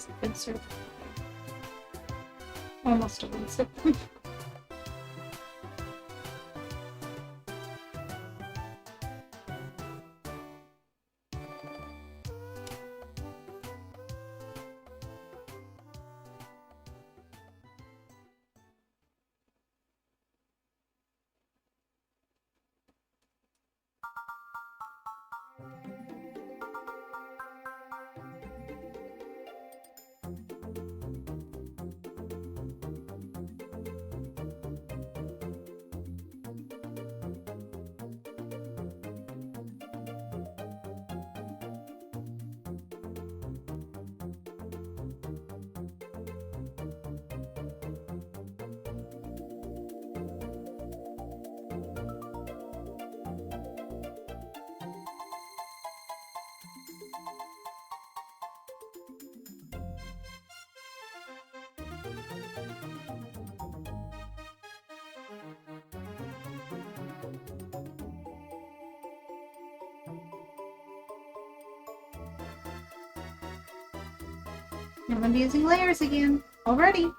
Speaker 1: is a good serve. Almost a one sip. I'm gonna be using layers again. Already.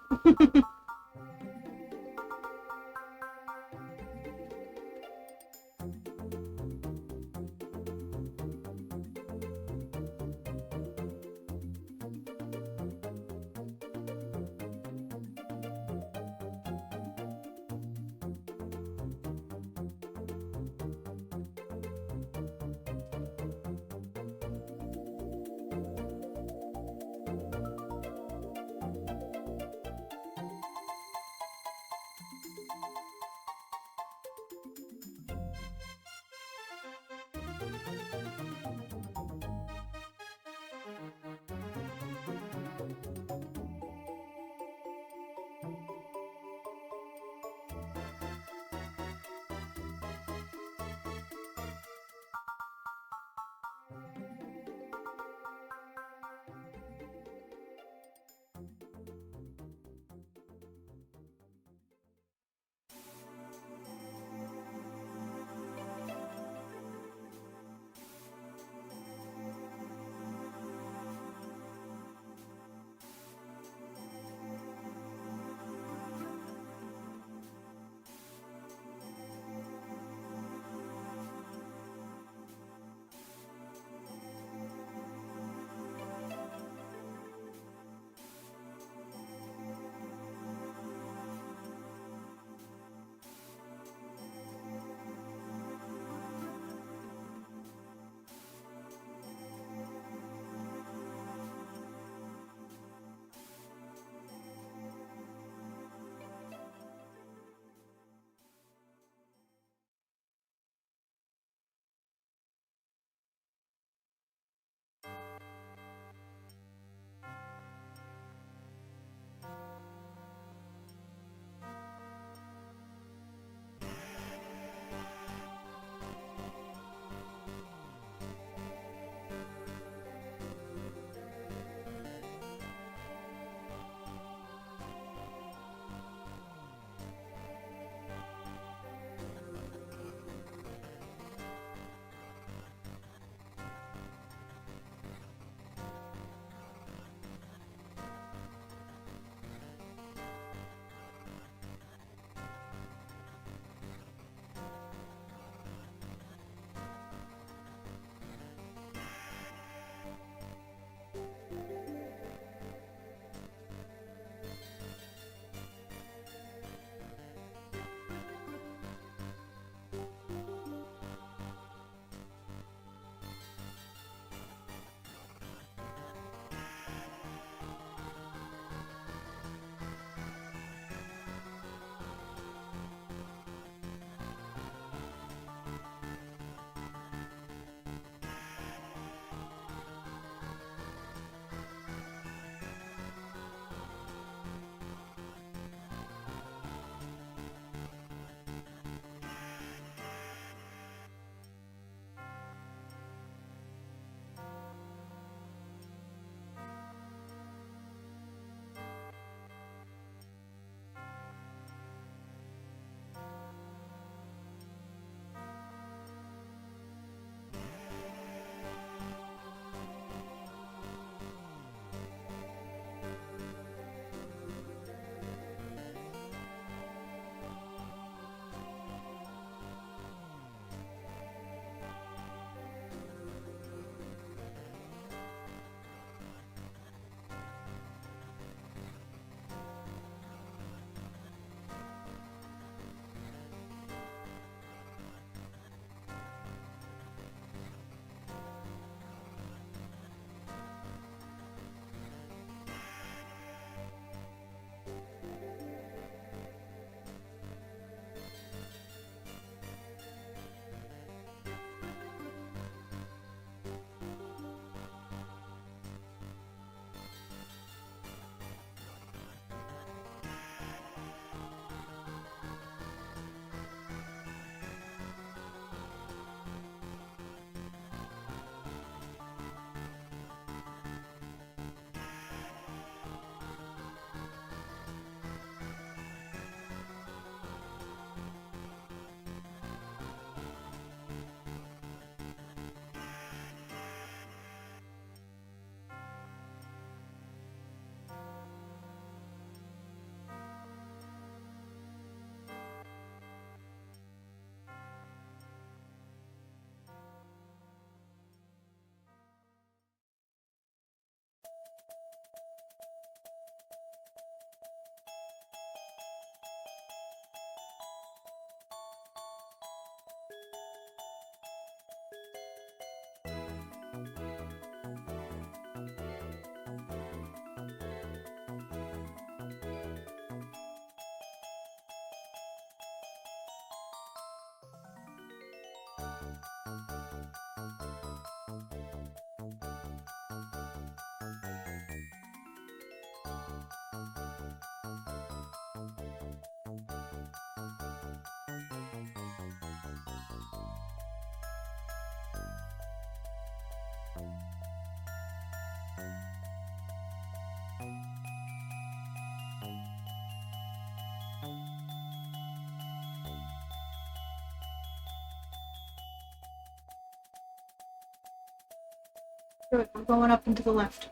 Speaker 1: Good, we're going up and to the left.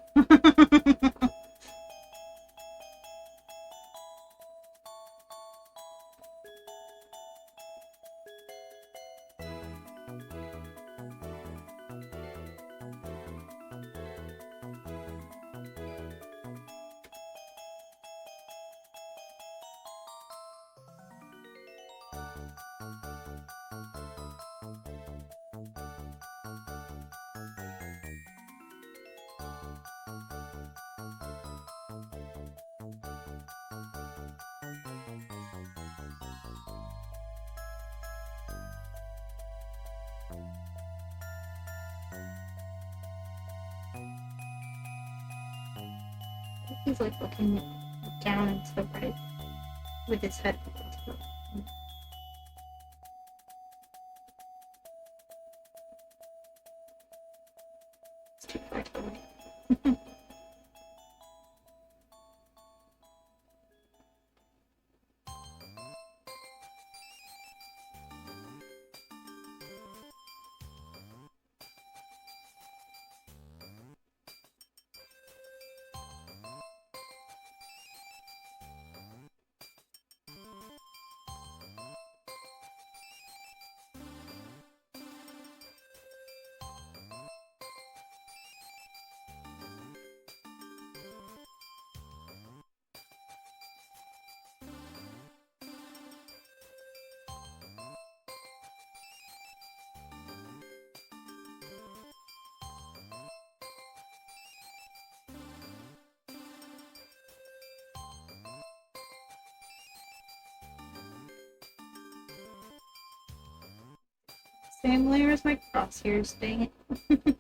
Speaker 1: He's like looking down and to the right with his head. It's too far to the right. Same layer as my crosshairs, dang it.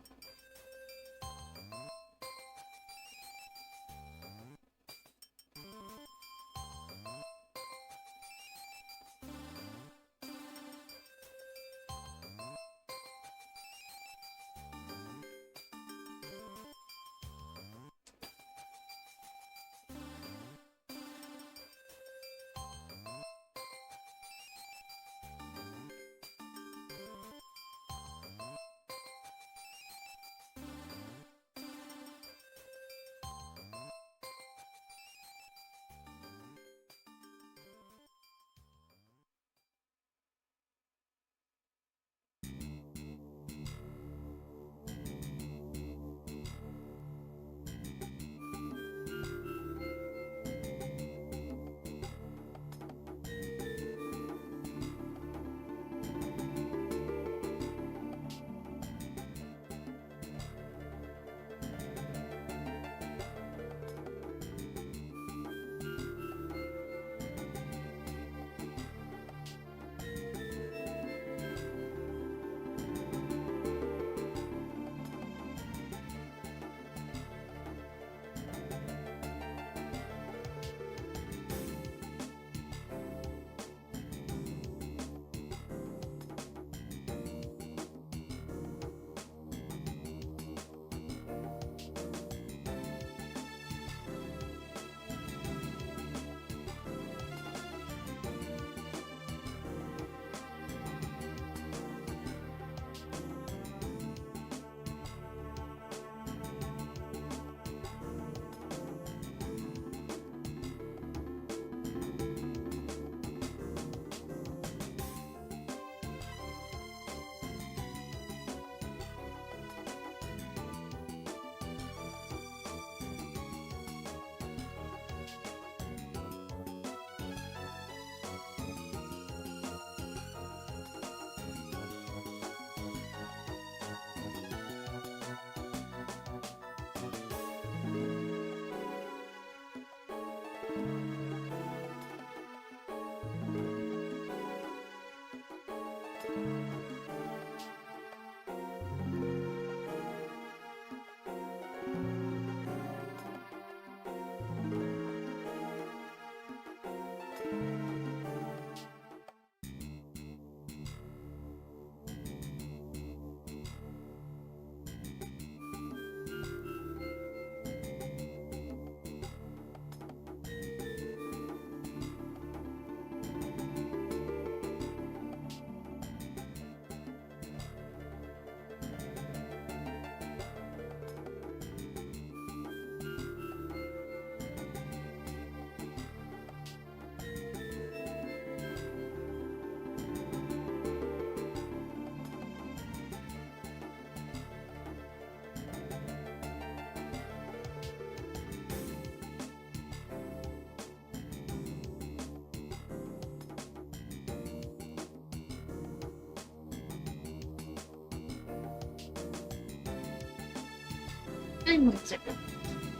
Speaker 1: I'm Glazer.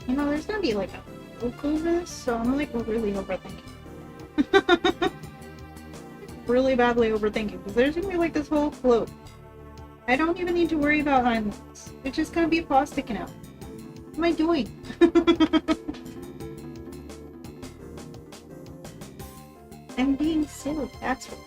Speaker 1: You know, there's gonna be like a book over this, so I'm like really overthinking. Really badly overthinking, because there's gonna be like this whole float. I don't even need to worry about islands. It's just gonna be a paw sticking out. What am I doing? I'm being silly, that's what.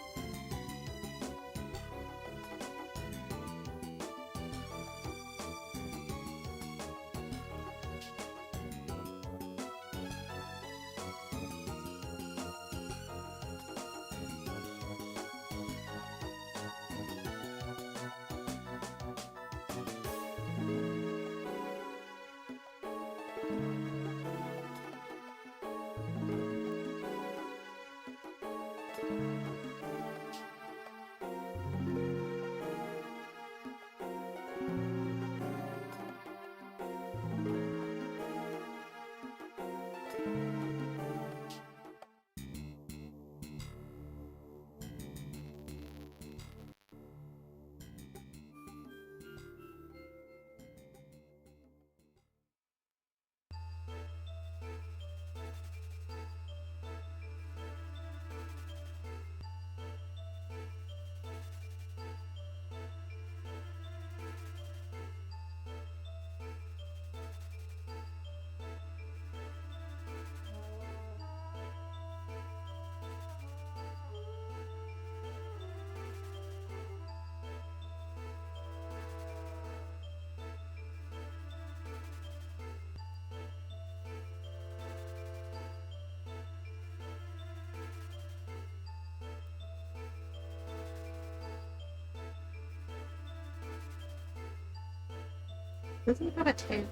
Speaker 1: Doesn't have a tail.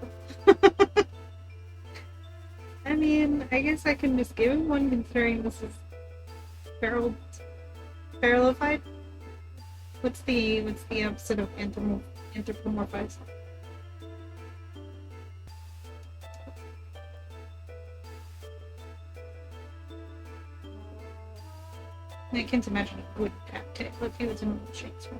Speaker 1: I mean, I guess I can just give him one considering this is parallelified. What's the opposite of anthropomorphized? I can't imagine a good cat tail if he was in a shape's right.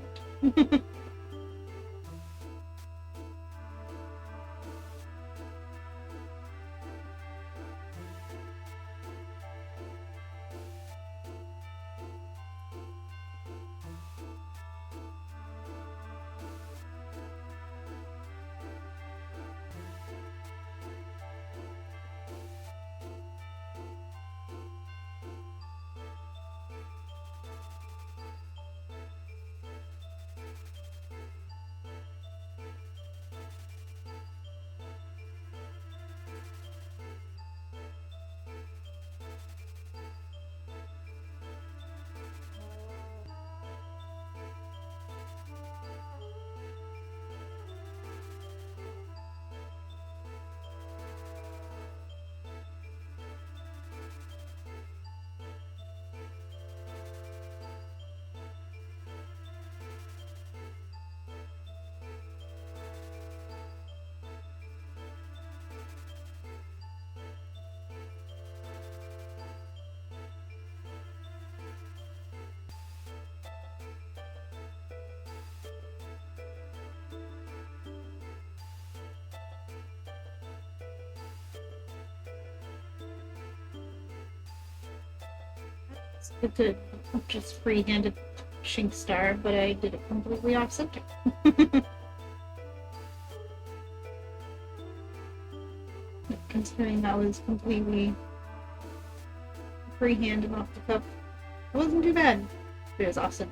Speaker 1: I could just free-handed Shink Star, but I did it completely off center. Considering that was completely freehand and off the cuff. It wasn't too bad. It was awesome.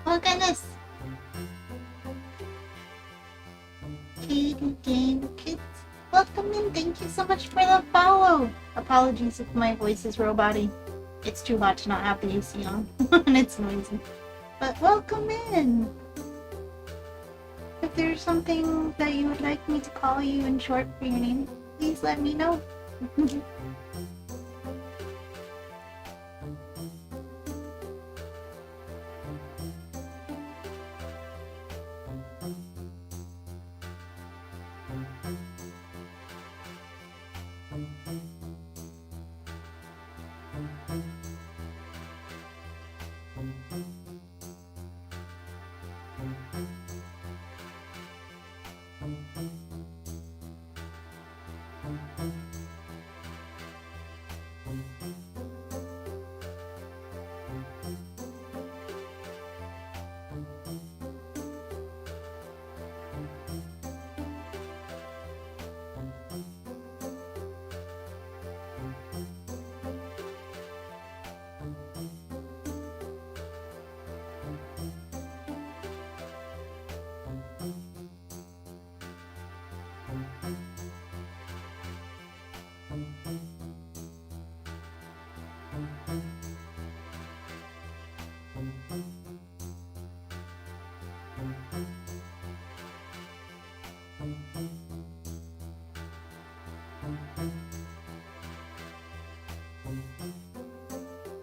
Speaker 1: Oh goodness! Katie Game Kids, welcome in. Thank you so much for the follow. Apologies if my voice is robot-y. It's too hot to not have the AC on, and it's noisy. But welcome in. If there's something that you would like me to call you in short for your name, please let me know.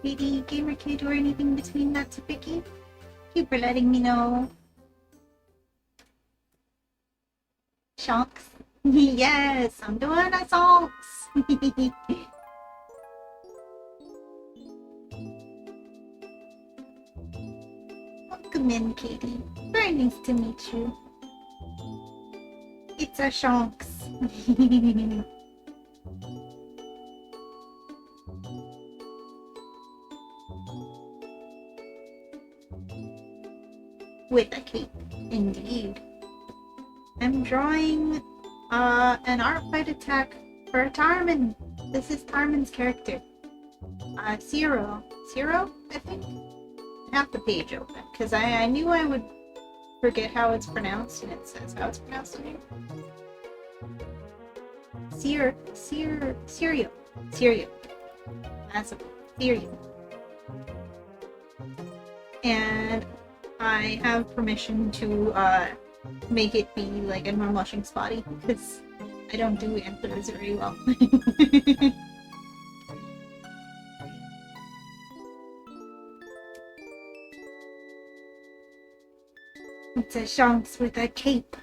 Speaker 1: Katie, Gamer Kid, or anything between that to Vicky? Thank you for letting me know. Shonks. Yes, I'm doing a songs. Welcome in, Katie. Very nice to meet you. It's a Shonks. With a cape, indeed. I'm drawing an art fight attack for Tarman. This is Tarman's character. Sirjo. Sirjo, I think? I have the page open, because I knew I would forget how it's pronounced, and it says how it's pronounced in here. Sirjo. Sirjo. That's a Sirjo. And I have permission to make it be like a normal spotty, because I don't do antlers very well. It's a Shanks with a cape.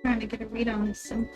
Speaker 1: Trying to get a read on this sim.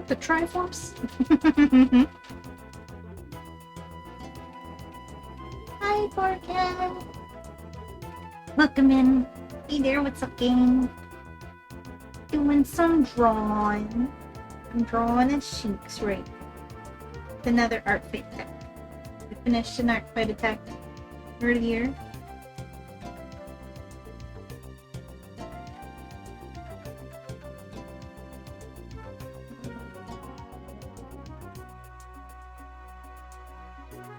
Speaker 1: The Triforce? Hi, poor cat. Welcome in. Hey there, what's up, gang? Doing some drawing. I'm drawing a Shinx right. With another art fight deck. I finished an art fight attack earlier.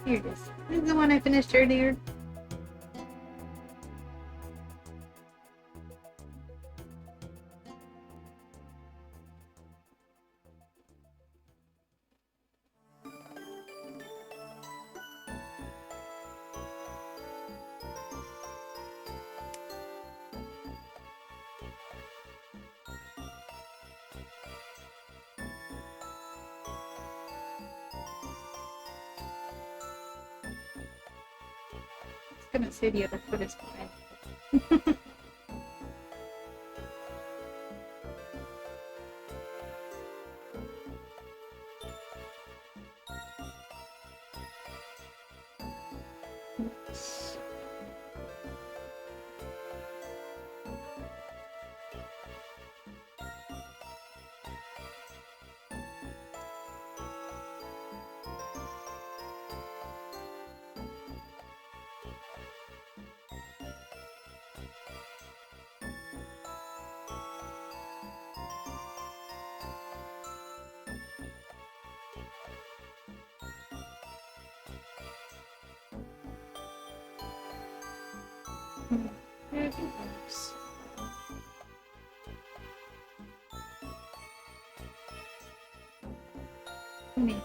Speaker 1: Here it is. This is the one I finished earlier. I was gonna say the other foot is fine. There it goes. Make it.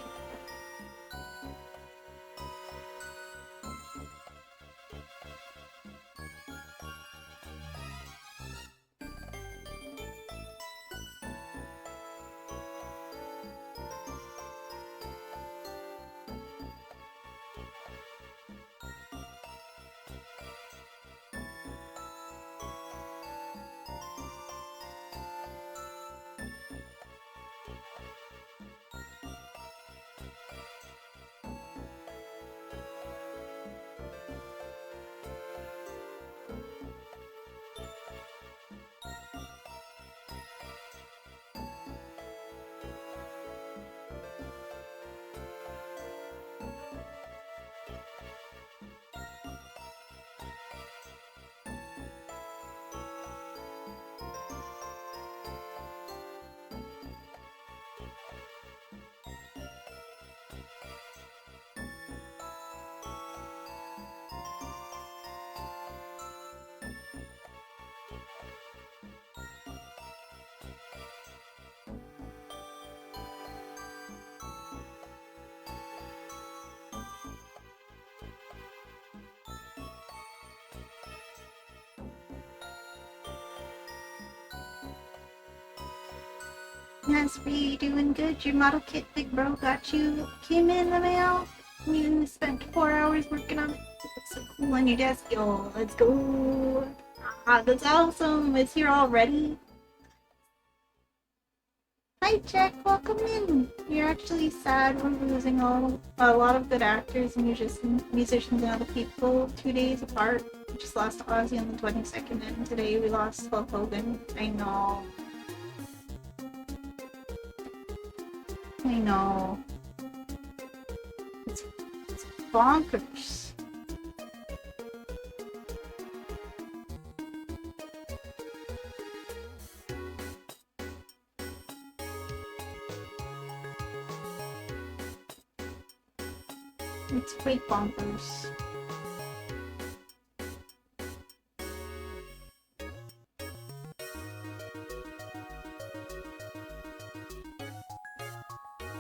Speaker 1: Yes, we doing good. Your model kit, big bro, got you. Came in the mail. You spent 4 hours working on it. It looks so cool on your desk. Yo, let's go. Ah, that's awesome. It's here already. Hi, Jack. Welcome in. You're actually sad we're losing a lot of good actors and musicians and other people 2 days apart. We just lost Ozzy on the 22nd, and today we lost Hulk Hogan. I know. I know. It's bonkers. It's quite bonkers.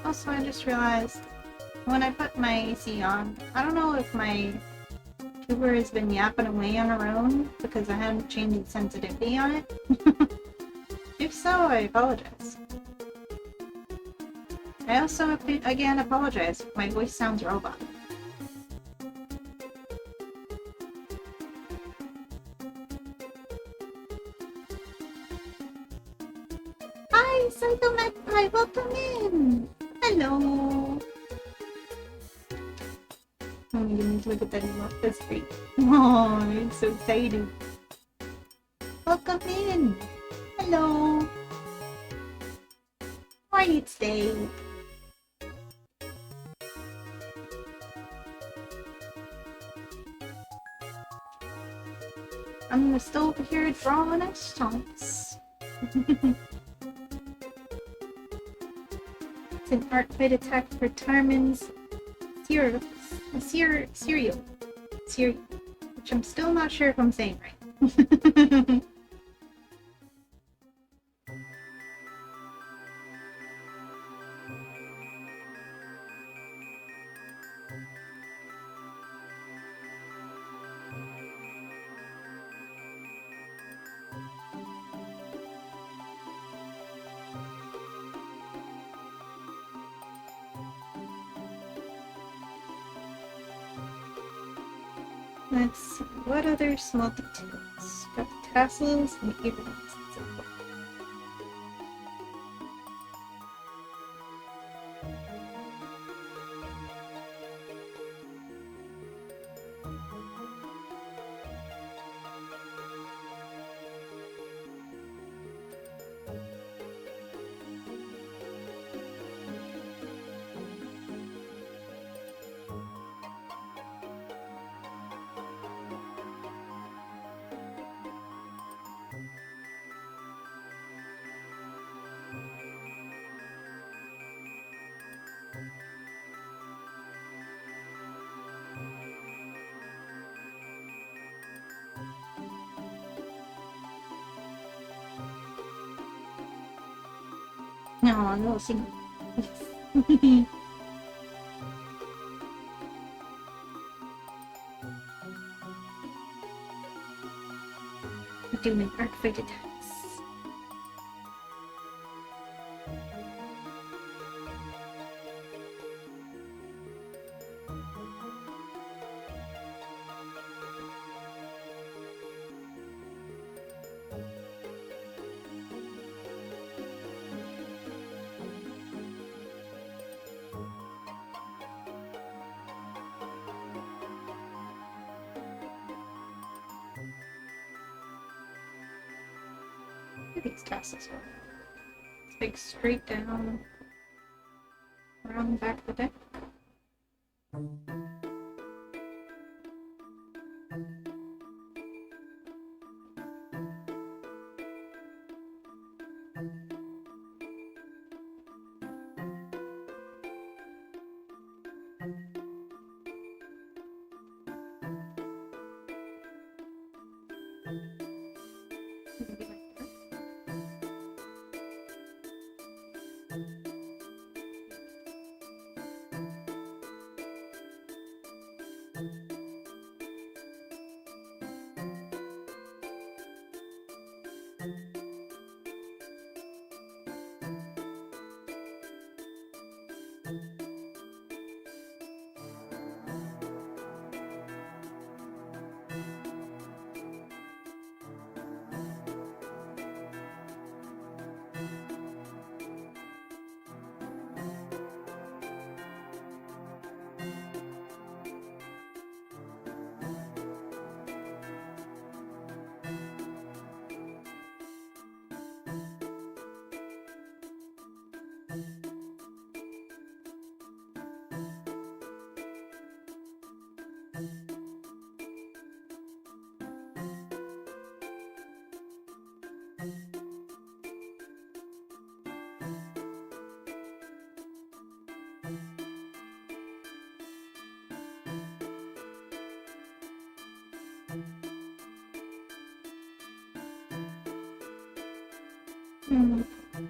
Speaker 1: Also, I just realized when I put my AC on, I don't know if my tuber has been yapping away on her own because I hadn't changed the sensitivity on it. If so, I apologize. I also, again, apologize if my voice sounds robot. Hi, Psycho Magpie, welcome in! Oh my goodness, look at that emote. That's great. Oh, it's so excited. Welcome in! Hello! How are you today? I'm still over here drawing a stumps. It's an art fight attack for Tarman's Sirjo, which I'm still not sure if I'm saying right. Let's see, what other small details? Got the tassels and the earrings. No, no, sing. Doing an art fight attacks. These tassels are. Let's take straight down around the back of the deck.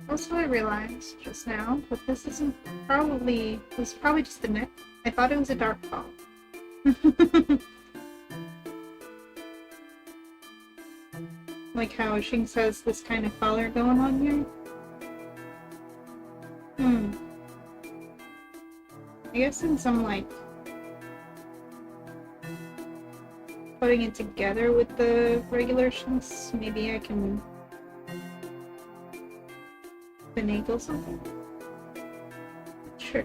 Speaker 1: Also, I realized just now that this is probably just a neck. I thought it was a dark fall. Like how Shinx has this kind of collar going on here. I guess since I'm like putting it together with the regular Shinx, maybe I can finagle something. Sure.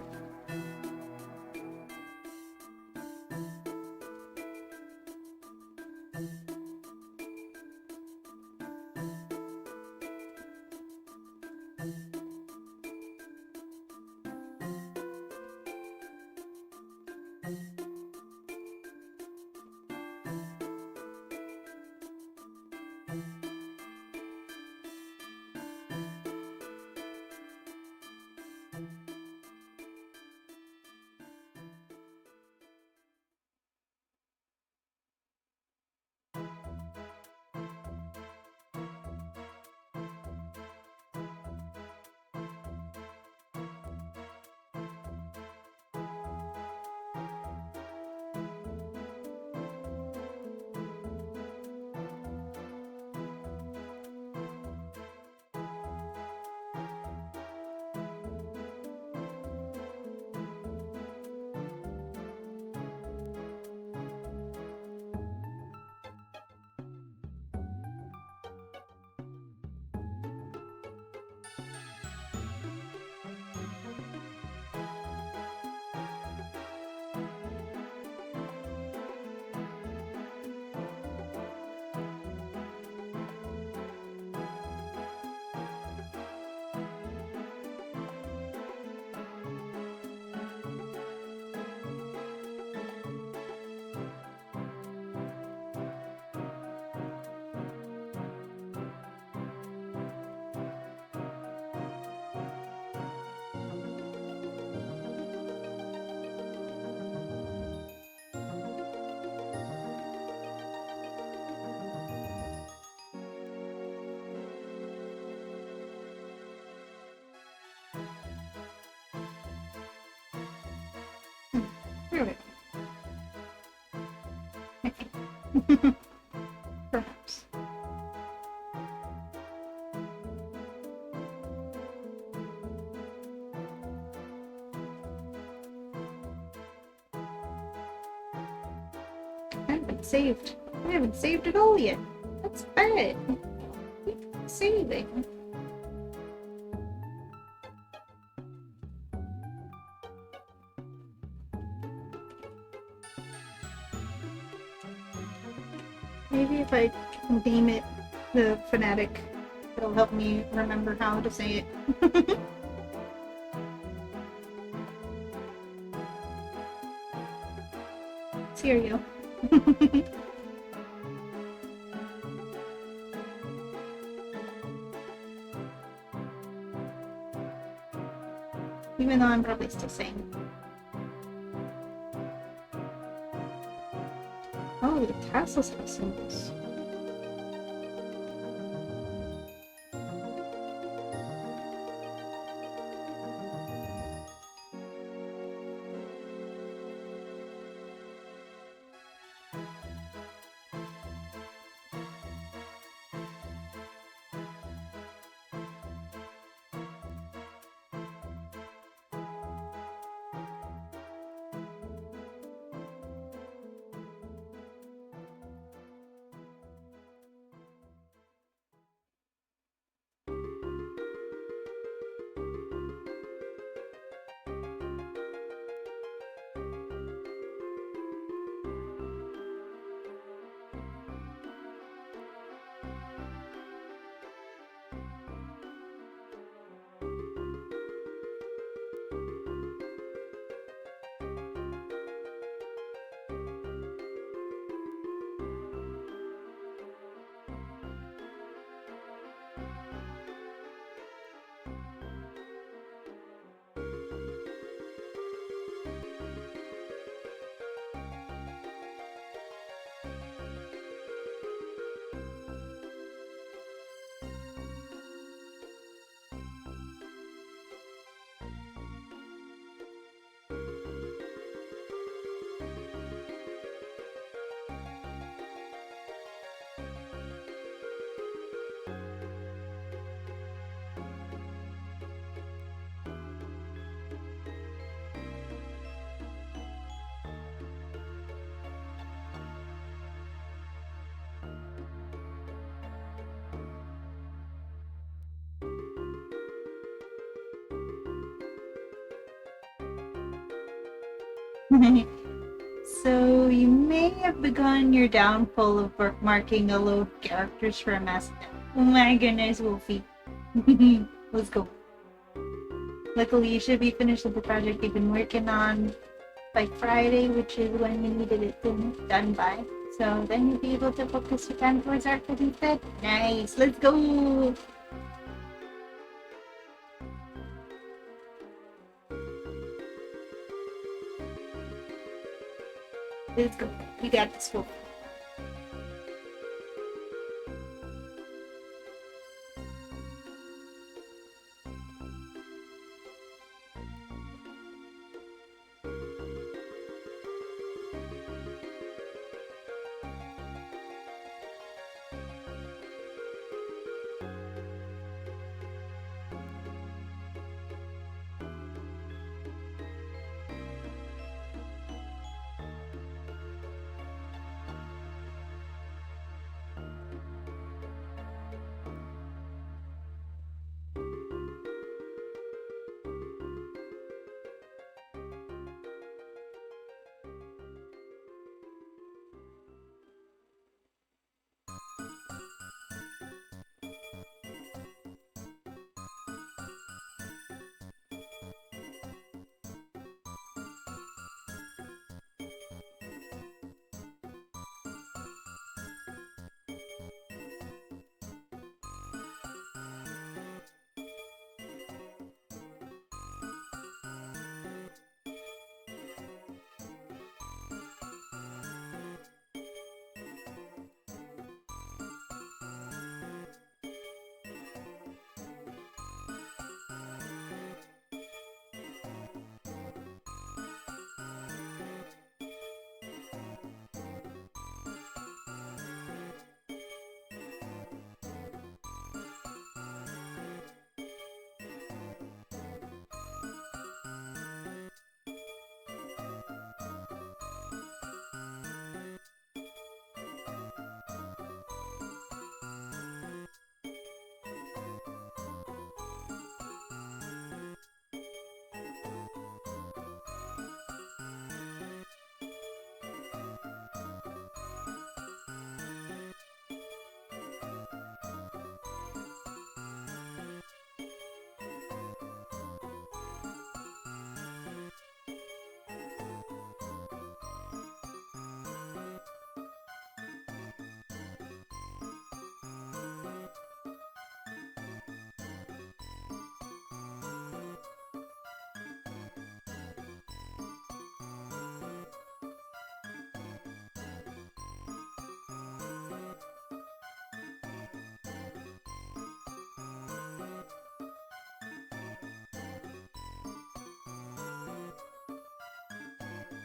Speaker 1: Perfect. Perhaps. I haven't saved. I haven't saved at all yet. That's bad. Keep saving. Maybe if I name it the fanatic, it'll help me remember how to say it. Sirjo. Even though I'm probably still saying. Oh, the tassels have symbols. So you may have begun your downfall of bookmarking a load of characters for a mass. Oh my goodness, Wolfie. Let's go. Luckily, you should be finished with the project you've been working on. by Friday, which is when you needed it done by. So then you'll be able to focus your time towards art instead. Nice, let's go! Let's go. You got this, fool.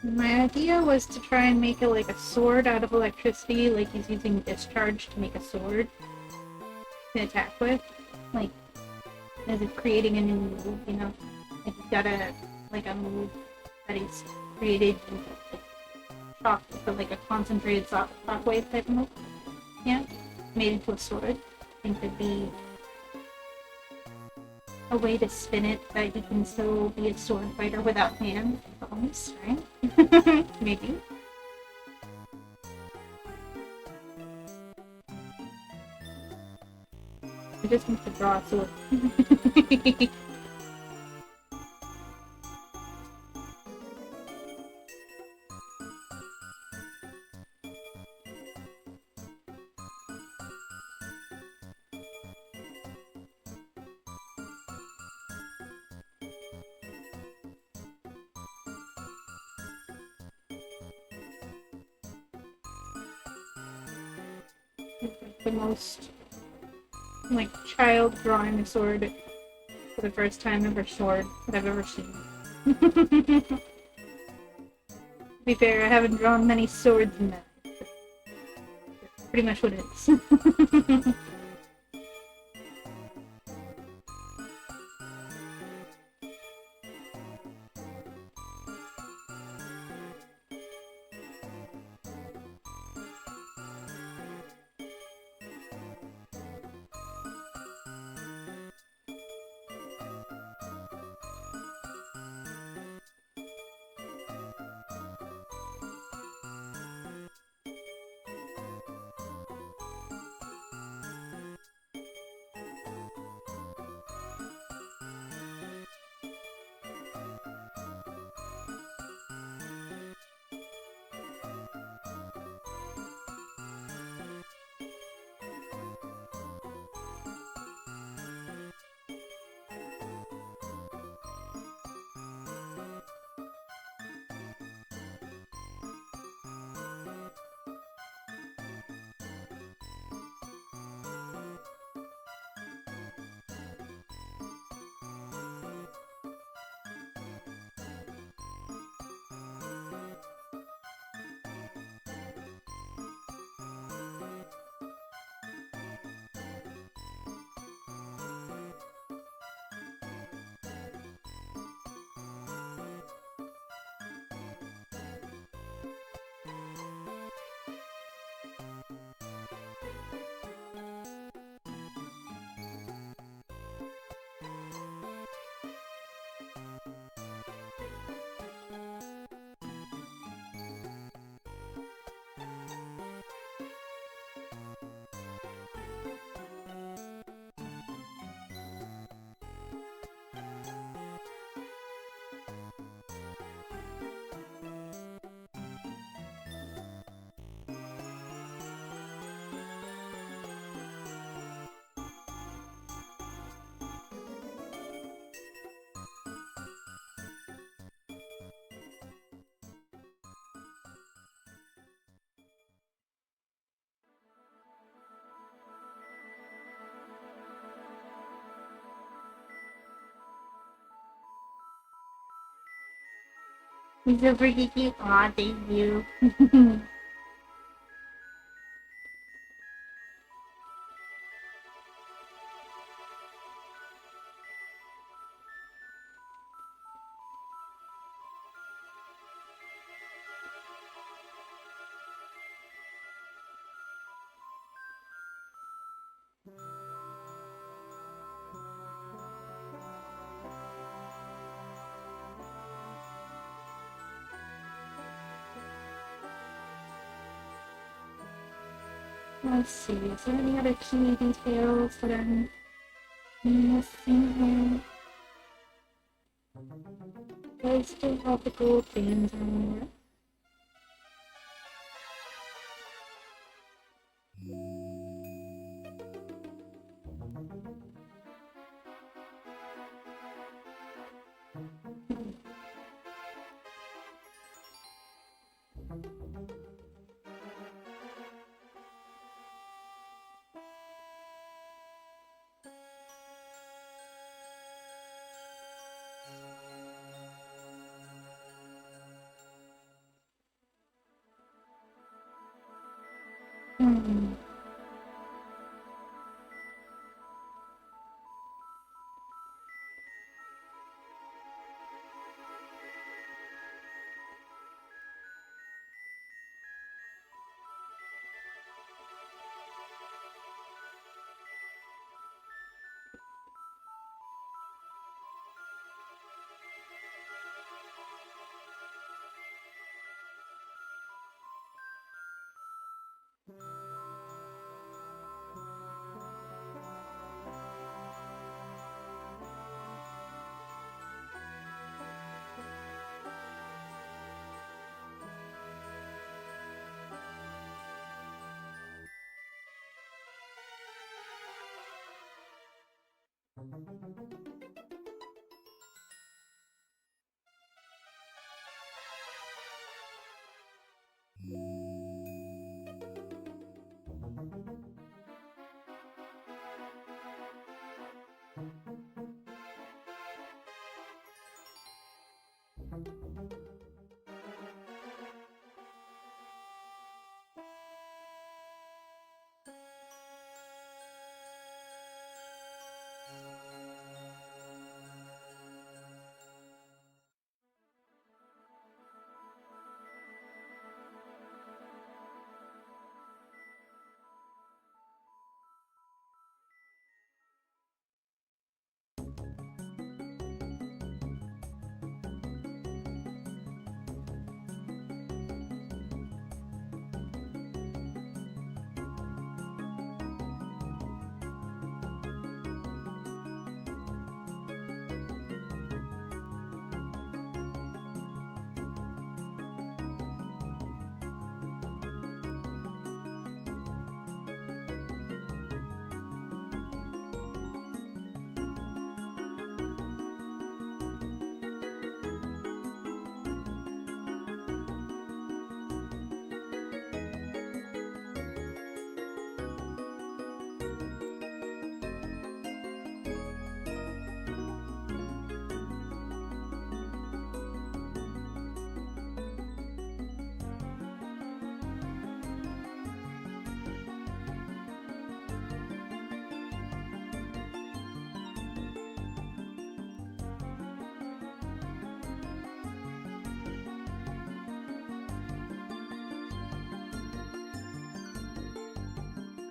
Speaker 1: My idea was to try and make it like a sword out of electricity, like he's using discharge to make a sword to attack with. Like, as if creating a new move, you know? Like, he's got a move that he's created like, shock, but like a concentrated shockwave type move. Yeah? Made into a sword. I think it'd be a way to spin it that he can still be a sword fighter without hands. Right? Maybe. I just need to draw a sword. The most like child drawing a sword for the first time ever sword that I've ever seen. To be fair, I haven't drawn many swords in that. That's pretty much what it is. He's so pretty cute. Aw, thank you. Let's see, is there any other key details that I'm missing here? I still have the gold bands on there.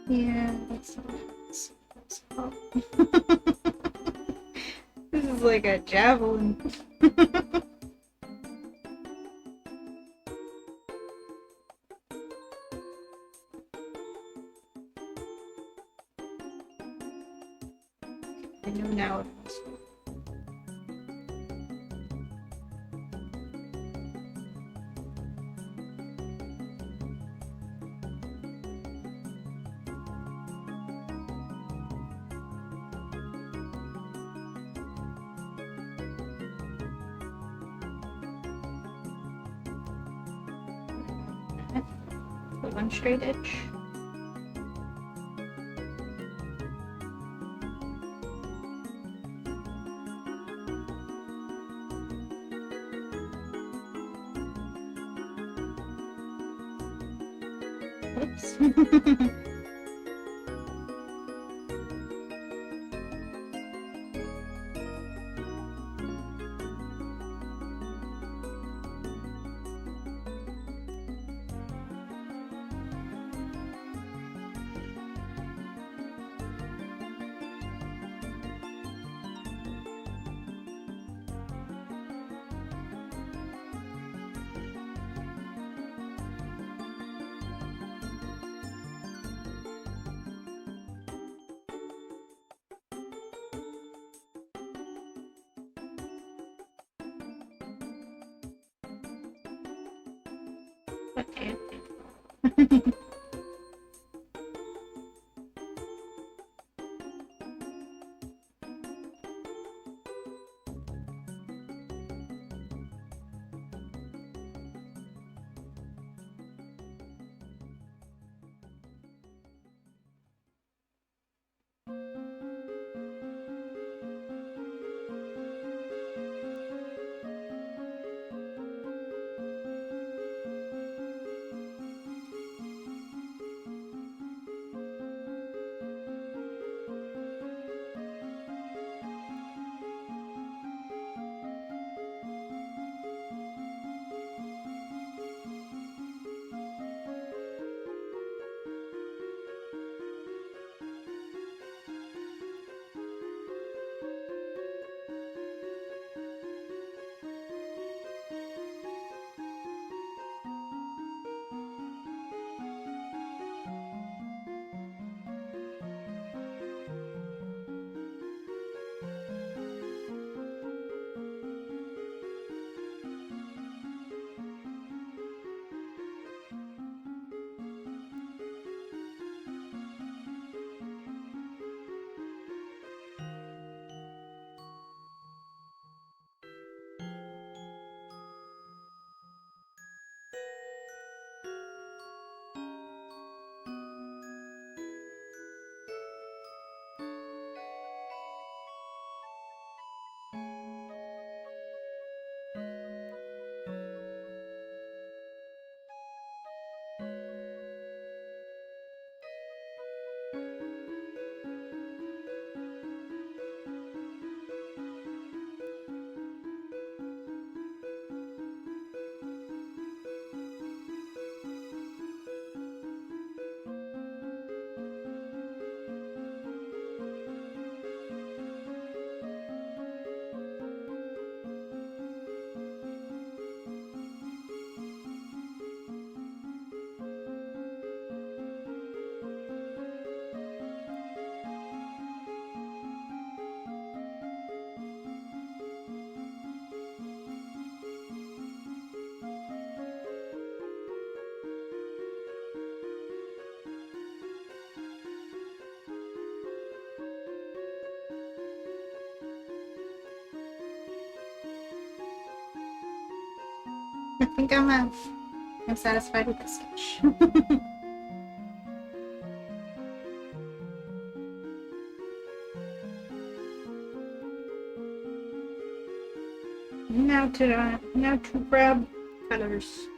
Speaker 1: Yeah, that's oh. This is like a javelin. I know now it is. One straight edge. Oops. Okay. I think I'm satisfied with this sketch. Now to grab colors.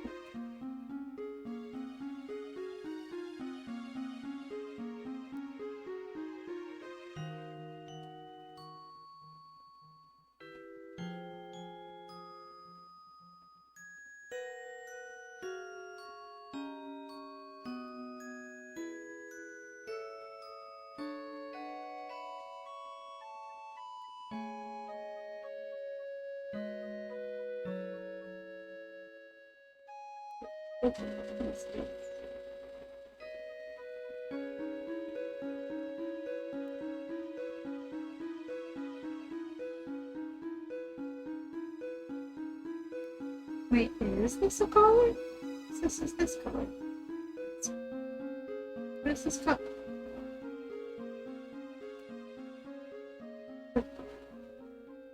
Speaker 1: Wait, is this a color? This is this color. What is this color?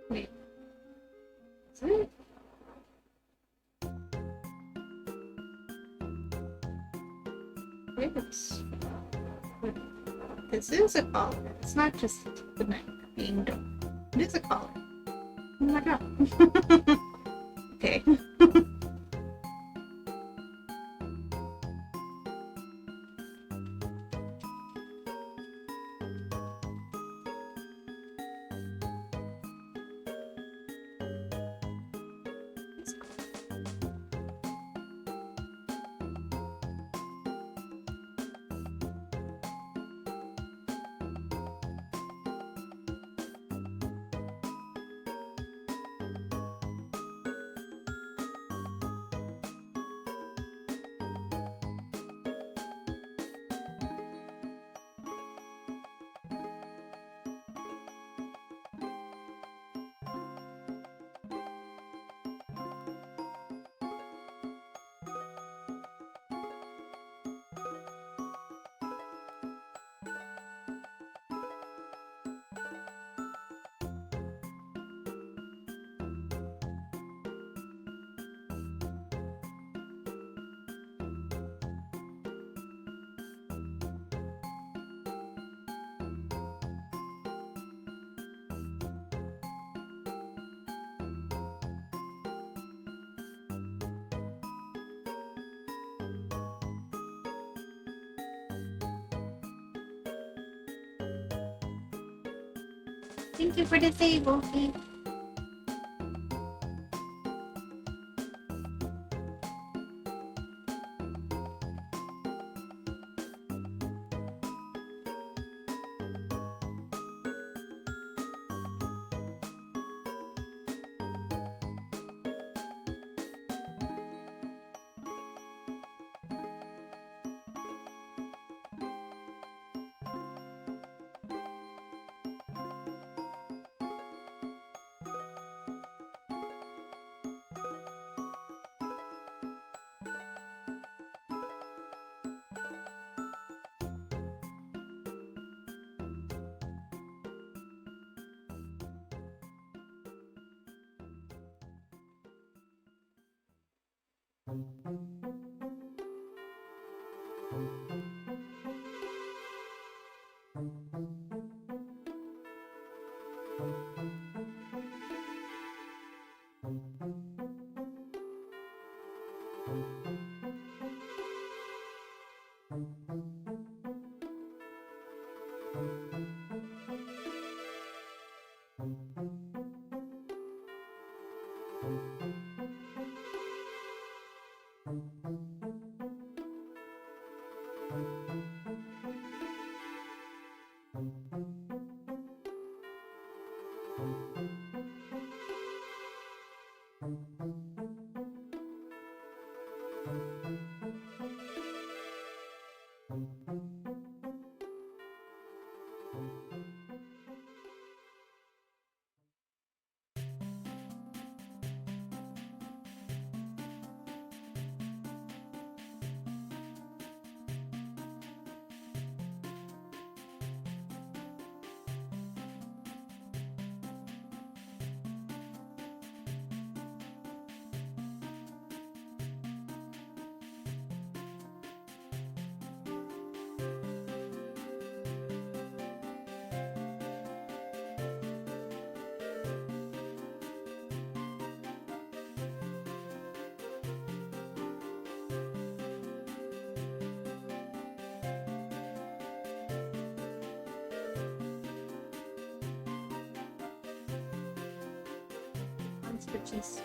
Speaker 1: Wait. Is it? This is a collar. It's not just the neck being done. It is a collar. Oh my god. Okay. Thank you for the save, Oki. For cheese.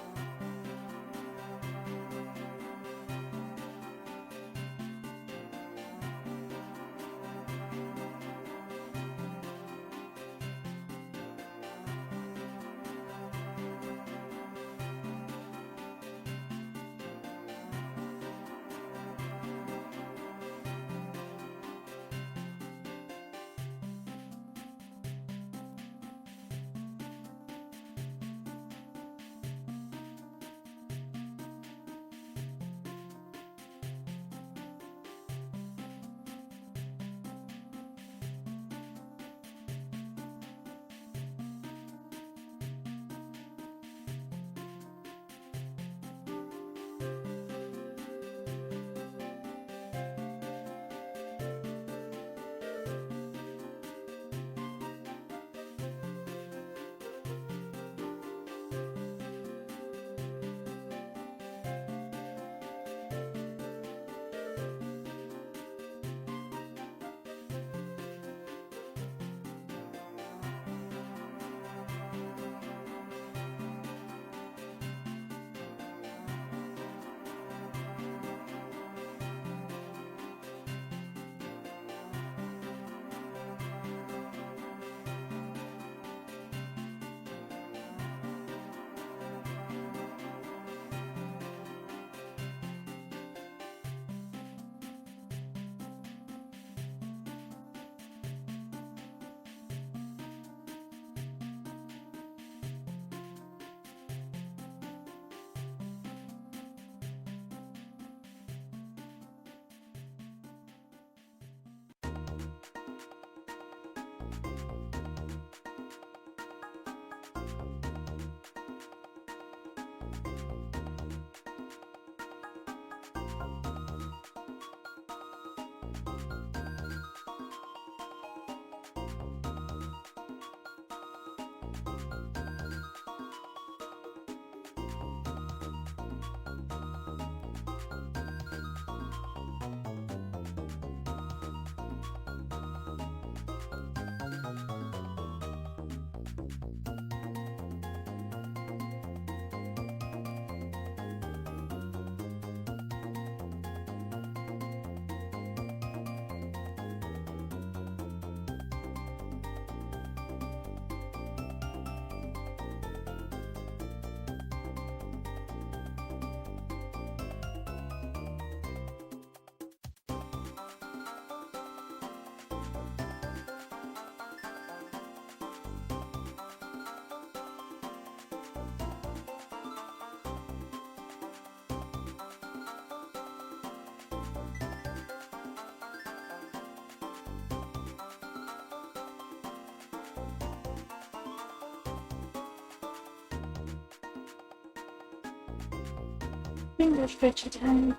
Speaker 1: Finger stretchy time.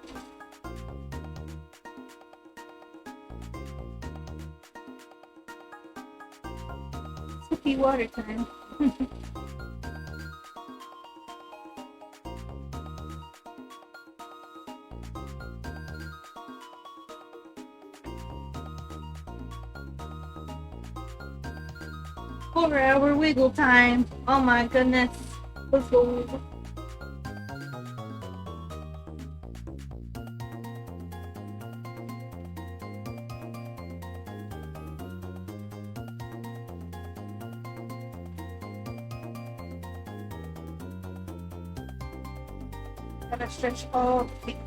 Speaker 1: Sippy water time. Four-hour wiggle time. Oh my goodness. Let's go. Gotta stretch all the feet.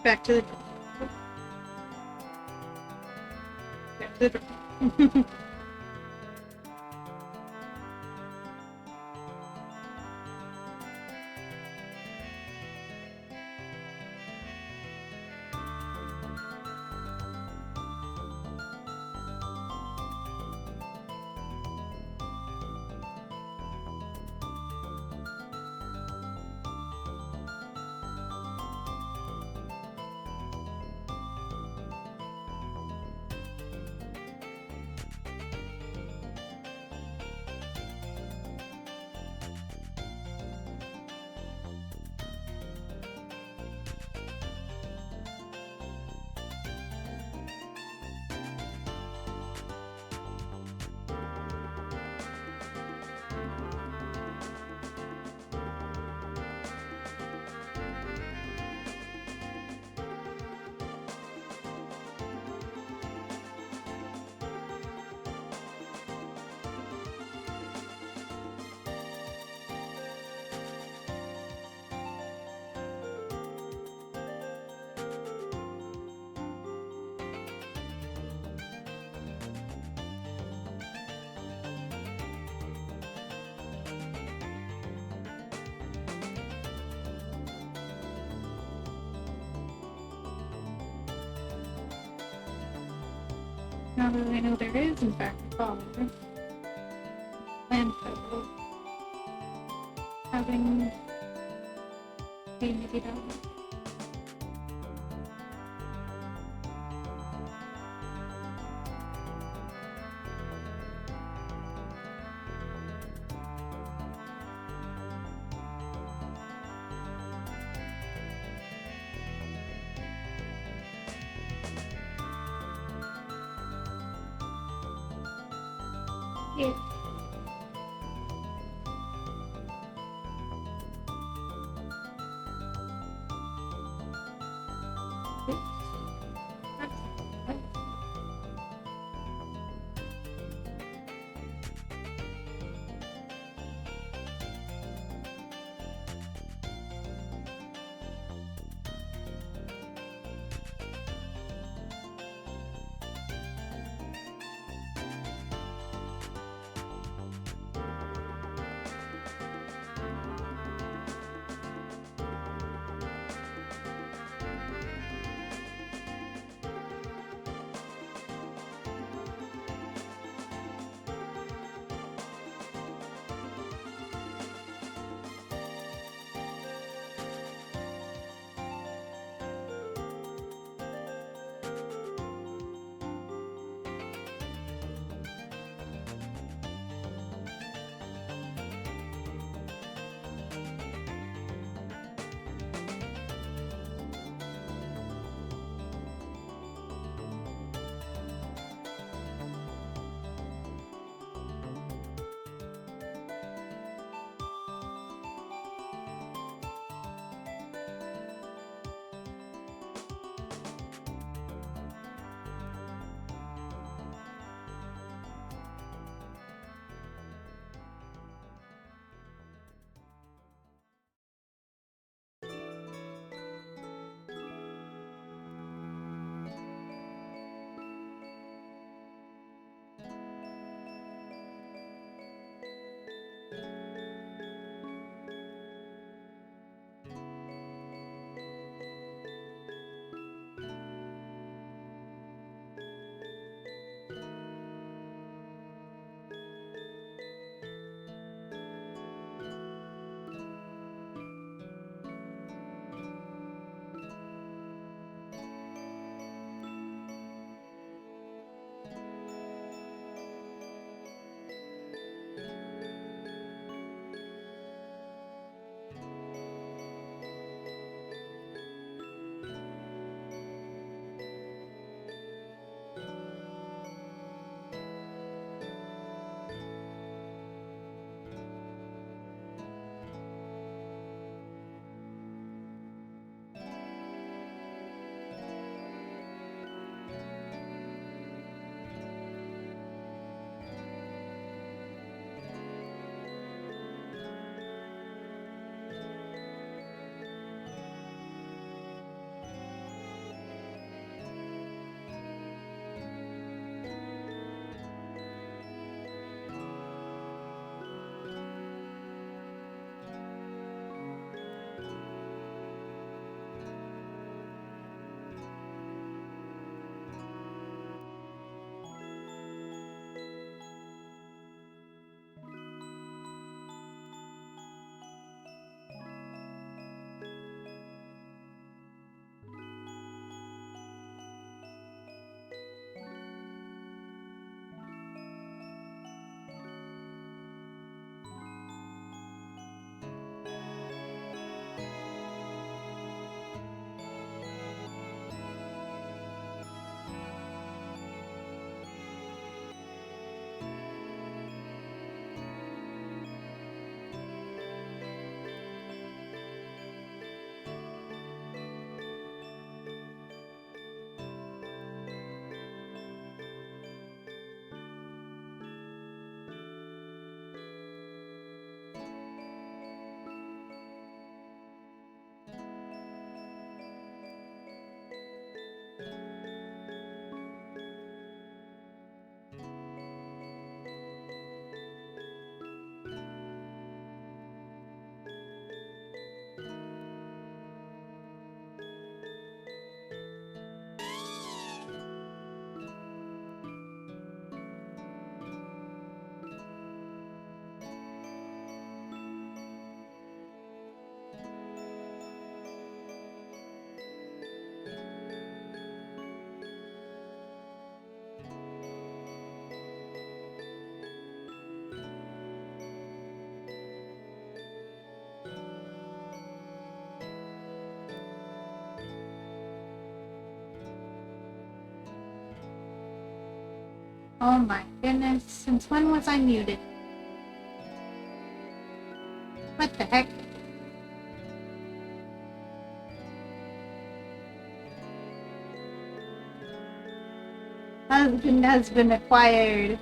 Speaker 1: Back to the back to the Now that I know there is, in fact, a collar, and having $80. Yeah. Oh my goodness, since when was I muted? What the heck? Husband has been acquired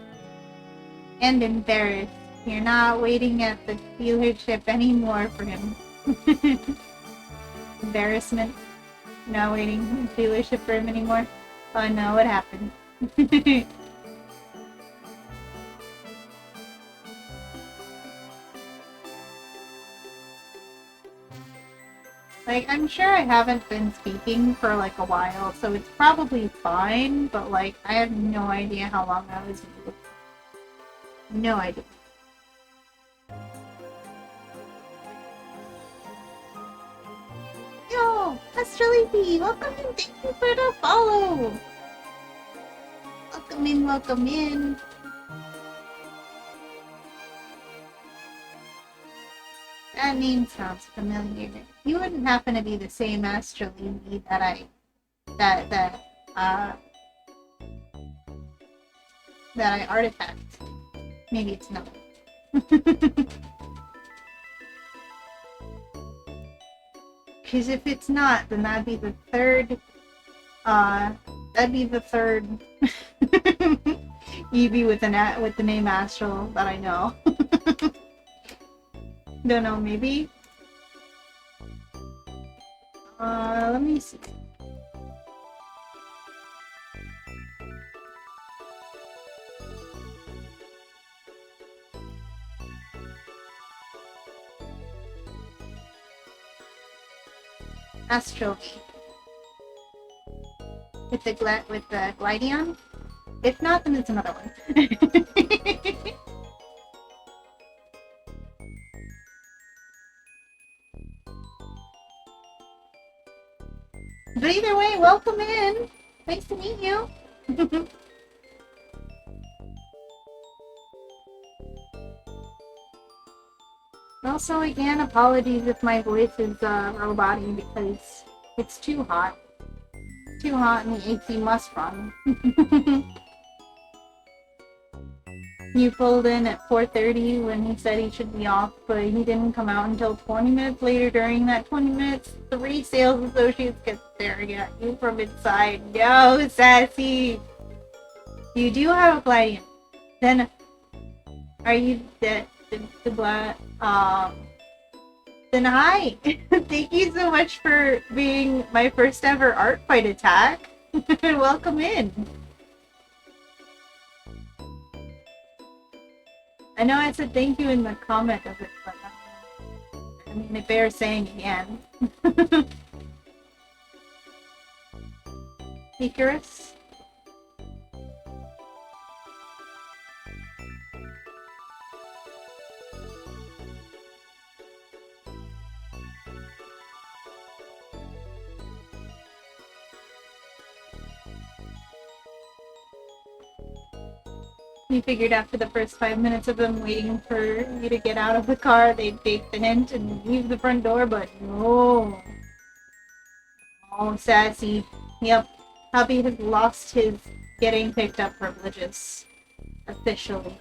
Speaker 1: and embarrassed. You're not waiting at the dealership anymore for him. Embarrassment. Not waiting at the dealership for him anymore. Oh no, what happened? Like, I'm sure I haven't been speaking for like a while, so it's probably fine, but like, I have no idea how long I was muted. No idea. Yo, Astraleafy, welcome in, thank you for the follow! Welcome in, welcome in. That name sounds familiar. You wouldn't happen to be the same Astraleafy that I artifact. Maybe it's not. Because if it's not, then that'd be the third Eevee with the name Astral that I know. Don't know, maybe? Let me see. Astral with the Glideon. If not, then it's another one. But either way, welcome in. Nice to meet you. Also, again, apologies if my voice is roboty because it's too hot. Too hot and the AC must run. He pulled in at 4:30 when he said he should be off, but he didn't come out until 20 minutes later. During that 20 minutes, 3 sales associates get staring at you from inside. No, Sassy! You do have a Gladian. Then, are you the then hi! Thank you so much for being my first ever art fight attack. Welcome in. I know I said thank you in the comment of it, but I mean, it bears saying again. Icarus? We figured after the first 5 minutes of them waiting for you to get out of the car, they'd take the hint and leave the front door, but no. Oh, Sassy. Yep. Hubby has lost his getting picked up privileges. Officially.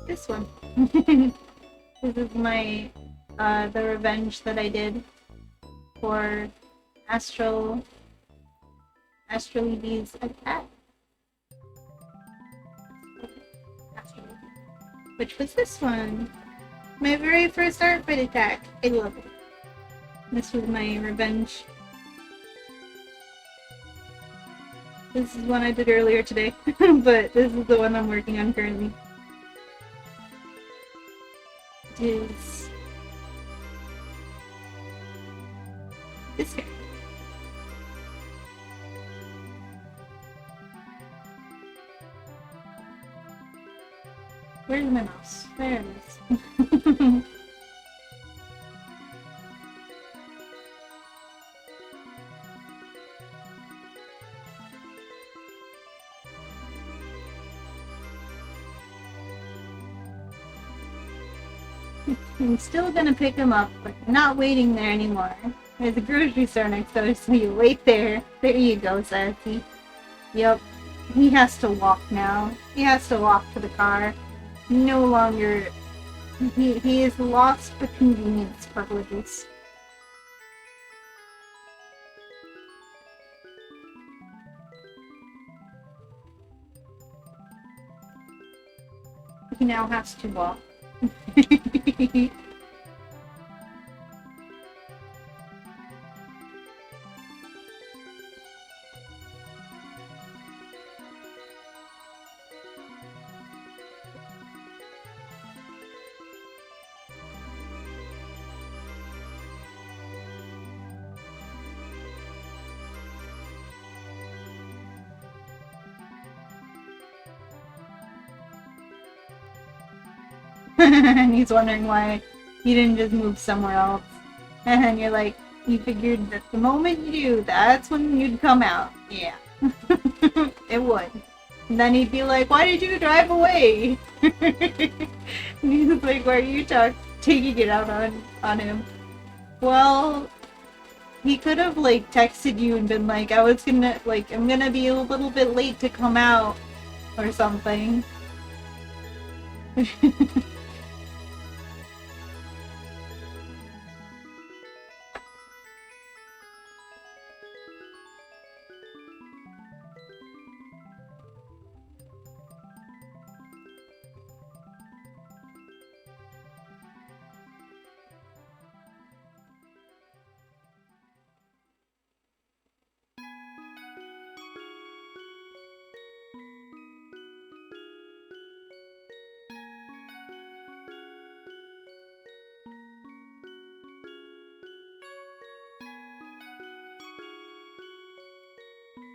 Speaker 1: This one. This is my the revenge that I did for Astraleafy's attack. Which was this one. My very first art fight attack. I love it. This was my revenge. This is one I did earlier today, but this is the one I'm working on currently. Is this guy. Where's my mouse? There it is. I'm still gonna pick him up, but not waiting there anymore. There's a grocery store next door, so you wait there. There you go, Sassy. Yep. He has to walk now. He has to walk to the car. No longer... He has lost the convenience privileges. He now has to walk. And he's wondering why you didn't just move somewhere else. And you're like, you figured that the moment you do, that's when you'd come out. Yeah. It would. And then he'd be like, why did you drive away? And he's like, why are you taking it out on him? Well, he could have, like, texted you and been like, I'm gonna be a little bit late to come out. Or something.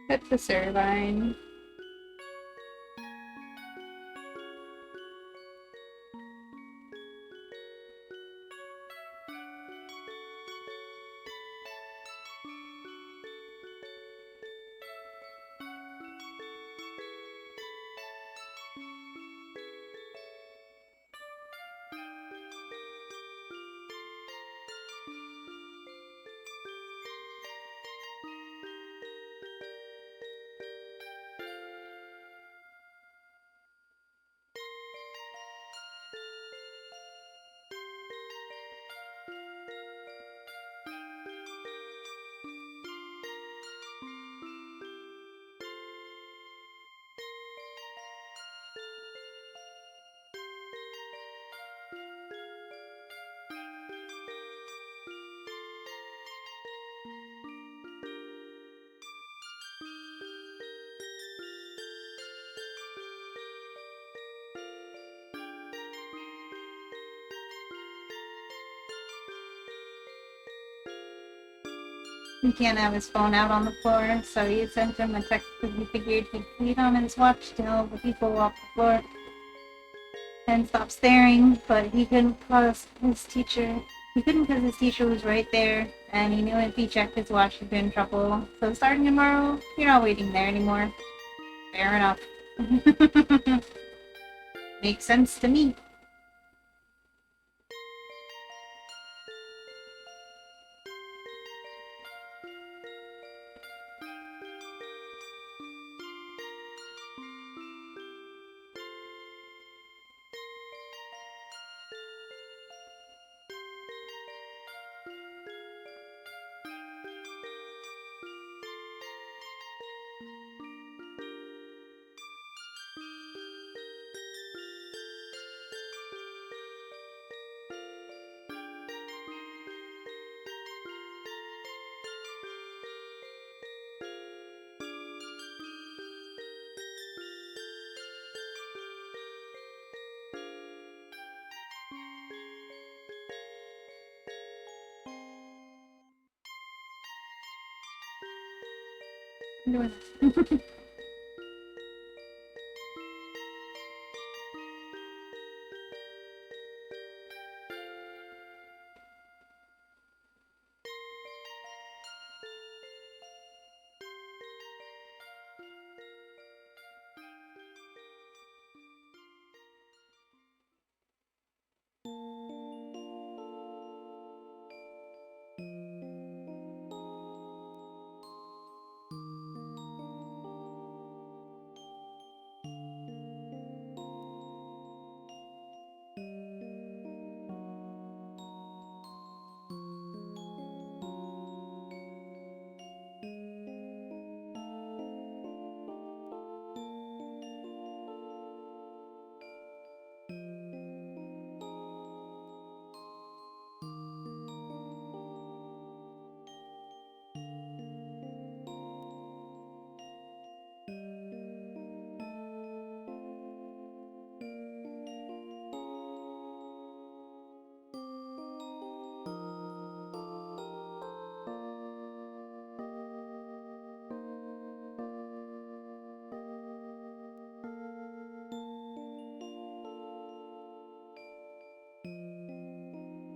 Speaker 1: That's the Servine. He can't have his phone out on the floor, so he sent him a text because he figured he'd leave on his watch to tell the people off the floor and stop staring, but he couldn't because his teacher was right there, and he knew if he checked his watch he'd be in trouble. So starting tomorrow, you're not waiting there anymore. Fair enough. Makes sense to me.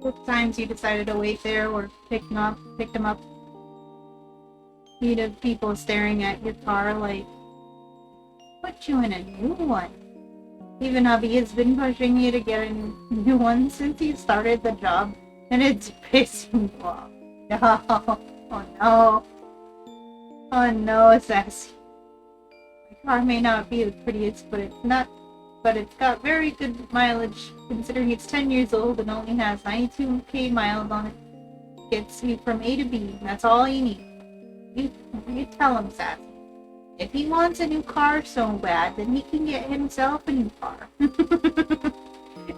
Speaker 1: Both times you decided to wait there or picked him up. You'd have people staring at your car like, put you in a new one. Even hubby has been pushing you to get a new one since you started the job, and it's pissing you off. No. Oh no. Oh no, Sassy. My car may not be the prettiest, but it's got very good mileage considering it's 10 years old and only has 92k miles on it. Gets you from A to B. That's all you need. You tell him, Sassy. If he wants a new car so bad, then he can get himself a new car.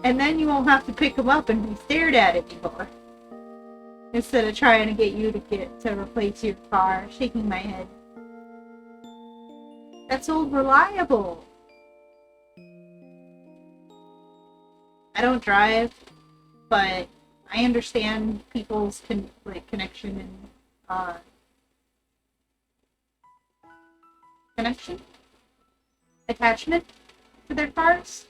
Speaker 1: And then you won't have to pick him up and be stared at anymore. Instead of trying to get you to replace your car, shaking my head. That's old reliable. I don't drive, but I understand people's connection and attachment to their cars.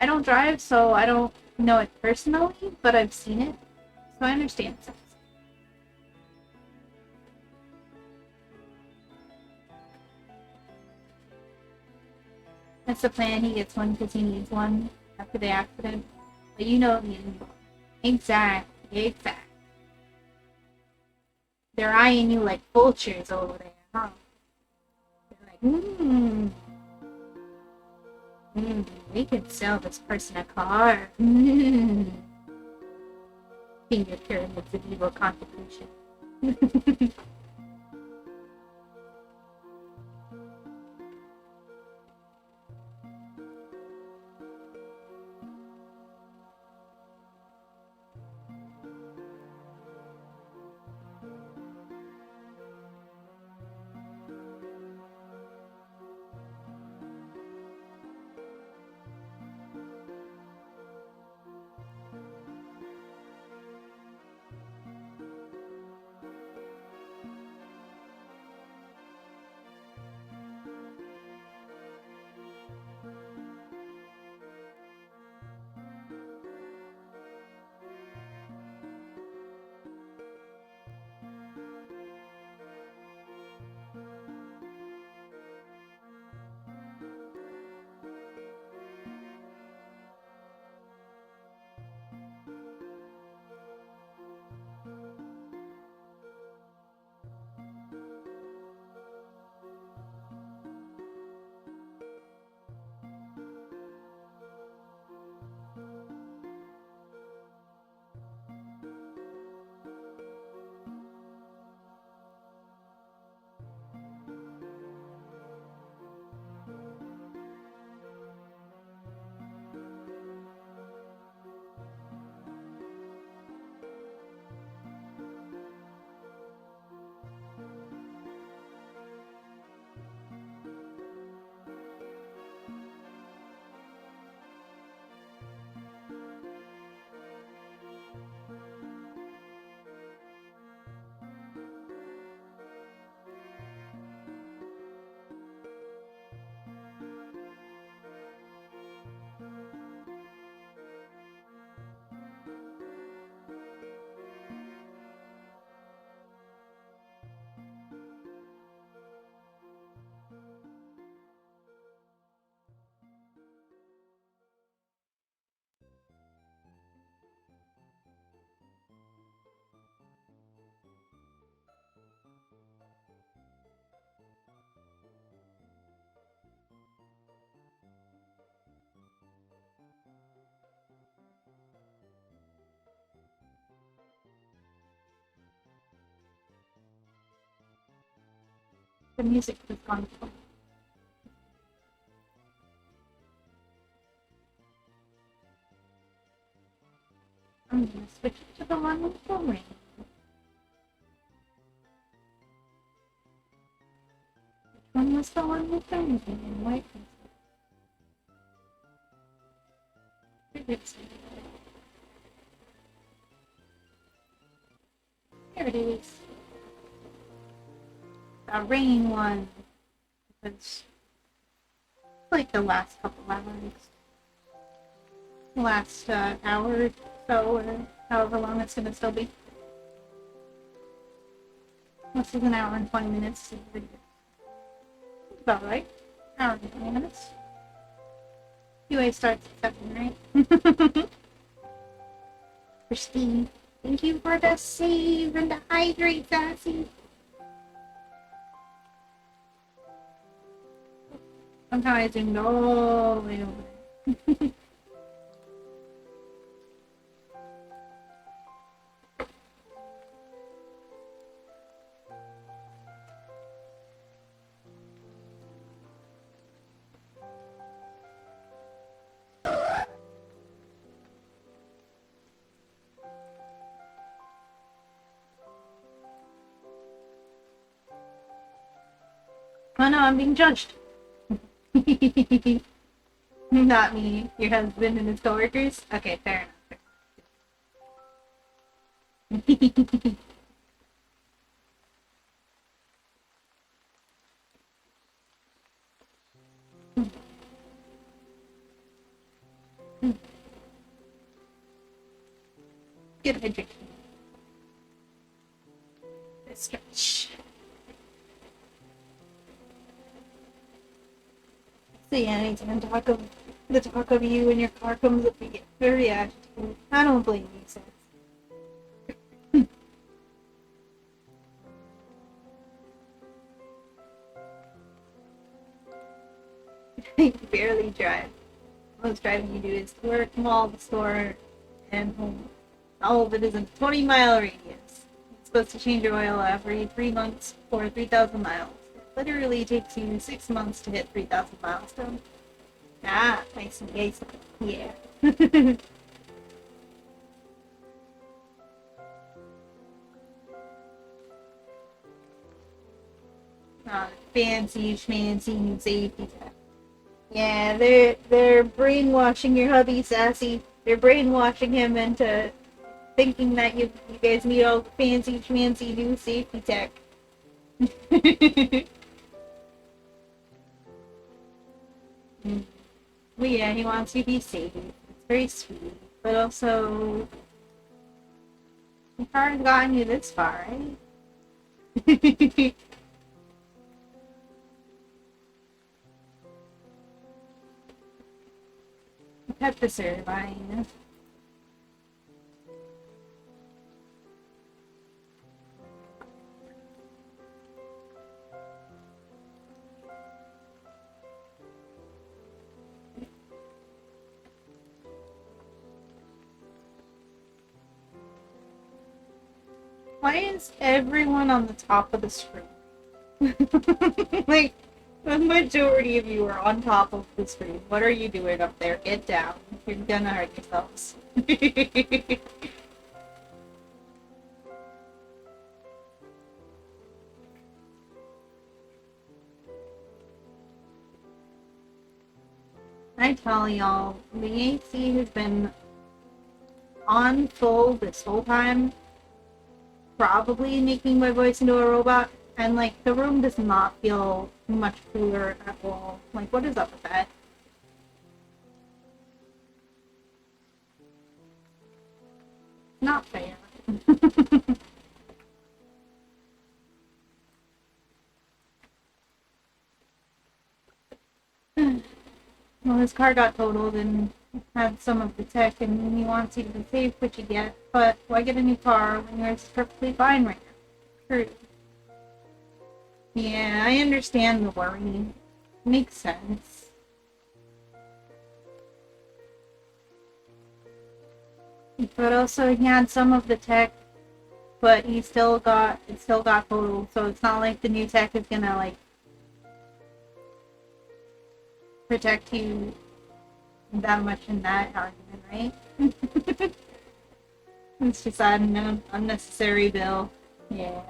Speaker 1: I don't drive, so I don't know it personally, but I've seen it, so I understand it. That's the plan. He gets one because he needs one after the accident. But you know the end. Exactly. They're eyeing you like vultures over there, huh? They're like, we could sell this person a car. Finger pyramids of evil contemplation. The music has gone. I'm gonna switch to the one with the ring. Which one was the one with the ring and white? Here it is. The rain one. It's like the last couple hours. last hour or so, or however long it's gonna still be. This is an hour and 20 minutes. About right. Hour and 20 minutes. UA starts at 7, right? Christine, thank you for the save and the hydrate, Sassy. Somehow I zoomed all the way over. Oh no, I'm being judged. Not me, your husband and his coworkers? Okay, fair enough. Good hydration. Let's stretch. So yeah, anytime the talk of you and your car comes up, you get very agitated. I don't blame you, sis. You barely drive. Most driving you do is to work, mall, the store, and home. All of it is in a 20-mile radius. It's supposed to change your oil every 3 months for 3,000 miles. It literally takes you 6 months to hit 3,000 milestone. Ah, nice and nice. Yeah. Fancy schmancy safety tech. Yeah, they're brainwashing your hubby, Sassy. They're brainwashing him into thinking that you guys need all the fancy schmancy new safety tech. Well, yeah, he wants you to be safe. It's very sweet, but also the car has gotten you this far, right? Pet the Servine. Why is everyone on the top of the screen? Like, the majority of you are on top of the screen. What are you doing up there? Get down. You're gonna hurt yourselves. I tell y'all, the AC has been on full this whole time, probably making my voice into a robot, and like the room does not feel much cooler at all. Like, what is up with that? Not fair. Well, his car got totaled and had some of the tech, and he wants you to be safe, which you get. But why get a new car when yours is perfectly fine right now? True. Yeah, I understand the worry. Makes sense. But also, he had some of the tech, but it still got totaled. So it's not like the new tech is gonna like protect you that much in that argument, right? It's just an unnecessary bill. Yeah.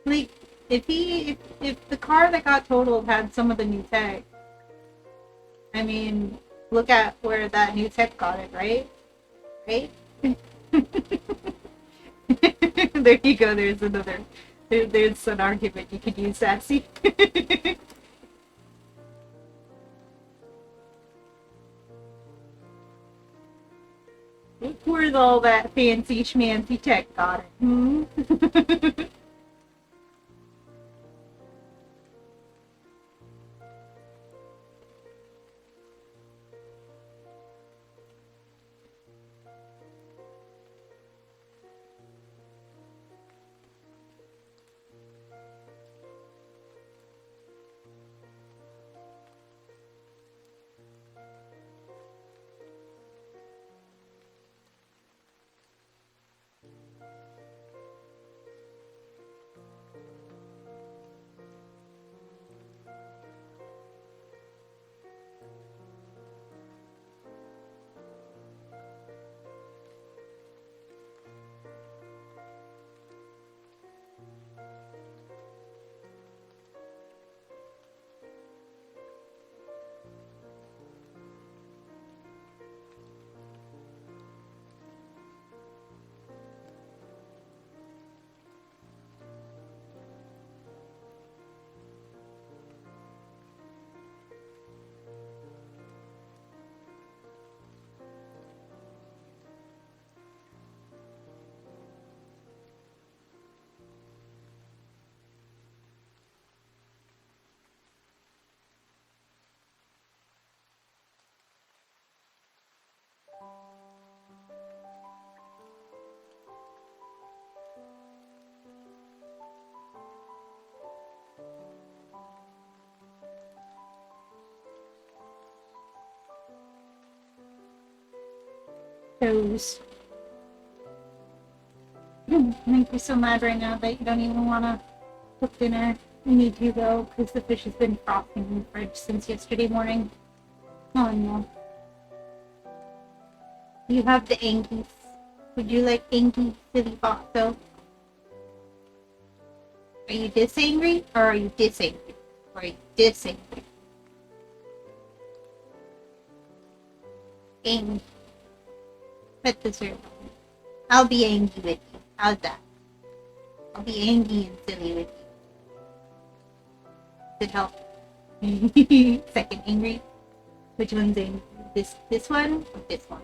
Speaker 1: Like, if the car that got totaled had some of the new tech, I mean, look at where that new tech got it, right? Right? There you go, there's an argument you could use, Sassy. Where's all that fancy schmancy tech got it? Hmm? Those. Make you so mad right now that you don't even want to cook dinner. You need to though, because the fish has been frosting in the fridge since yesterday morning. Oh no. You have the Ankies. Would you like Ankie, silly foxo? Are you disangry or are you disangry? Or are you disangry? Angry. Pet the Sirjo. I'll be angry with you. How's that? I'll be angry and silly with you. Does it help? Second angry. Which one's angry? This one or this one?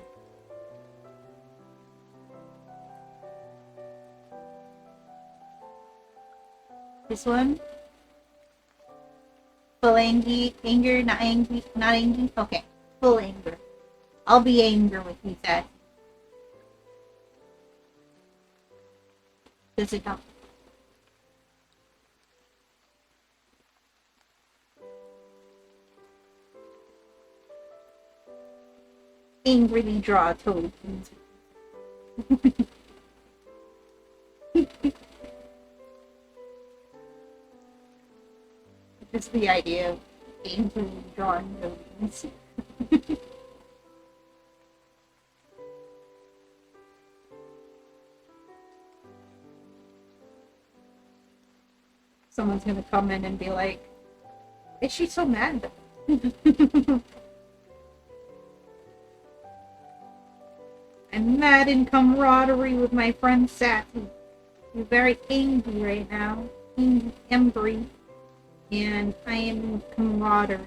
Speaker 1: This one? Full angry, anger, not angry, not angry? Okay, full anger. I'll be angry with you, Sassy. Does it help? Angrily draw a toad. Just the idea of angrily drawing toads. Someone's gonna come in and be like, is she so mad? I'm mad in camaraderie with my friend Sassy. I'm very angry right now. Angry. And I am in camaraderie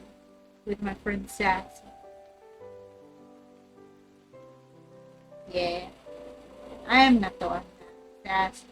Speaker 1: with my friend Sassy. Yeah. I am not the one that's Sassy.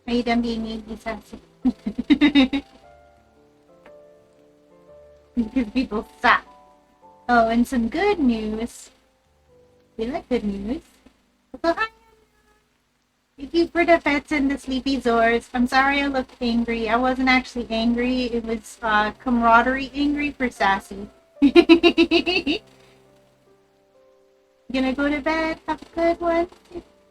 Speaker 1: Are you done being needy, Sassy? Because people suck. Oh, and some good news. We like good news. So hi. Thank you for the pets and the sleepy Zors. I'm sorry I looked angry. I wasn't actually angry. It was camaraderie angry for Sassy. Gonna go to bed. Have a good one.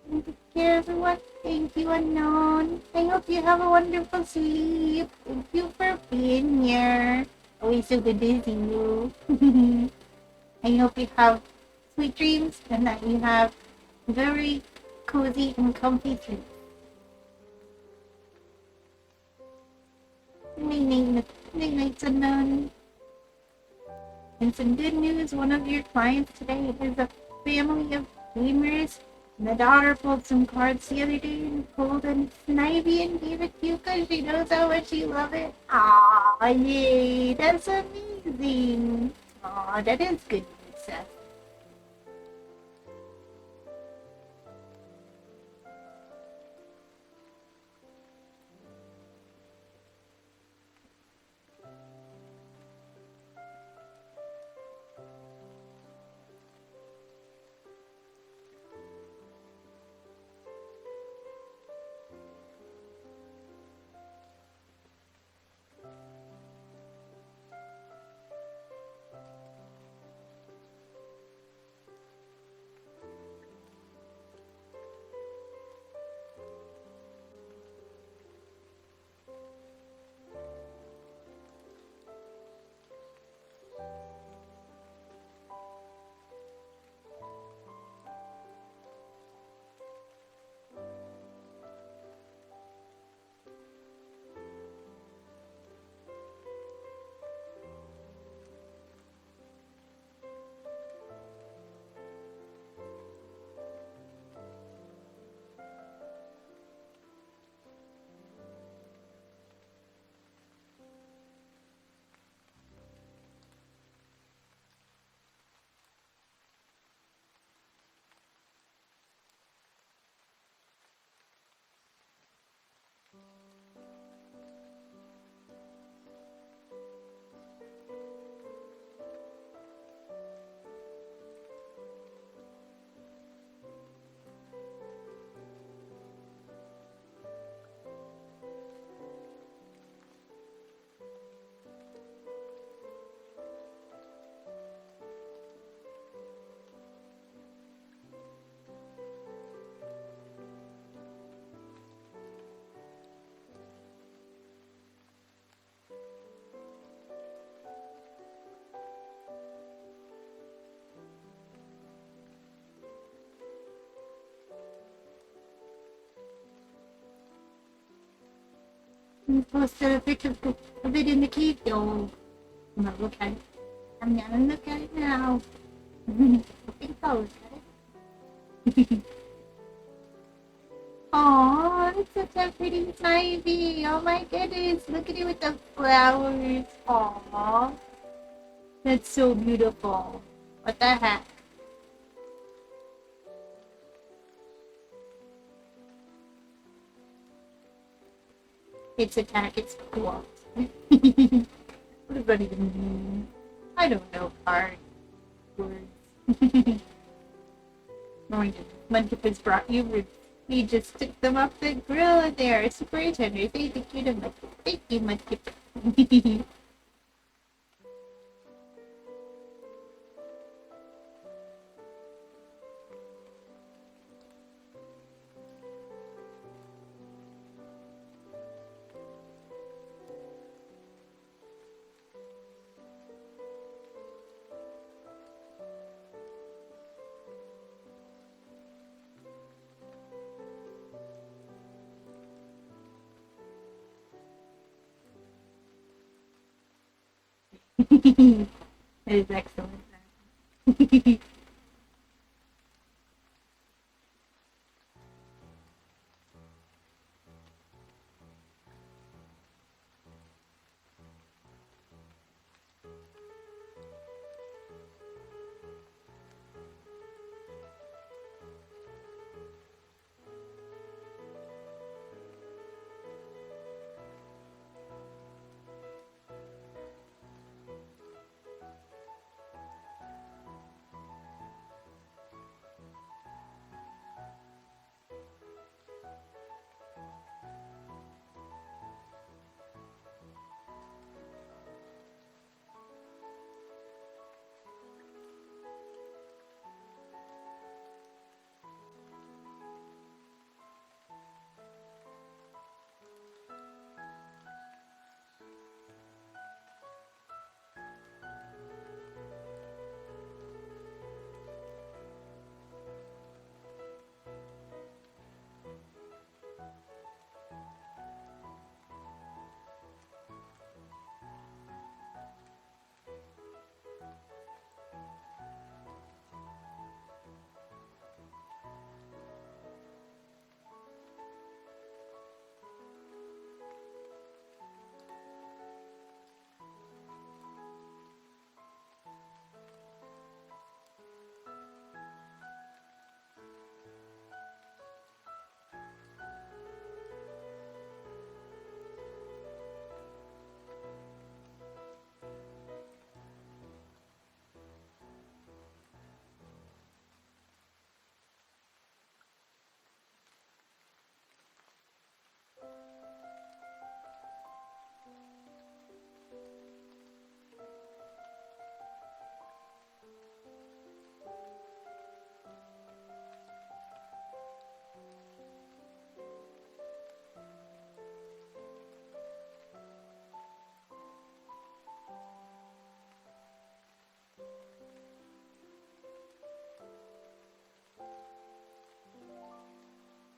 Speaker 1: Take care, everyone. Thank you, Unknown. I hope you have a wonderful sleep. Thank you for being here. Always so good to see you. I hope you have sweet dreams and that you have very cozy and comfy sleep. Night night, Unknown. And some good news, one of your clients today is a family of gamers. And the daughter pulled some cards the other day and pulled a Snivy and gave it to you because she knows how much you love it. Aw, yay, that's amazing. Aw, that is good news, Seth. You posted a picture of it in the cave, though. I'm not looking at it. I'm gonna look at it now. I think I'll look at it. Aw, it's such a pretty ivy. Oh my goodness, look at it with the flowers. Aw, that's so beautiful. What the heck? It's attack, it's cool. What does that even mean? I don't know hard words. Oh, Mudkip has brought you ribs. You just stick them up the grill and they are super tender. Say thank you to Mudkip. Thank you, Mudkip. That is excellent.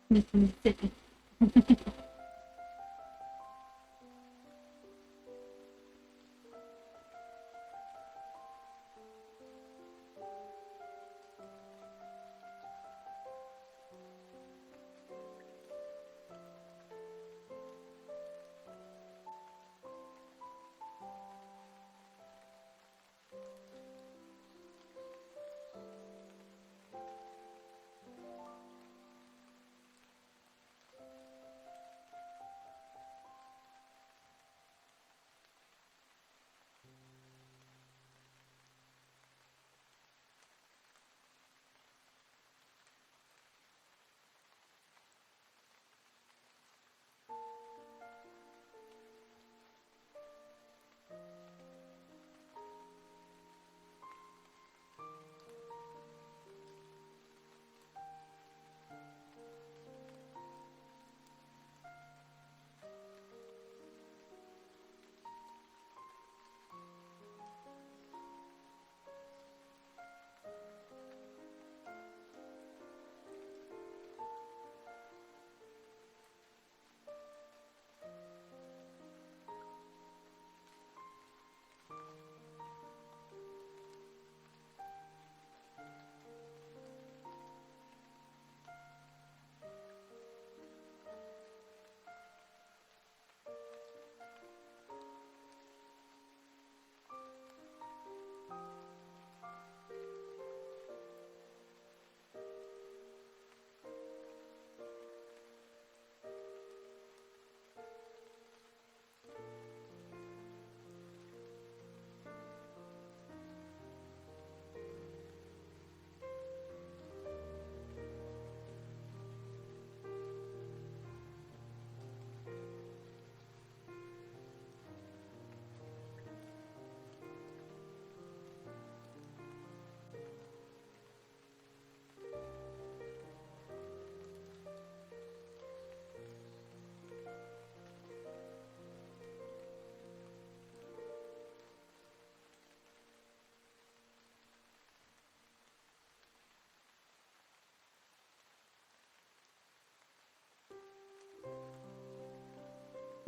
Speaker 1: Sneaky city.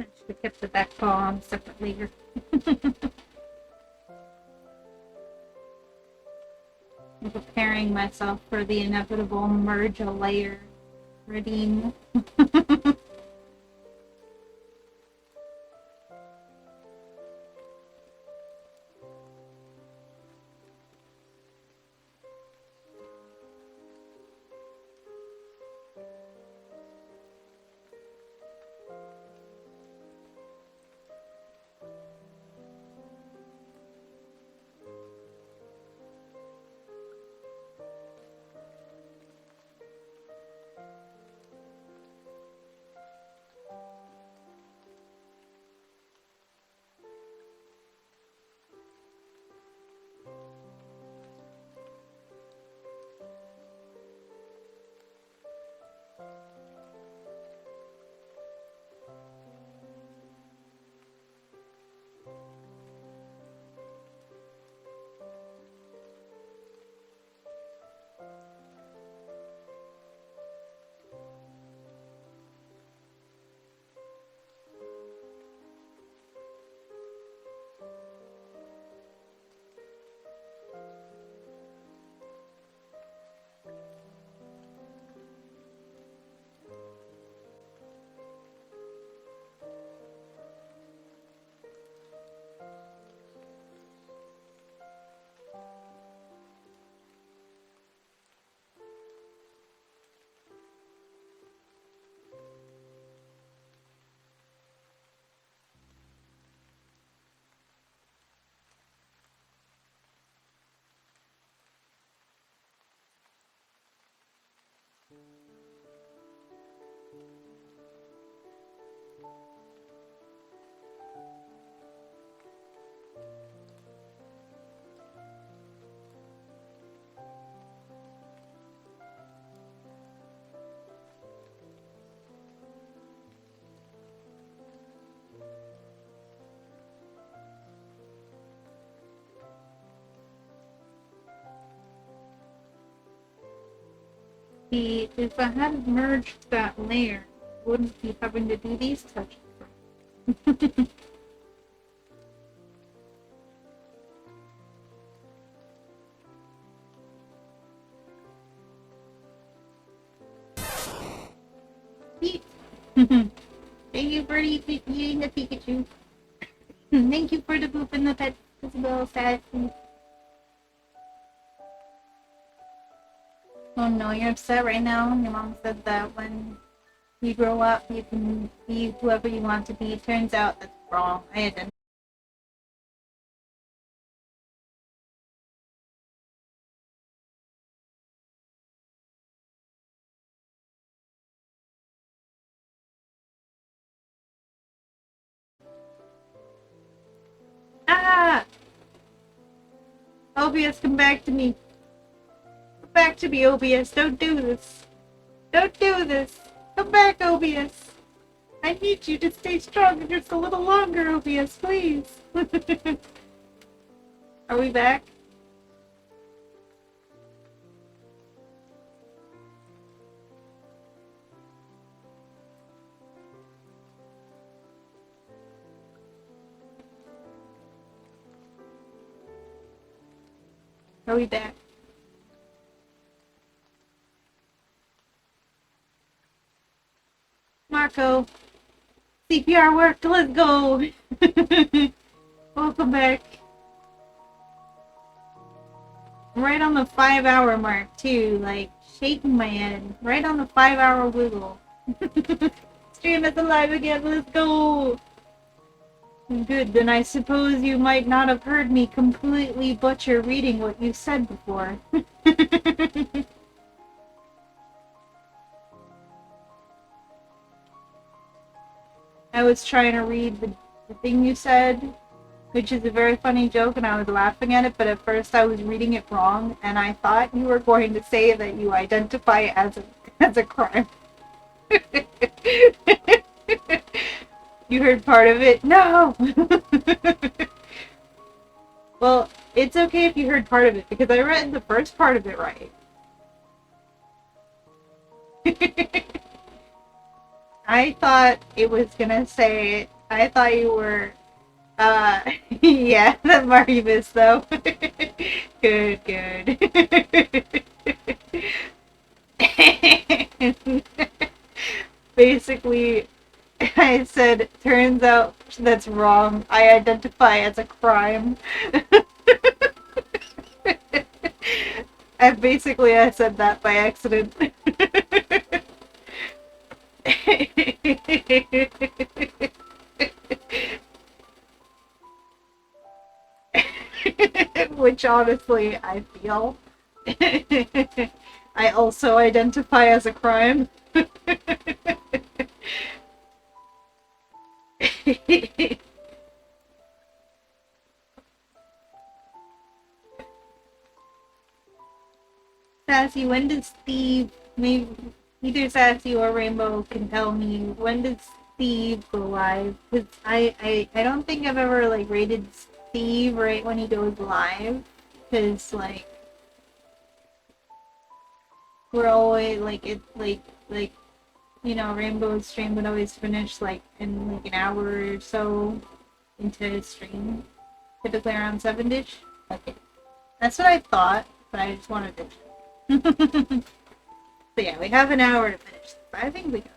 Speaker 1: I should have kept the back paw on a separate layer. I'm preparing myself for the inevitable merge a layer redeem. See, if I hadn't merged that layer, I wouldn't be having to do these touches. Thank you for eating the Pikachu. Thank you for the poop and the pet as well, Sassy. Oh no, you're upset right now. Your mom said that when you grow up, you can be whoever you want to be. Turns out that's wrong. I identify. Ah! OBS, come back to me. Come back to me, OBS. Don't do this. Don't do this. Come back, OBS. I need you to stay strong just a little longer, OBS, please. Are we back? Are we back? Marco, CPR worked. Let's go. Welcome back. I'm right on the 5-hour mark too, like shaking my head. Right on the 5-hour wiggle. Stream is alive again. Let's go. Good. Then I suppose you might not have heard me completely butcher reading what you said before. I was trying to read the thing you said, which is a very funny joke, and I was laughing at it, but at first I was reading it wrong, and I thought you were going to say that you identify as a crime. You heard part of it? No! Well, it's okay if you heard part of it, because I read the first part of it right. I thought it was gonna say, I thought you were, yeah, that mark you missed though. Good, good. Basically, I said, turns out that's wrong. I identify as a crime. I said that by accident. Which honestly, I feel. I also identify as a crime. Sassy, when does Steve, maybe either Sassy or Rainbow can tell me, when does Steve go live? Because I don't think I've ever, like, rated Steve right when he goes live. Because, like, we're always, like, you know, Rainbow's stream would always finish, like, in, like, an hour or so into his stream. Typically around 7-ish. Okay. That's what I thought, but I just wanted to check. So yeah, we have an hour to finish this. I think we got it.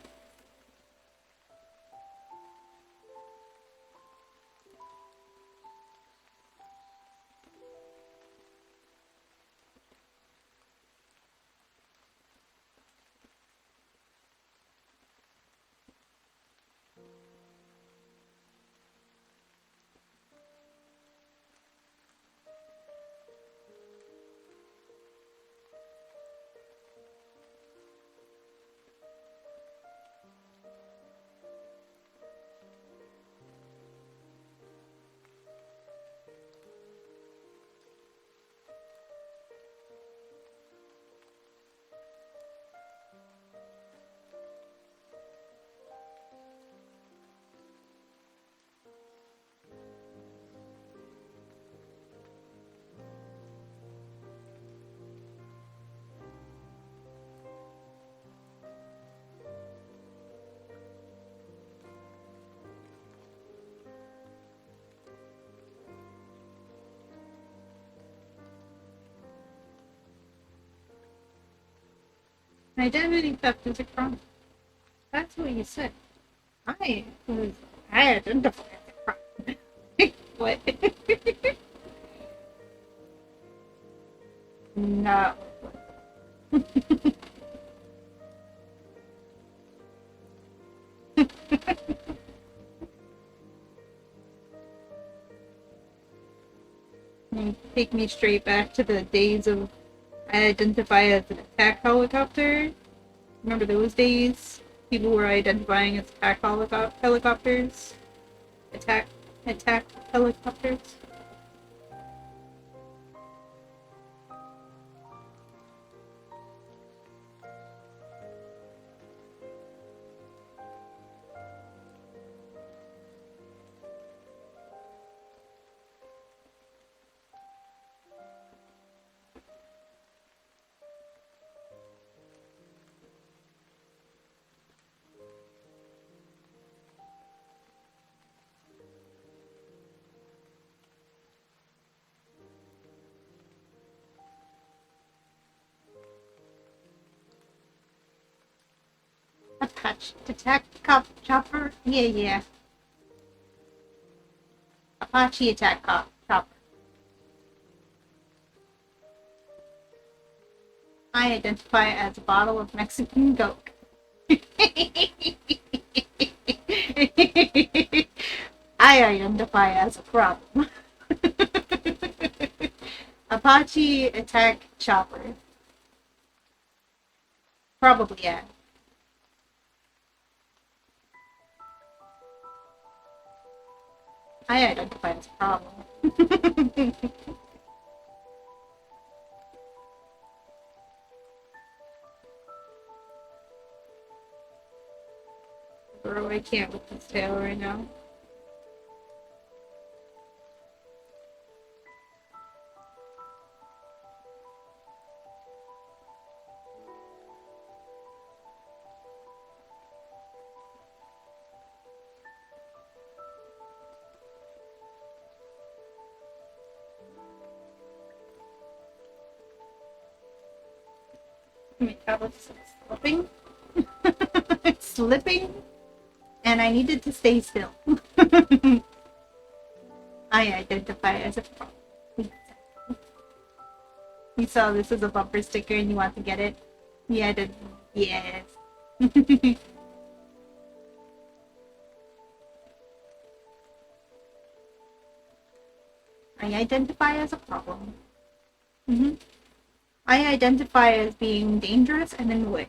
Speaker 1: Identity theft is a crime. That's what you said. I identify as a crime. What? No. You take me straight back to the days of I identify as an attack helicopter. Remember those days? People were identifying as attack helicopters. Attack attack helicopters. Attack cop chopper? Yeah. Apache attack cop chopper. I identify as a bottle of Mexican Coke. I identify as a problem. Apache attack chopper. Probably, yeah. I identify as a problem. Bro, I can't with this tail right now. My tablet's slipping. It's slipping. And I needed to stay still. I identify as a problem. You saw this as a bumper sticker and you want to get it? Yeah, I did. Yes. I identify as a problem. Mm-hmm. I identify as being dangerous and in the way.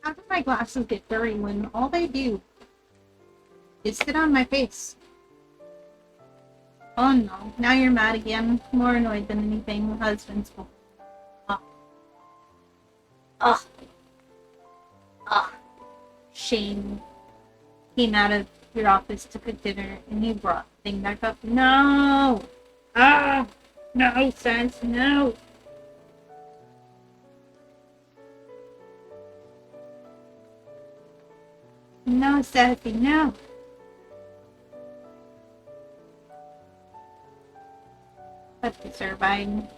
Speaker 1: How do my glasses get dirty when all they do is sit on my face? Oh no, now you're mad again. More annoyed than anything. Husband's fault. Ugh. Ugh. Ugh. Shame. Came out of your office to cook dinner and you brought the thing back up. No! Ah! No, sense, no! No, Sassy, no! That's the Servine.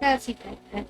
Speaker 1: Sassy Pet.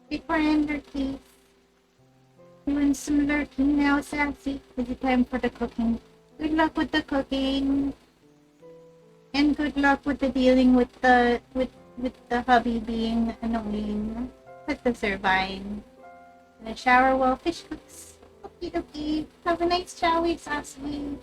Speaker 1: Before I end her teeth, doing some lurking now, Sassy. Is it time for the cooking? Good luck with the cooking. And good luck with the dealing with the hubby being annoying. With the Servine. And a shower while fish cooks. Okie dokie. Have a nice shower, Sassy.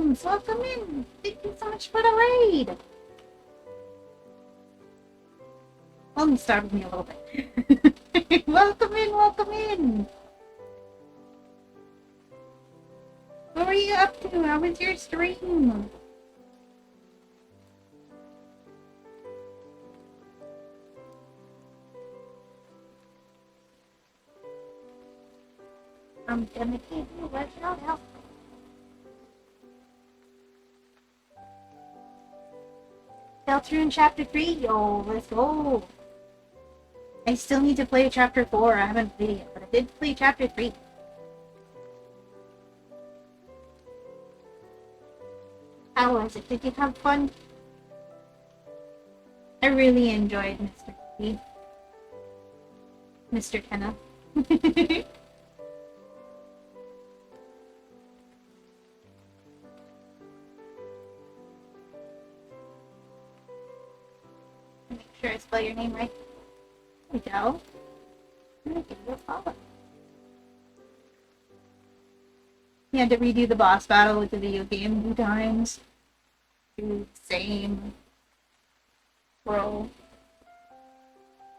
Speaker 1: Holmes, welcome in. Thank you so much for the raid. Holmes startled me a little bit. Welcome in, welcome in. What were you up to? How was your stream? I'm gonna give you a shout out. Deltarune Chapter 3, yo, let's go. I still need to play Chapter 4. I haven't played it yet, but I did play Chapter 3. How was it? Did you have fun? I really enjoyed Mr. T. Mr. Tenna. Make sure I spell your name right. There we go. I'm gonna give you a follow. You had to redo the boss battle with the video game 2 times. Dude, same. Bro.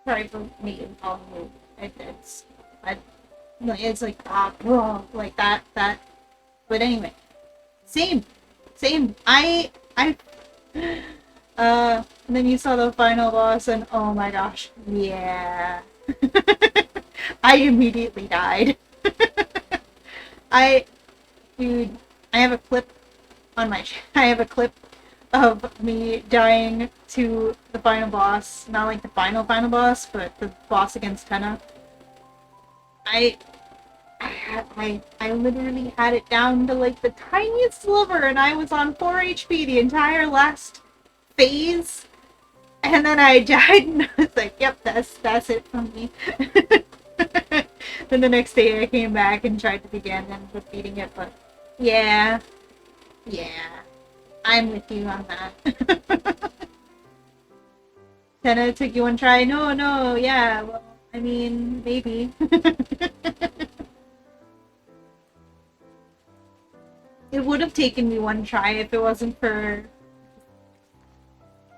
Speaker 1: Sorry for me calling you. It's like, bro, like that. But anyway. Same. And then you saw the final boss and oh my gosh. Yeah. I immediately died. Dude, I have a clip on my I have a clip of me dying to the final boss. Not like the final boss, but the boss against Tenna. I literally had it down to like the tiniest sliver and I was on 4 HP the entire last phase. And then I died and I was like, yep, that's it from me. Then the next day I came back and tried it again and was beating it, but yeah. I'm with you on that. Tenna, it took you one try? No, yeah, well, I mean, maybe. It would have taken me one try if it wasn't for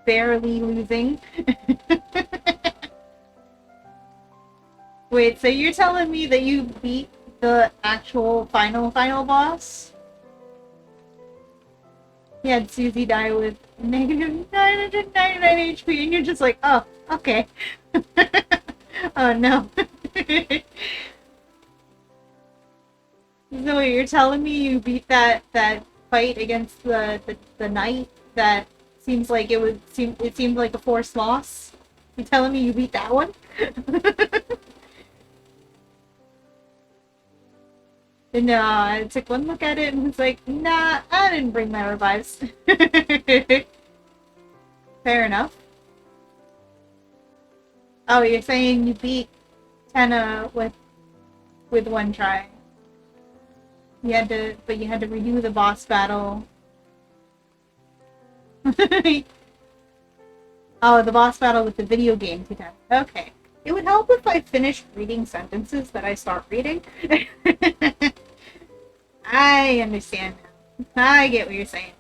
Speaker 1: barely losing. Wait, so you're telling me that you beat the actual final boss? He had Susie die with negative 999 HP, and you're just like, oh, okay. Oh no. So you're telling me you beat that fight against the knight that seems like it seemed like a forced loss? You telling me you beat that one? No, I took one look at it and was like, nah, I didn't bring my revives. Fair enough. Oh, you're saying you beat Tenna with one try. You had to redo the boss battle. Oh, the boss battle with the video game 2 times. Okay. It would help if I finished reading sentences that I start reading. I understand now. I get what you're saying.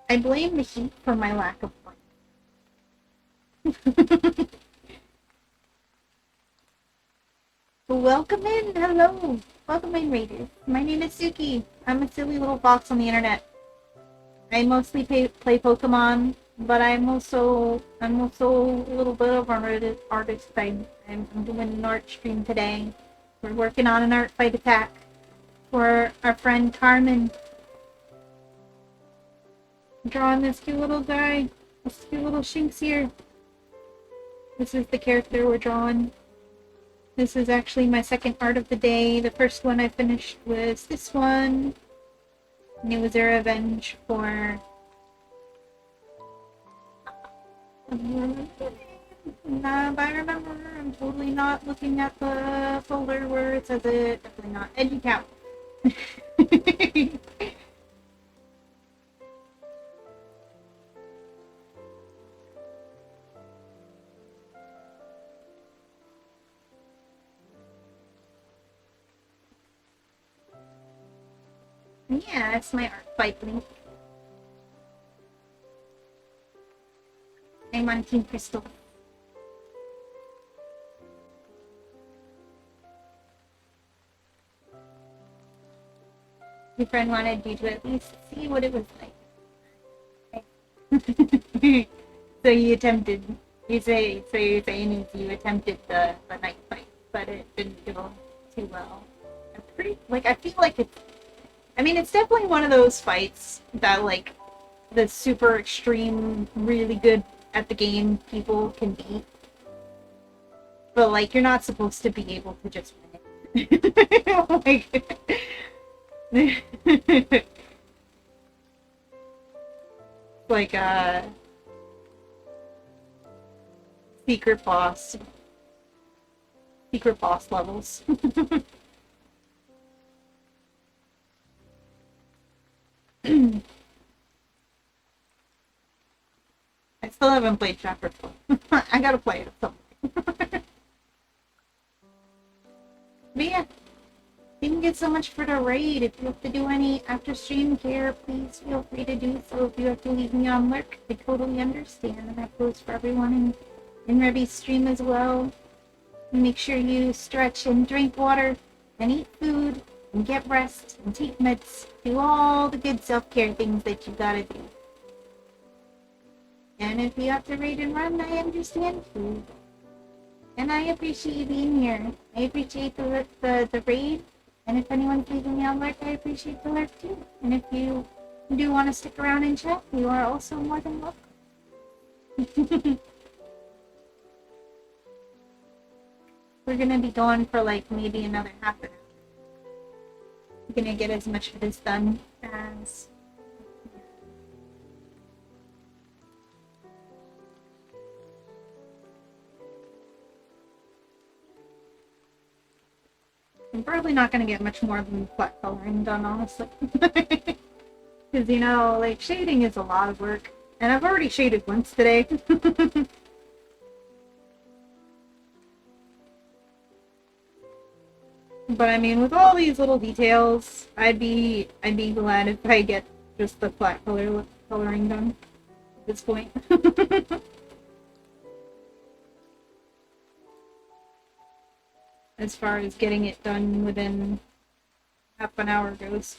Speaker 1: I blame the heat for my lack of light. Welcome in, hello. Welcome in, Raiders. My name is Suki. I'm a silly little fox on the internet. I mostly play Pokemon, but I'm also a little bit of an artist. I'm doing an art stream today. We're working on an art fight attack for our friend Carmen. I'm drawing this cute little guy, this cute little Shinx here. This is the character we're drawing. This is actually my second art of the day. The first one I finished was this one. And it was a revenge for... Nah, I remember. I'm totally not looking at the folder where it says it. Definitely not. EduCap. Yeah, it's my art fight link. I'm on Team Crystal. Your friend wanted you to at least see what it was like. So you attempted. You're saying you attempted the night fight, but it didn't go too well. I'm pretty like I feel like it's. I mean, it's definitely one of those fights that like the super extreme, really good at the game people can beat. But like you're not supposed to be able to just win it. like secret boss levels. I still haven't played chapter 12. I gotta play it at some point. But yeah, thank you so much for the raid. If you have to do any after stream care, please feel free to do so. If you have to leave me on lurk, I totally understand. And that goes for everyone in Revy's stream as well. Make sure you stretch and drink water and eat food and get rest and take meds. Do all the good self-care things that you gotta do. And if you have to raid and run, I understand too. And I appreciate you being here. I appreciate the raid. And if anyone's leaving me on lurk, I appreciate the lurk too. And if you do want to stick around and chat, you are also more than welcome. We're gonna be going for like maybe another half an hour. I'm gonna get as much of this done as I'm probably not going to get much more than flat coloring done, honestly. Because, you know, like, shading is a lot of work. And I've already shaded once today. But, I mean, with all these little details, I'd be glad if I get just the flat coloring done at this point. As far as getting it done within half an hour goes.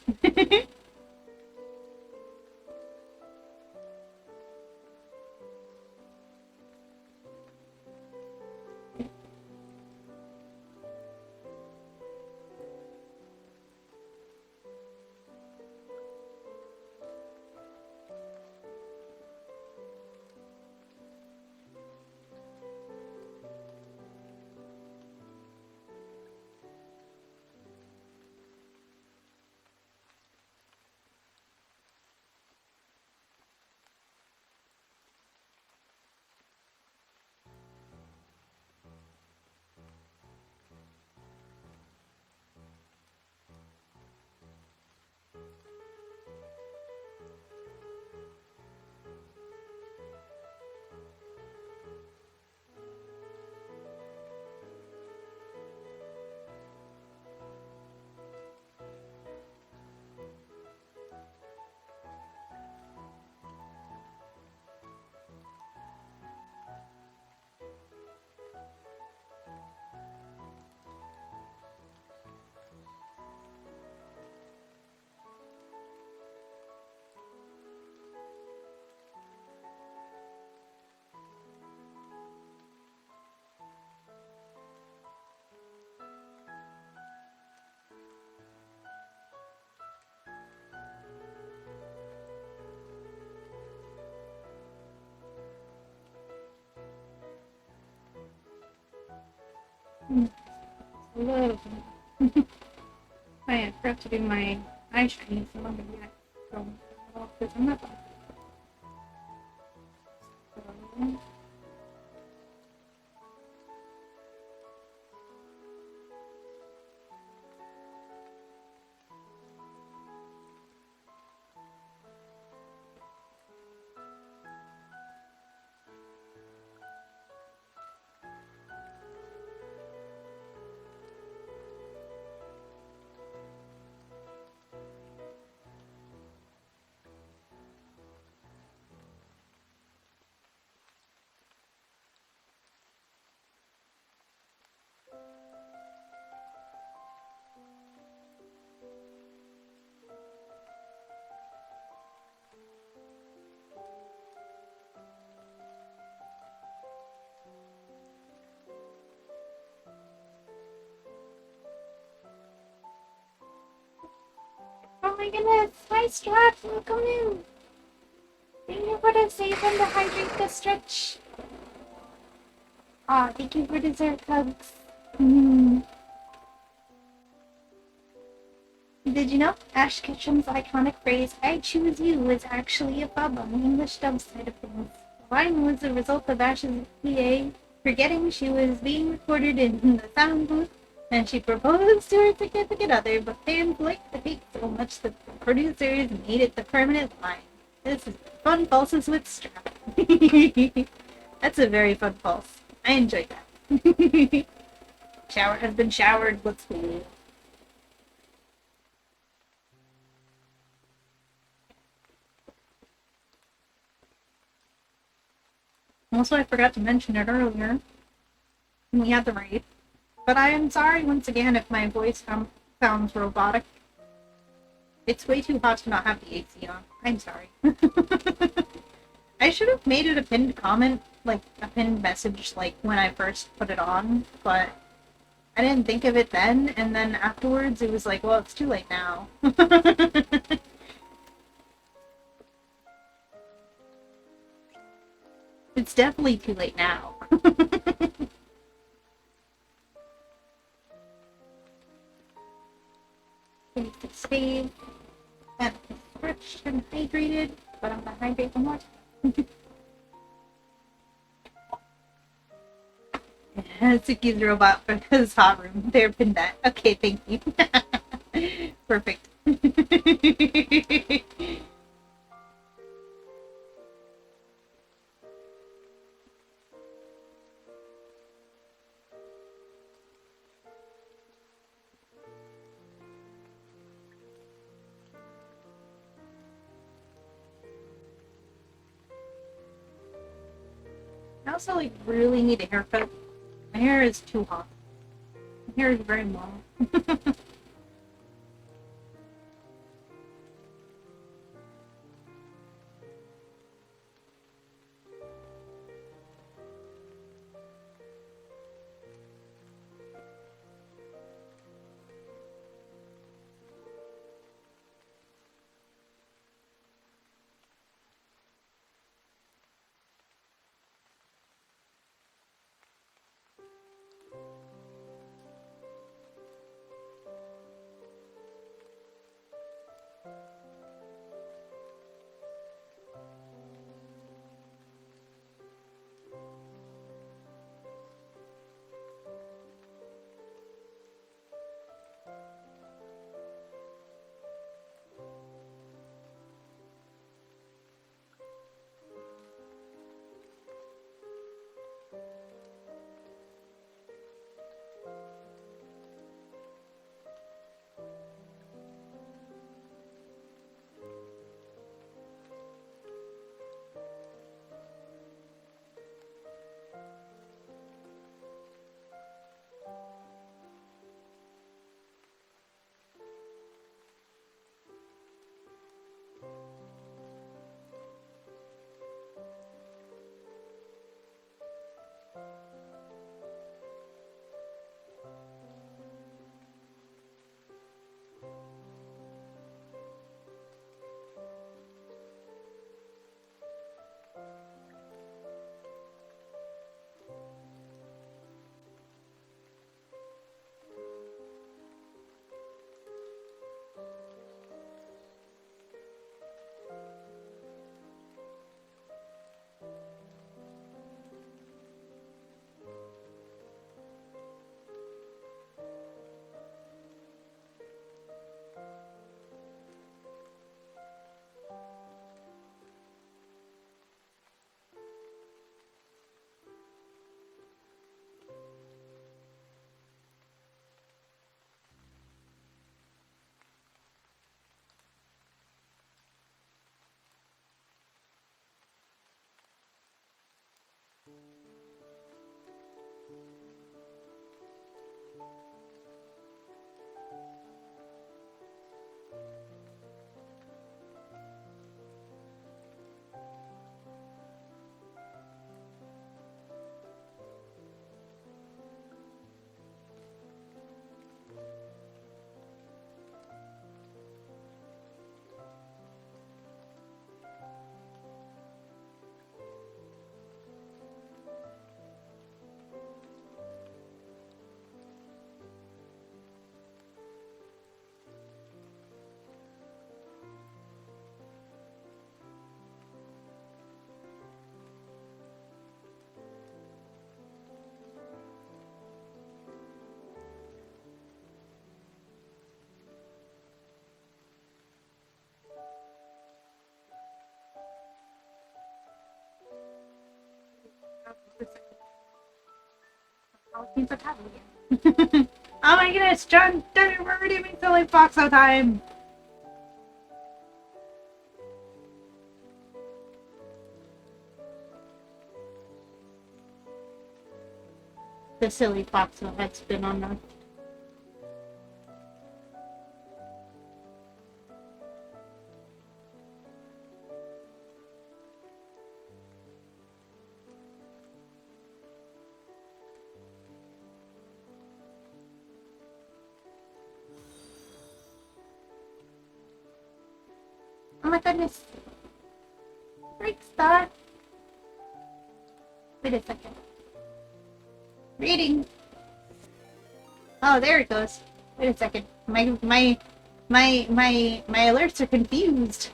Speaker 1: Hello. I forgot to do my eye shiny, so I'm gonna get going off because I'm not done. So, goodness! Hi, Strap! Welcome in! Thank you for the save and the hydrate the stretch. Aw, thank you for dessert hugs. Did you know Ash Ketchum's iconic phrase, I choose you, was actually a pub on the English dub side of things? The line was a result of Ash's PA forgetting she was being recorded in the sound booth, and she proposed to her significant other, but fans liked the take so much that the producers made it the permanent line. This is fun pulses with Strap. That's a very fun pulse. I enjoyed that. Shower has been showered. Let's go. Also, I forgot to mention it earlier when we had the raid, but I am sorry once again if my voice sounds robotic. It's way too hot to not have the AC on. I'm sorry. I should have made it a pinned comment, like a pinned message, like when I first put it on, but I didn't think of it then, and then afterwards it was like, well, it's too late now. It's definitely too late now. Finish the save. And stretched and hydrated, but I'm gonna hydrate one more time. Suki's robot for his hot room. They're pinned that. Okay, thank you. Perfect. I also like really need a haircut. My hair is too hot. My hair is very long. He's a cat again. Oh my goodness, John, we're redeeming silly foxo time! The silly foxo had spin on them. Oh my goodness. Great start. Wait a second. Reading. Oh, there it goes. Wait a second. My alerts are confused.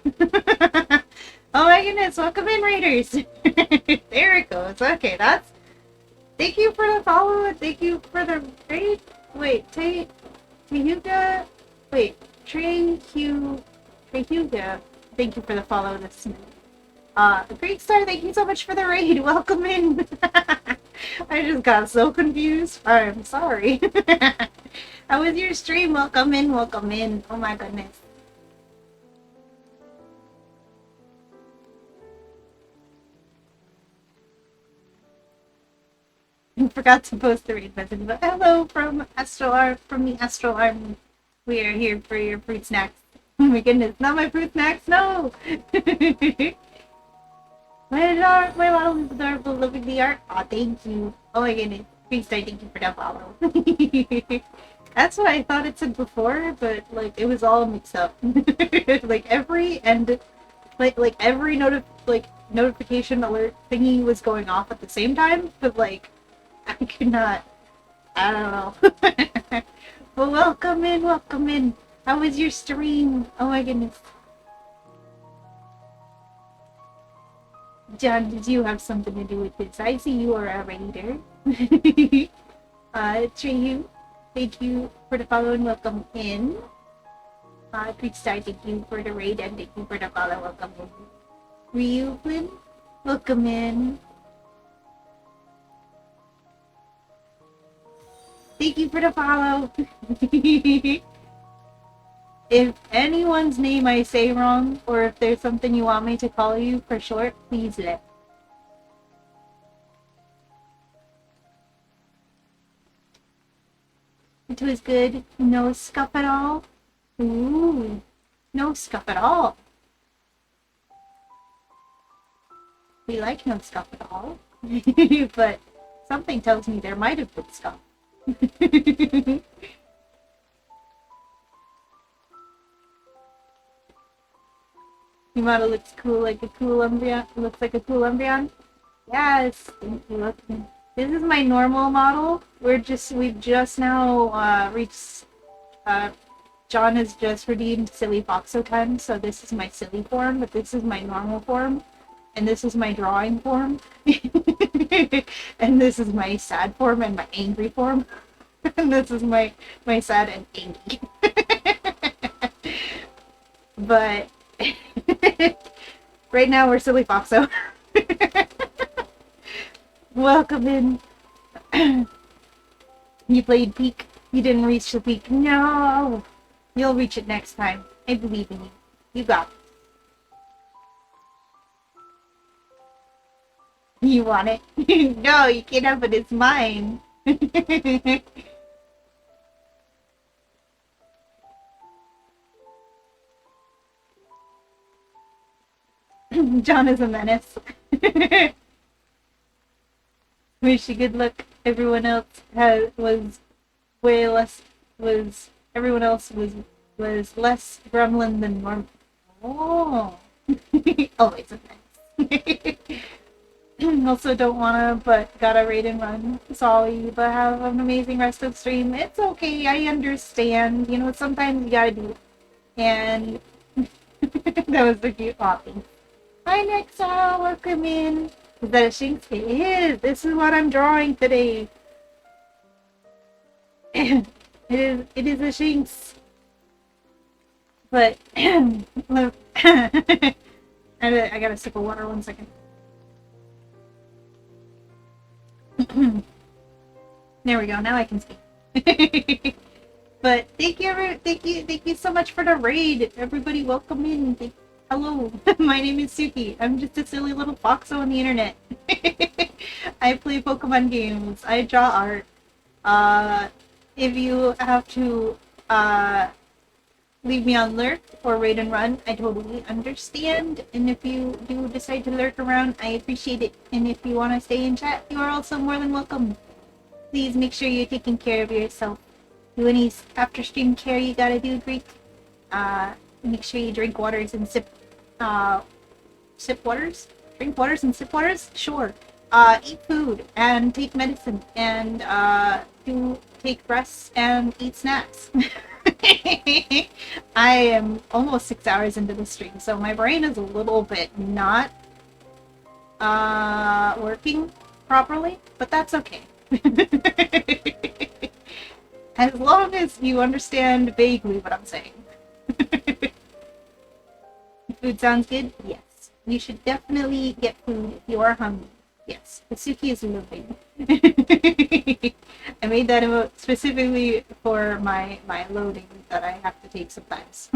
Speaker 1: Oh my goodness, welcome in, Raiders. There it goes. Okay, that's... Thank you for the follow and thank you for the raid. Wait, Tehuga. Wait, Trehuga. Thank you for the follow this. Great Star, thank you so much for the raid. Welcome in. I just got so confused. I'm sorry. How was your stream? Welcome in, welcome in. Oh my goodness. I forgot to post the raid message, but hello from Astral Arm, from the Astral Arm. We are here for your fruit snacks. Oh my goodness, not my fruit snacks, no! My model is adorable, loving the art. Aw, thank you. Oh my goodness. Great Star, thank you for that follow. That's what I thought it said before, but like it was all mixed up. Like every notification alert thingy was going off at the same time, but like I could not. I don't know. Well, welcome in, welcome in. How was your stream? Oh my goodness. John, did you have something to do with this? I see you are a raider. Treyu, thank you for the follow and welcome in. Creekstar, thank you for the raid and thank you for the follow, welcome in. Ryublin, welcome in. Thank you for the follow. If anyone's name I say wrong, or if there's something you want me to call you for short, please let. It was good. No scuff at all. Ooh, no scuff at all. We like no scuff at all. But something tells me there might have been scuff. Your model looks cool, like a cool Umbreon. Looks like a cool Umbreon. Yes, thank you. This is my normal model. We've just now reached. John has just redeemed Silly Foxo time, so this is my silly form, but this is my normal form, and this is my drawing form, and this is my sad form and my angry form, and this is my sad and angry. But. Right now we're Silly Foxo. Welcome in. You played peak. You didn't reach the peak. No! You'll reach it next time. I believe in you. You got it. You want it? No, you can't have it. It's mine. John is a menace. Wish you good luck. Everyone else was way less everyone else was less gremlin than normal. Oh, always a menace. Also don't wanna, but gotta raid and run. Sorry, but have an amazing rest of the stream. It's okay. I understand. You know, sometimes you gotta do it. And that was the cute popping. Hi Nexa, welcome in. Is that a Shinx? It is! This is what I'm drawing today. It is a Shinx. But look, I got a sip of water 1 second. There we go. Now I can speak. But thank you so much for the raid. Everybody, welcome in. Hello, my name is Suki. I'm just a silly little foxo on the internet. I play Pokemon games. I draw art. If you have to leave me on lurk or raid and run, I totally understand. And if you do decide to lurk around, I appreciate it. And if you want to stay in chat, you are also more than welcome. Please make sure you're taking care of yourself. Do any after stream care you gotta do, Greek. Make sure you drink waters and sip waters? Drink waters and sip waters? Sure. Eat food and take medicine and do take rests and eat snacks. I am almost 6 hours into the stream, so my brain is a little bit not working properly, but that's okay. As long as you understand vaguely what I'm saying. Food sounds good? Yes. You should definitely get food if you are hungry. Yes. Suki is loving. I made that emote specifically for my loading that I have to take sometimes.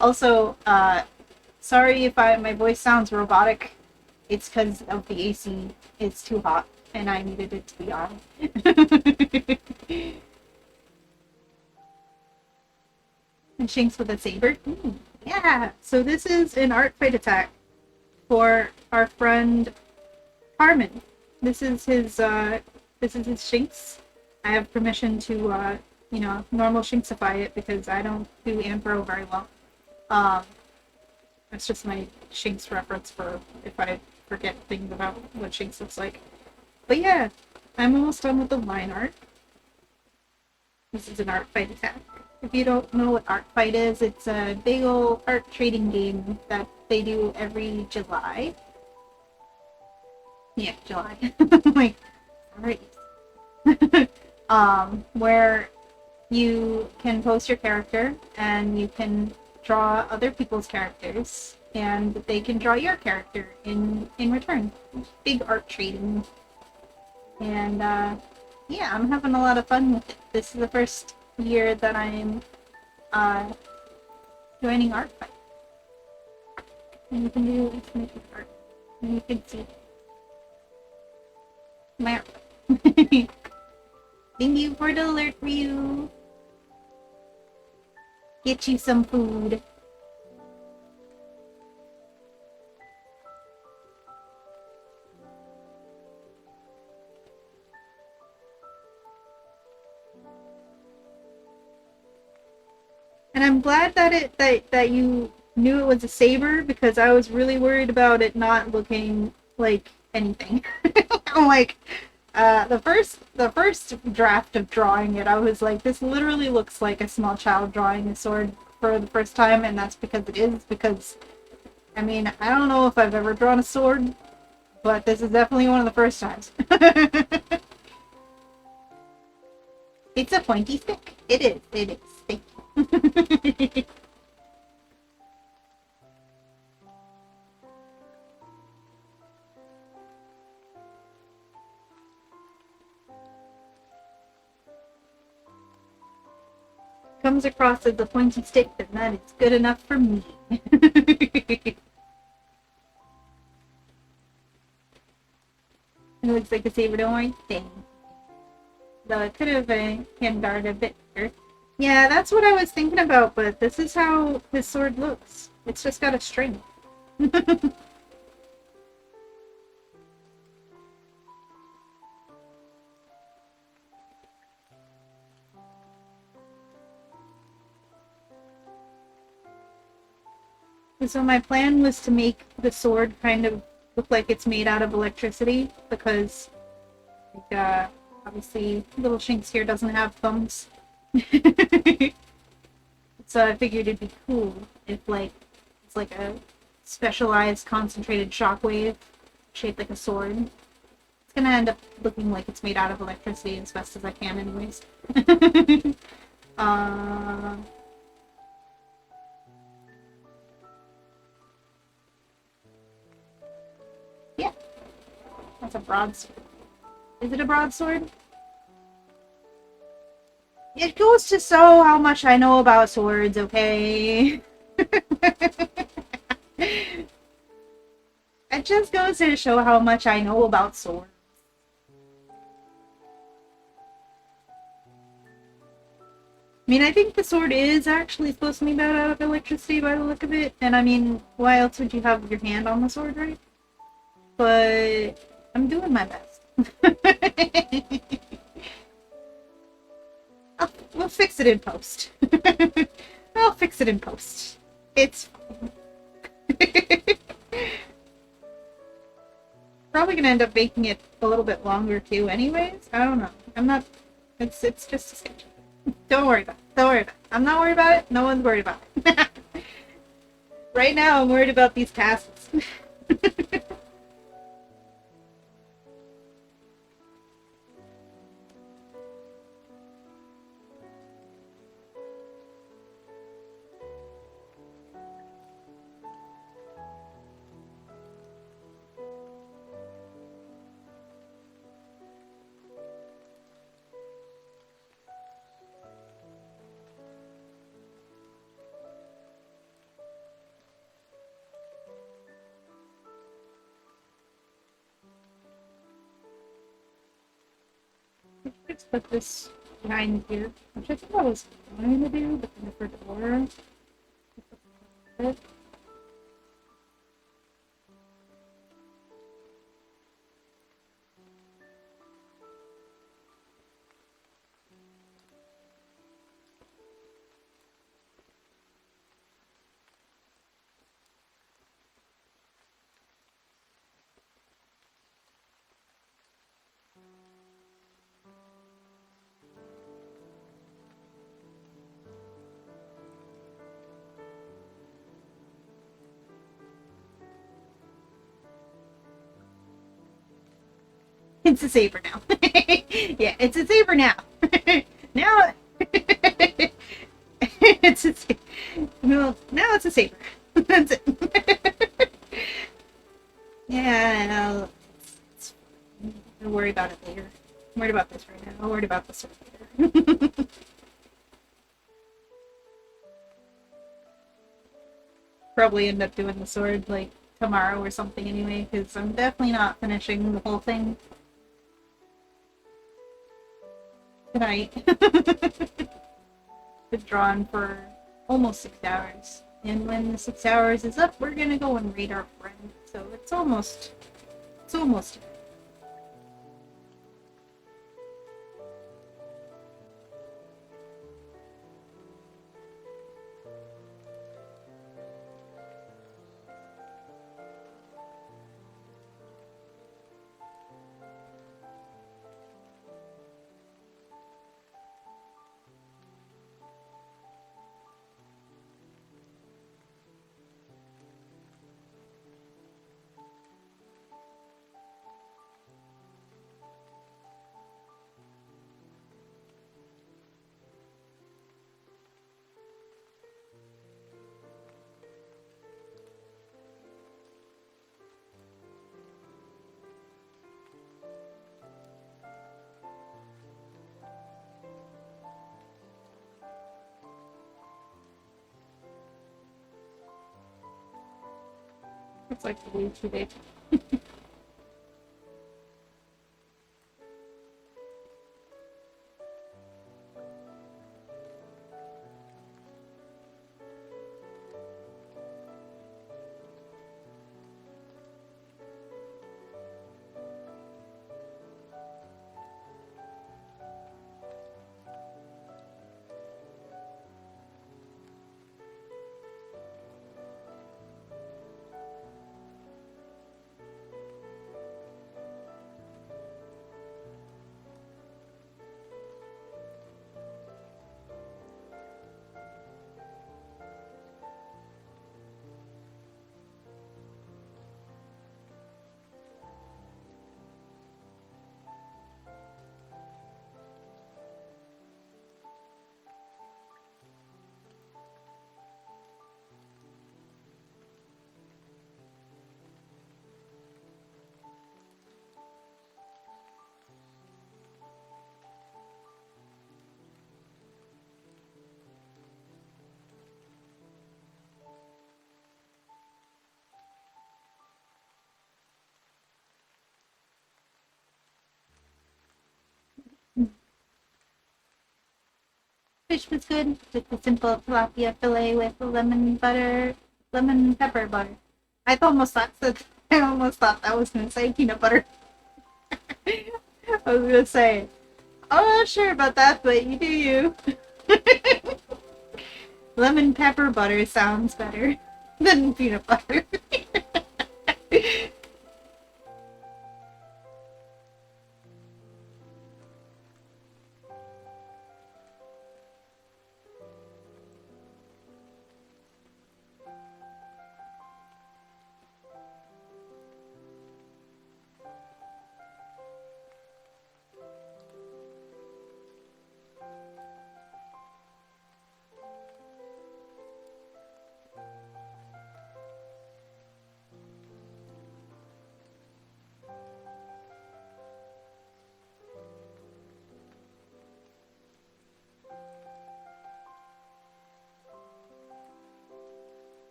Speaker 1: Also, sorry if my voice sounds robotic. It's because of the AC. It's too hot, and I needed it to be on. And Shinx with a saber. Yeah. So this is an art fight attack for our friend Harmon. This is his Shinx. I have permission to normal Shinxify it because I don't do Anthro very well. That's just my Shinx reference for if I forget things about what Shinx looks like. But yeah, I'm almost done with the line art. This is an art fight attack. If you don't know what art fight is, it's a big old art trading game that they do every July. Yeah, July. Like, alright. Where you can post your character and you can draw other people's characters and they can draw your character in return. Big art trading. And yeah, I'm having a lot of fun with it. This is the first year that I'm joining art fight. And you can do infinite art. And you can see my art fight. Thank you for the alert, Ryu. Get you some food. And I'm glad that you knew it was a saber because I was really worried about it not looking like anything. I'm like, the first draft of drawing it, I was like, this literally looks like a small child drawing a sword for the first time, and that's because it is, because, I mean, I don't know if I've ever drawn a sword, but this is definitely one of the first times. It's a pointy stick. It is. Thank you. Comes across as a pointy stick, then that is good enough for me. It looks like a saber, don't worry. Dang. Though it could have hand guard a bit better. Yeah, that's what I was thinking about, but this is how his sword looks. It's just got a string. So my plan was to make the sword kind of look like it's made out of electricity, because like, obviously little Shinx here doesn't have thumbs. So I figured it'd be cool if like it's like a specialized concentrated shockwave shaped like a sword. It's gonna end up looking like it's made out of electricity as best as I can anyways. Yeah. That's a broadsword. Is it a broadsword? It goes to show how much I know about swords, okay? It just goes to show how much I know about swords. I mean, I think the sword is actually supposed to be made out of electricity by the look of it. And I mean, why else would you have your hand on the sword, right? But I'm doing my best. We'll fix it in post. I'll fix it in post. It's fine. Probably gonna end up making it a little bit longer too anyways. I don't know. I'm not... It's just a sketch. Don't worry about it. Don't worry about it. I'm not worried about it. No one's worried about it. Right now, I'm worried about these tassels. Let's put this behind here, which I think I was going to do, but then for door. It's a saber now. Yeah, it's a saber now. Now, it's a well, now it's a saber. That's it. Yeah, I'll worry about it later. I'm worried about this right now. I'll worry about this later. Probably end up doing the sword like tomorrow or something anyway, because I'm definitely not finishing the whole thing tonight. Been drawn for almost 6 hours. And when the 6 hours is up, we're gonna go and raid our friend. So it's almost it's like the way too big. Fish was good. Just a simple tilapia fillet with lemon pepper butter. I almost thought that. I almost thought that was gonna say peanut butter. I was gonna say, I'm not sure about that, but you do you. Lemon pepper butter sounds better than peanut butter.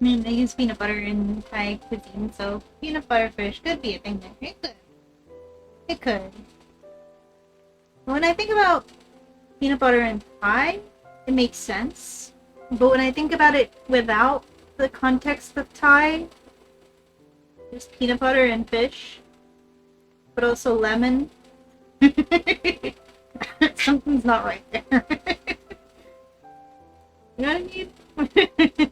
Speaker 1: I mean, they use peanut butter in Thai cuisine, so peanut butter fish could be a thing there. It could. It could. When I think about peanut butter in Thai, it makes sense. But when I think about it without the context of Thai, just peanut butter and fish, but also lemon, something's not right there. You know what I mean?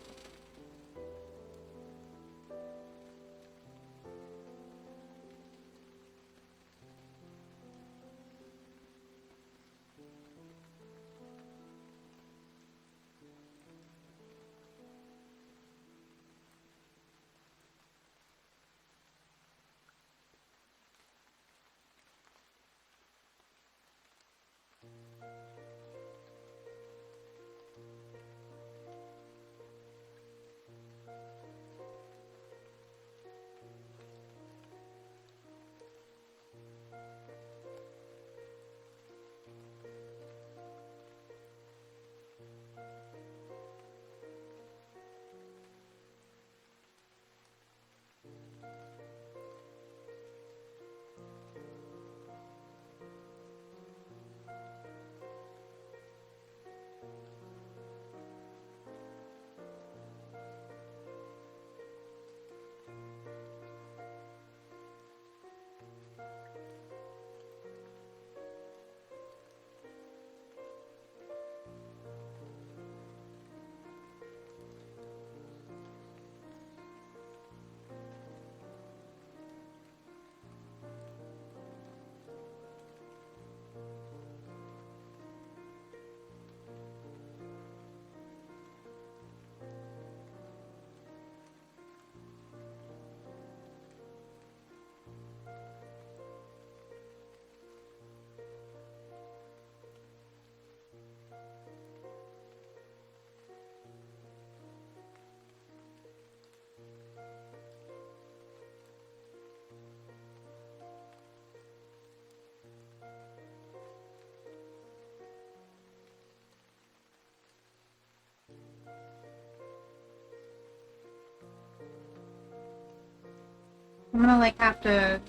Speaker 1: I'm gonna like have to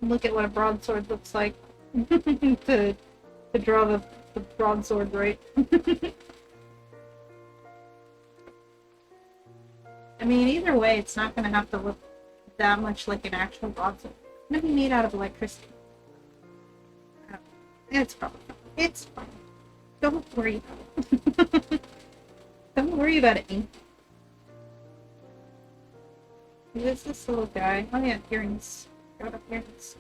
Speaker 1: look at what a broadsword looks like to draw the broadsword right. I mean, either way, it's not gonna have to look that much like an actual broadsword. It's gonna be made out of electricity. It's probably fine. It's fine. Don't worry about it. Don't worry about it, me. Who is this little guy? Oh yeah, earrings. Got up earrings.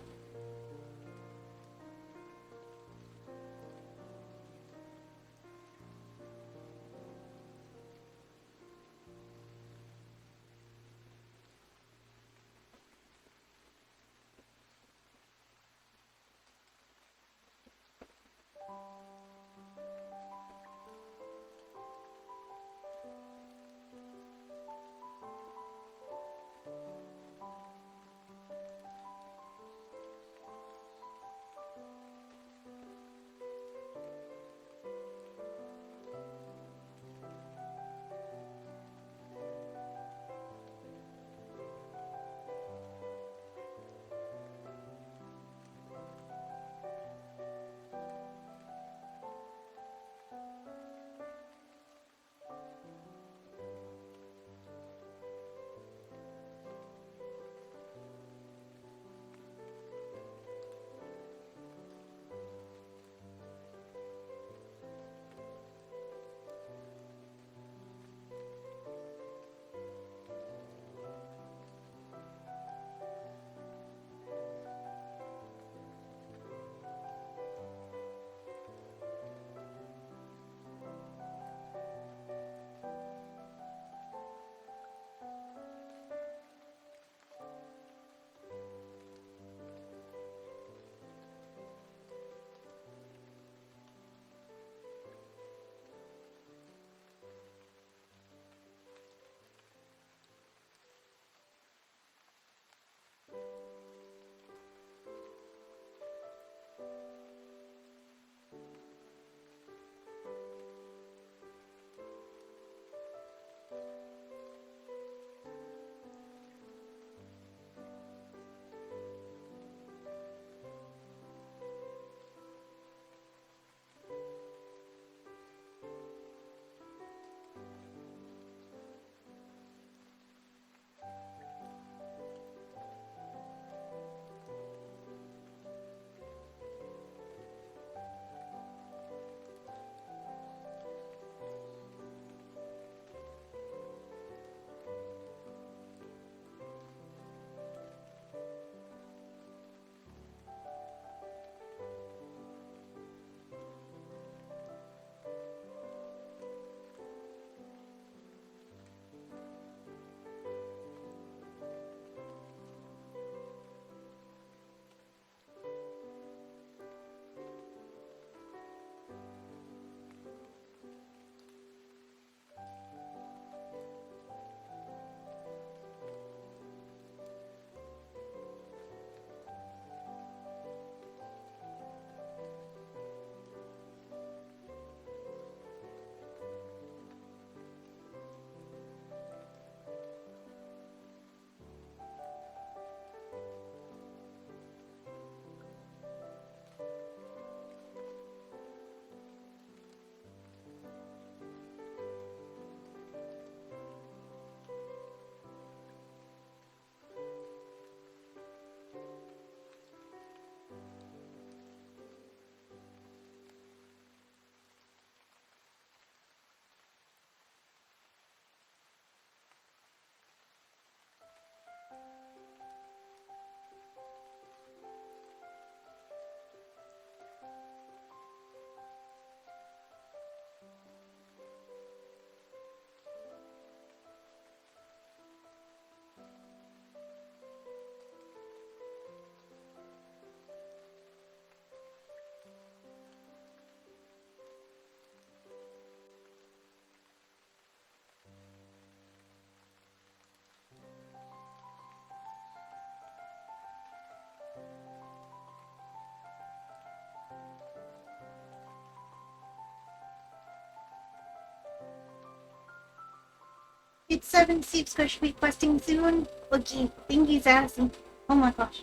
Speaker 1: It's 7 Steve's going to be questing soon. Okay, thank you, Sassy. Oh my gosh.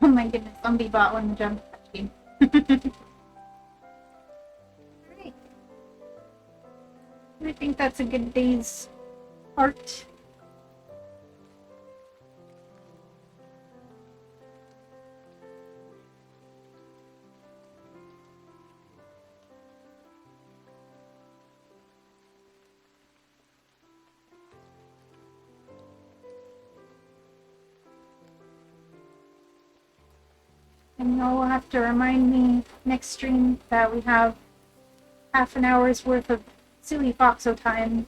Speaker 1: Oh my goodness, zombie bot on the jump game. Alright. I think that's a good day's art. And you'll have to remind me next stream that we have half an hour's worth of silly foxo time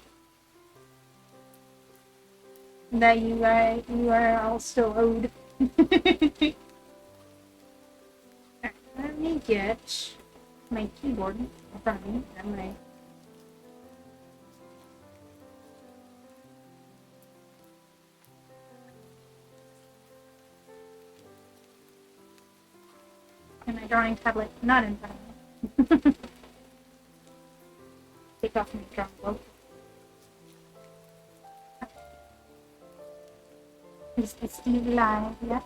Speaker 1: that you are all still owed. Let me get my keyboard in front of me and my drawing tablet not in front of me. Take off my drawing book. Is this Steve live? Yeah.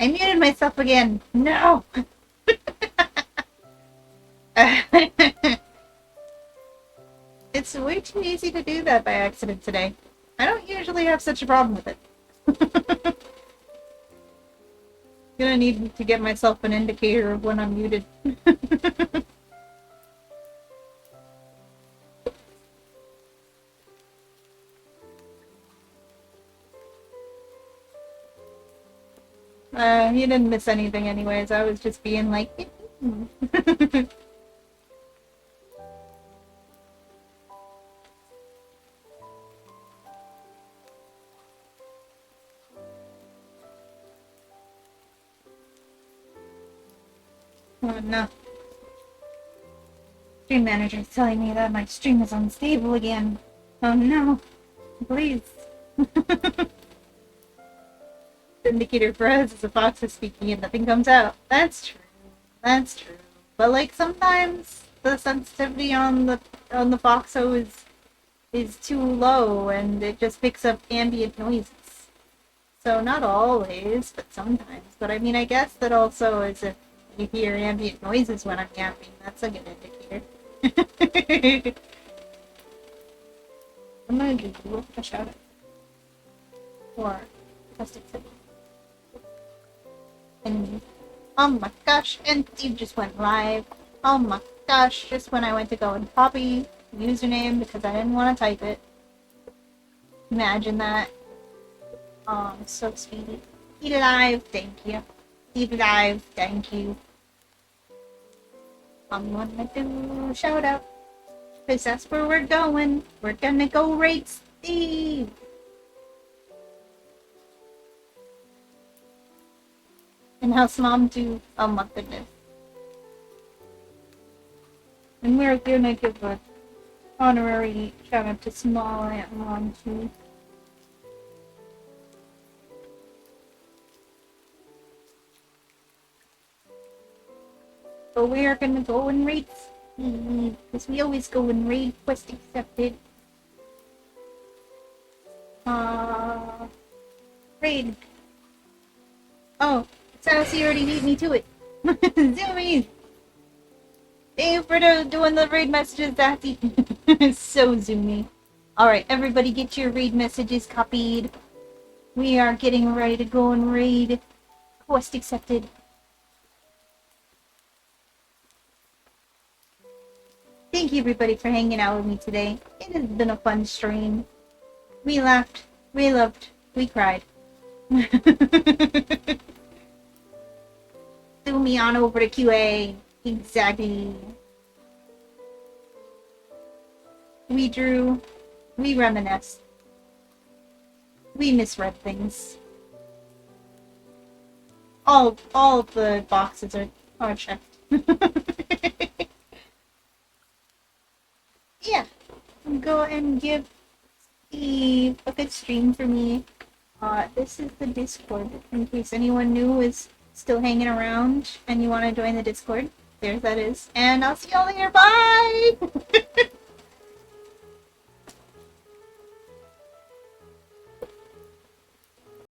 Speaker 1: I muted myself again. No! It's way too easy to do that by accident today. I don't usually have such a problem with it. Gonna need to get myself an indicator of when I'm muted. You didn't miss anything anyways. I was just being like... Oh no. Stream manager is telling me that my stream is unstable again. Oh no. Please. The indicator for us is a fox is speaking and nothing comes out. That's true. That's true. But like sometimes the sensitivity on the foxo is too low and it just picks up ambient noises. So not always, but sometimes. But I mean, I guess that also is if you hear ambient noises when I'm yapping, that's a good indicator. I'm gonna do a shout out for Plastic City. And oh my gosh, and Steve just went live. Oh my gosh, just when I went to go and copy the username because I didn't want to type it. Imagine that. Oh, so sweet. Steve live, thank you. Steve live, thank you. I'm gonna do a shout out. Cause that's where we're going. We're gonna go raid Steve. And how's mom do? Oh my goodness. And we're gonna give a honorary shout out to Small Ant Mom too. So we are gonna go and raid because we always go and raid quest accepted. Raid. Oh, Sassy already beat me to it. Zoomies! Thank you for doing the raid messages, Sassy. So zoomy. Alright, everybody get your raid messages copied. We are getting ready to go and raid. Quest accepted. Thank you everybody for hanging out with me today. It has been a fun stream. We laughed, we loved, we cried. Threw me on over to QA. Exactly. We drew. We reminisced. We misread things. All the boxes are checked. Yeah. Go and give a good stream for me. This is the Discord, in case anyone new is still hanging around and you want to join the Discord. There that is. And I'll see y'all later. Bye!